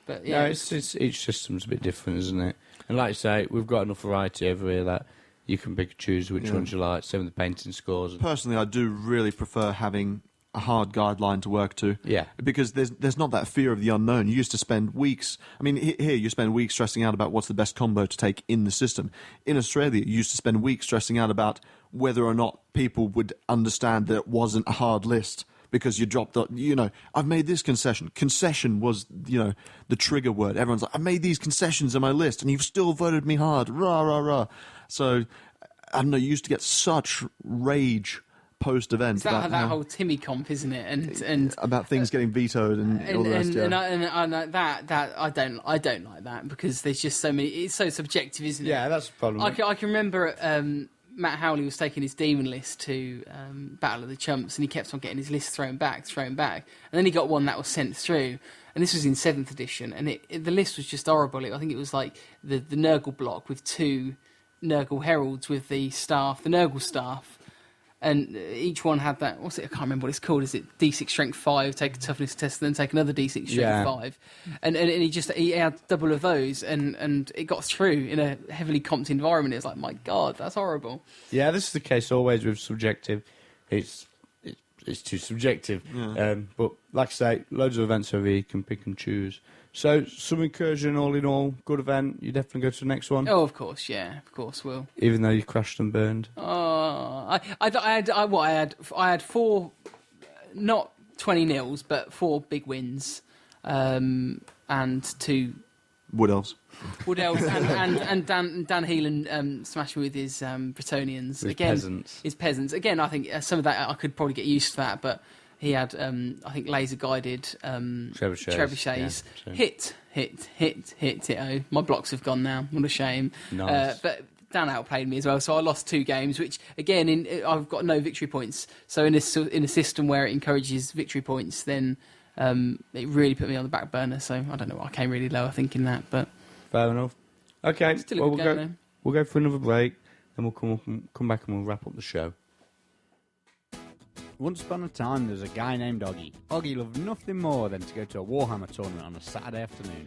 But yeah, No, it's each system's a bit different, isn't it? And like you say, we've got enough variety over here that you can pick and choose which ones you like. Same with the painting scores. Personally, I do really prefer having a hard guideline to work to. Yeah. Because there's not that fear of the unknown. You used to spend weeks. I mean, here you spend weeks stressing out about what's the best combo to take in the system. In Australia, you used to spend weeks stressing out about whether or not people would understand that it wasn't a hard list. Because you dropped the, I've made this concession. Concession was, the trigger word. Everyone's like, I've made these concessions in my list, and you've still voted me hard. Rah, rah, rah. So, I don't know, you used to get such rage post-event. it's that whole Timmy comp, isn't it? And about things getting vetoed and all the rest, and I don't like that, because there's just so many. It's so subjective, isn't it? Yeah, that's the problem. I can remember Matt Howley was taking his demon list to Battle of the Chumps, and he kept on getting his list thrown back, and then he got one that was sent through, and this was in 7th edition, and the list was just horrible. I think it was like the Nurgle block with 2 Nurgle heralds with the staff, the Nurgle staff, and each one had that. What's it? I can't remember what it's called. Is it D6 strength 5? Take a toughness test, and then take another D6 strength 5, and he had double of those, and it got through in a heavily comped environment. It was like, my God, that's horrible. Yeah, this is the case always with subjective. It's too subjective. Yeah. But like I say, loads of events over here you can pick and choose. So, some incursion, all in all, good event. You definitely go to the next one. Oh, of course, yeah, of course, will. Even though you crashed and burned. Oh, I had 4, not 20-0s, but 4 big wins, and 2 Wood elves. Wood Elves, and Dan Heelan smashing with his Bretonnians. With peasants. His peasants. Again, I think some of that I could probably get used to that, but he had, I think, laser-guided trebuchets. Yeah, Hit. Oh, my blocks have gone now. What a shame. Nice. But Dan outplayed me as well, so I lost 2 games, which, again, I've got no victory points. So in a system where it encourages victory points, then it really put me on the back burner. So I don't know, I came really low, I think, in that. But Fair enough. Okay, Still a well, good game, though. we'll go for another break, then we'll come back and we'll wrap up the show. Once upon a time, there was a guy named Oggy. Oggy loved nothing more than to go to a Warhammer tournament on a Saturday afternoon.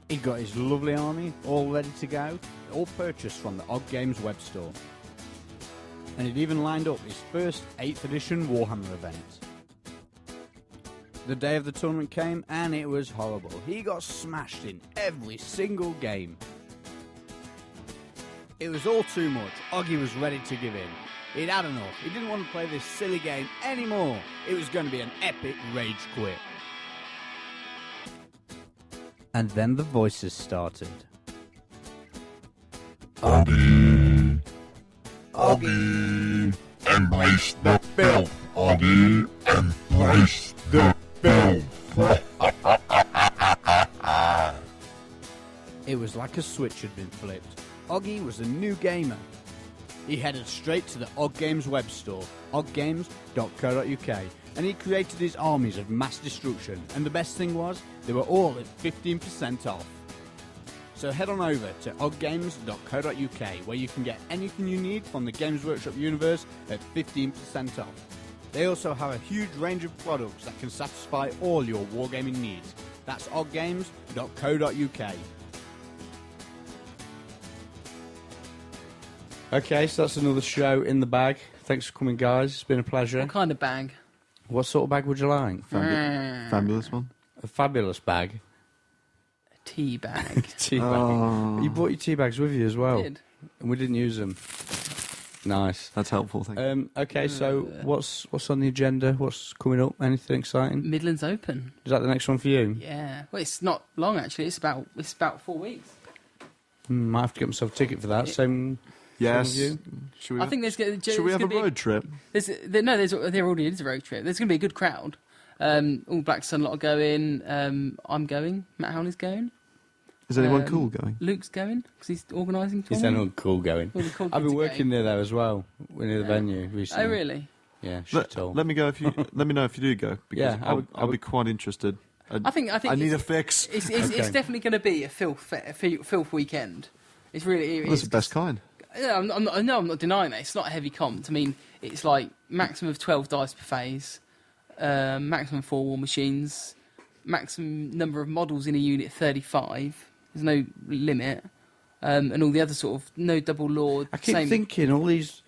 He'd got his lovely army all ready to go, all purchased from the Og Games web store. And he'd even lined up his first 8th edition Warhammer event. The day of the tournament came, and it was horrible. He got smashed in every single game. It was all too much. Oggy was ready to give in. He'd had enough. He didn't want to play this silly game anymore. It was going to be an epic rage quit. And then the voices started. Oggy, embrace the filth. Oggy, embrace the filth. It was like a switch had been flipped. Oggy was a new gamer. He headed straight to the Og Games web store, oggames.co.uk, and he created his armies of mass destruction. And the best thing was, they were all at 15% off. So head on over to oggames.co.uk, where you can get anything you need from the Games Workshop universe at 15% off. They also have a huge range of products that can satisfy all your wargaming needs. That's oggames.co.uk. Okay, so that's another show in the bag. Thanks for coming, guys. It's been a pleasure. what kind of bag? What sort of bag would you like? Fabulous one. A fabulous bag. Tea bag. Tea bag. Oh. You brought your tea bags with you as well. Did. And we didn't use them. Nice. That's helpful, thank you. Okay, so what's on the agenda? What's coming up? Anything exciting? Midlands Open. Is that the next one for you? Yeah. Well, it's not long actually. It's about 4 weeks. Might have to get myself a ticket for that. Same. Yes. Same Should we, I think there's. should we have a road trip? There already is a road trip. There's going to be a good crowd. All Black Sunlight are going. I'm going. Matt Howley's going. Is anyone cool going? Luke's going because he's organising. Is anyone cool going? All the cool I've kids been are working going. near there as well, near the venue recently. Oh really? Yeah, shit all. Let me go if you. Let me know if you do go. Because Yeah, I'll be quite interested. I think I need a it's, fix. it's Okay. definitely going to be a filth weekend. It's really. That's the best kind. Yeah, I'm not denying that. It's not a heavy comp. I mean, it's like maximum of 12 dice per phase, maximum 4 war machines, maximum number of models in a unit 35. There's no limit, and all the other sort of no double lord. I keep thinking all these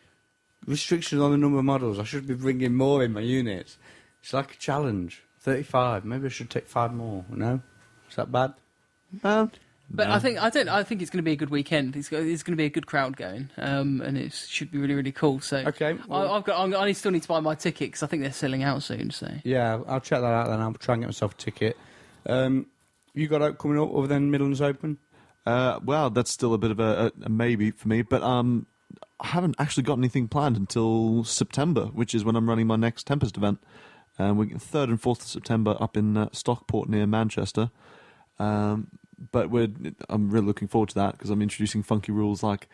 restrictions on the number of models. I should be bringing more in my units. It's like a challenge. 35. Maybe I should take 5 more. No, is that bad? But No. I think it's going to be a good weekend. It's going to be a good crowd going, and it should be really really cool. So Okay, well- I still need to buy my ticket because I think they're selling out soon. So Yeah, I'll check that out then. I'll try and get myself a ticket. You got out coming up other than Midlands Open? Well, that's still a bit of a maybe for me, but I haven't actually got anything planned until September, which is when I'm running my next Tempest event. We're 3rd and 4th of September up in Stockport near Manchester. But I'm really looking forward to that because I'm introducing funky rules like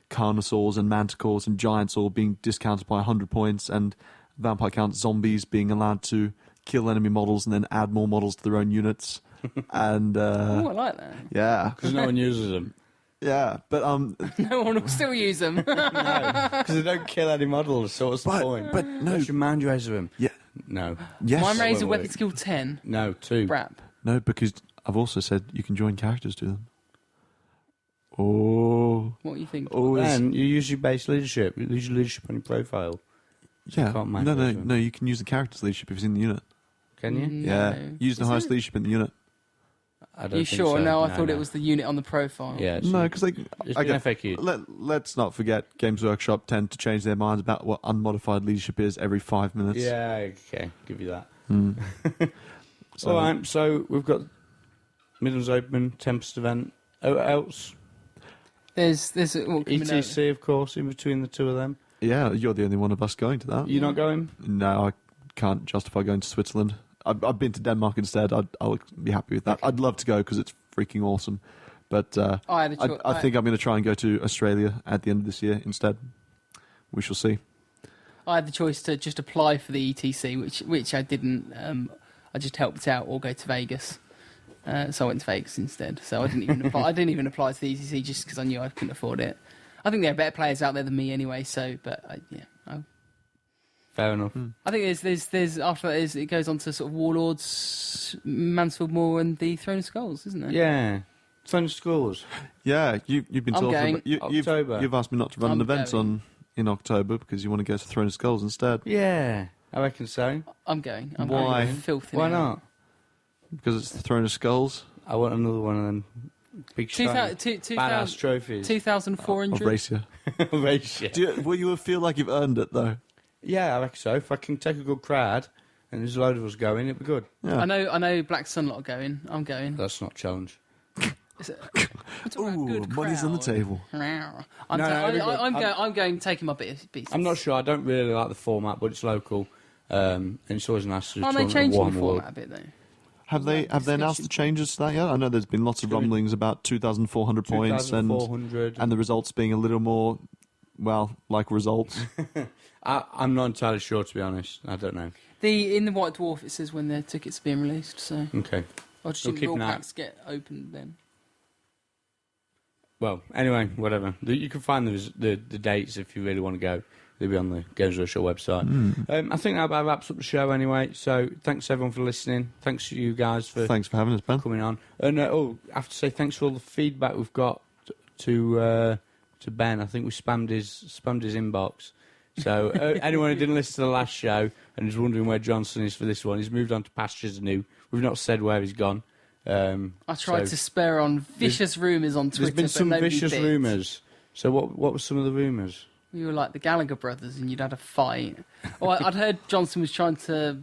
Carnosaurs and Manticores and Giants all being discounted by 100 points, and Vampire Count zombies being allowed to kill enemy models and then add more models to their own units. And I like that. yeah, Because no one uses them. yeah, but No one will still use them. Because they don't kill any models, so what's the point? but no, What's your mind raise of them? yeah, No. yes, Mine raised a won't weapon work. skill 10. No, 2. Brap. no, because I've also said you can join characters to them. Oh, What do you think? oh, Then you use your base leadership. You use your leadership on your profile. yeah, can't no, micro no, them. no. You can use the character's leadership if it's in the unit. Can you? No. Yeah, use the Is highest it? leadership in the unit. I don't You think sure? so. No, I thought it was the unit on the profile. Yeah, it's, No, because it's been FAQ. Let's not forget Games Workshop tend to change their minds about what unmodified leadership is every 5 minutes. Yeah, okay, give you that. So, All right, so we've got Midlands Open, Tempest event. Oh, else? There's what coming out- ETC, of course, in between the two of them. yeah, you're the only one of us going to that. You're not going? No, I can't justify going to Switzerland. I've been to Denmark instead. I'll be happy with that. I'd love to go because it's freaking awesome. But I had a choice. I think I'm going to try and go to Australia at the end of this year instead. We shall see. I had the choice to just apply for the ETC, which I didn't. I just helped out or go to Vegas. So I went to Vegas instead. So I didn't even apply. I didn't even apply to the ETC just because I knew I couldn't afford it. I think there are better players out there than me anyway. So, but Fair enough. I think there's after that it goes on to sort of Warlords, Mansfield Moor, and the Throne of Skulls, isn't it? Yeah. Fun schools. Yeah, you've been I'm talking. going. About, you've October. asked me not to run I'm an event going. in October because you want to go to Throne of Skulls instead. Yeah, I reckon so. I'm going. I'm Why? going. Filthy. Why now. not? Because it's the Throne of Skulls I want another one of them big shiny, 2000 badass trophies. 2,400. of Racia. Ratio. Will you feel like you've earned it though? Yeah, I reckon so. If I can take a good crowd and there's a load of us going, it'd be good. Yeah. I know Black Sunlight are going. I'm going. That's not a challenge. We're talking about Ooh, good money's on the crowd. table. I'm going taking my beats. I'm not sure. I don't really like the format, but it's local. And it's always nice to Aren't they tournament changing the Warhammer World. format a bit though? Have they announced the changes to that yet? I know there's been lots of Gonna be rumblings about 2,400 points and 2,400. the results being a little more, well, like results. I'm not entirely sure, to be honest. I don't know. In the White Dwarf it says when their tickets are being released. So Okay. I'll just We'll assume keep the an raw eye- packs get opened then. Well, anyway, whatever. You can find the dates if you really want to go. They'll be on the Games Workshop website. I think that about wraps up the show anyway. So thanks everyone for listening. Thanks to you guys for Thanks for having us, Ben. coming on. And I have to say thanks for all the feedback we've got to Ben. I think we spammed his inbox. So anyone who didn't listen to the last show and is wondering where Johnson is for this one, he's moved on to pastures anew. We've not said where he's gone. I tried to spur on vicious rumours on Twitter. There's been but some nobody vicious bit. rumours. So what were some of the rumours? You were like the Gallagher brothers and you'd had a fight. I'd heard Johnson was trying to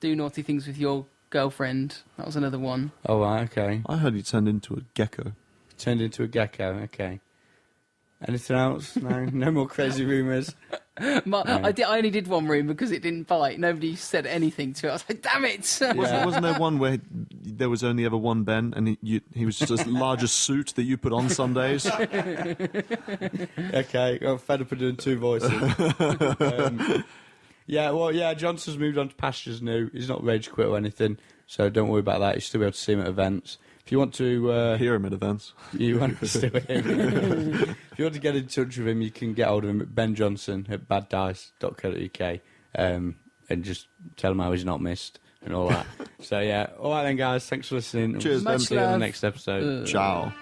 do naughty things with your girlfriend. That was another one. Oh, right, okay. I heard he turned into a gecko. Turned into a gecko, okay. Anything else? No? No more crazy rumours? I only did one room because it didn't bite. Nobody said anything to it. I was like, damn it! Wasn't there one where there was only ever one Ben, and he was just a larger suit that you put on some days? Okay, I'm fed up of doing two voices. Johnson's moved on to pastures new. He's not rage quit or anything, so don't worry about that. You'll still be able to see him at events. If you want to Hear him at events. you want to still him. If you want to get in touch with him, you can get hold of him at Ben Johnson at baddice.co.uk, and just tell him how he's not missed and all that. So yeah, all right then, guys. Thanks for listening. Cheers, We'll Ben. see you on the love. next episode. Ciao.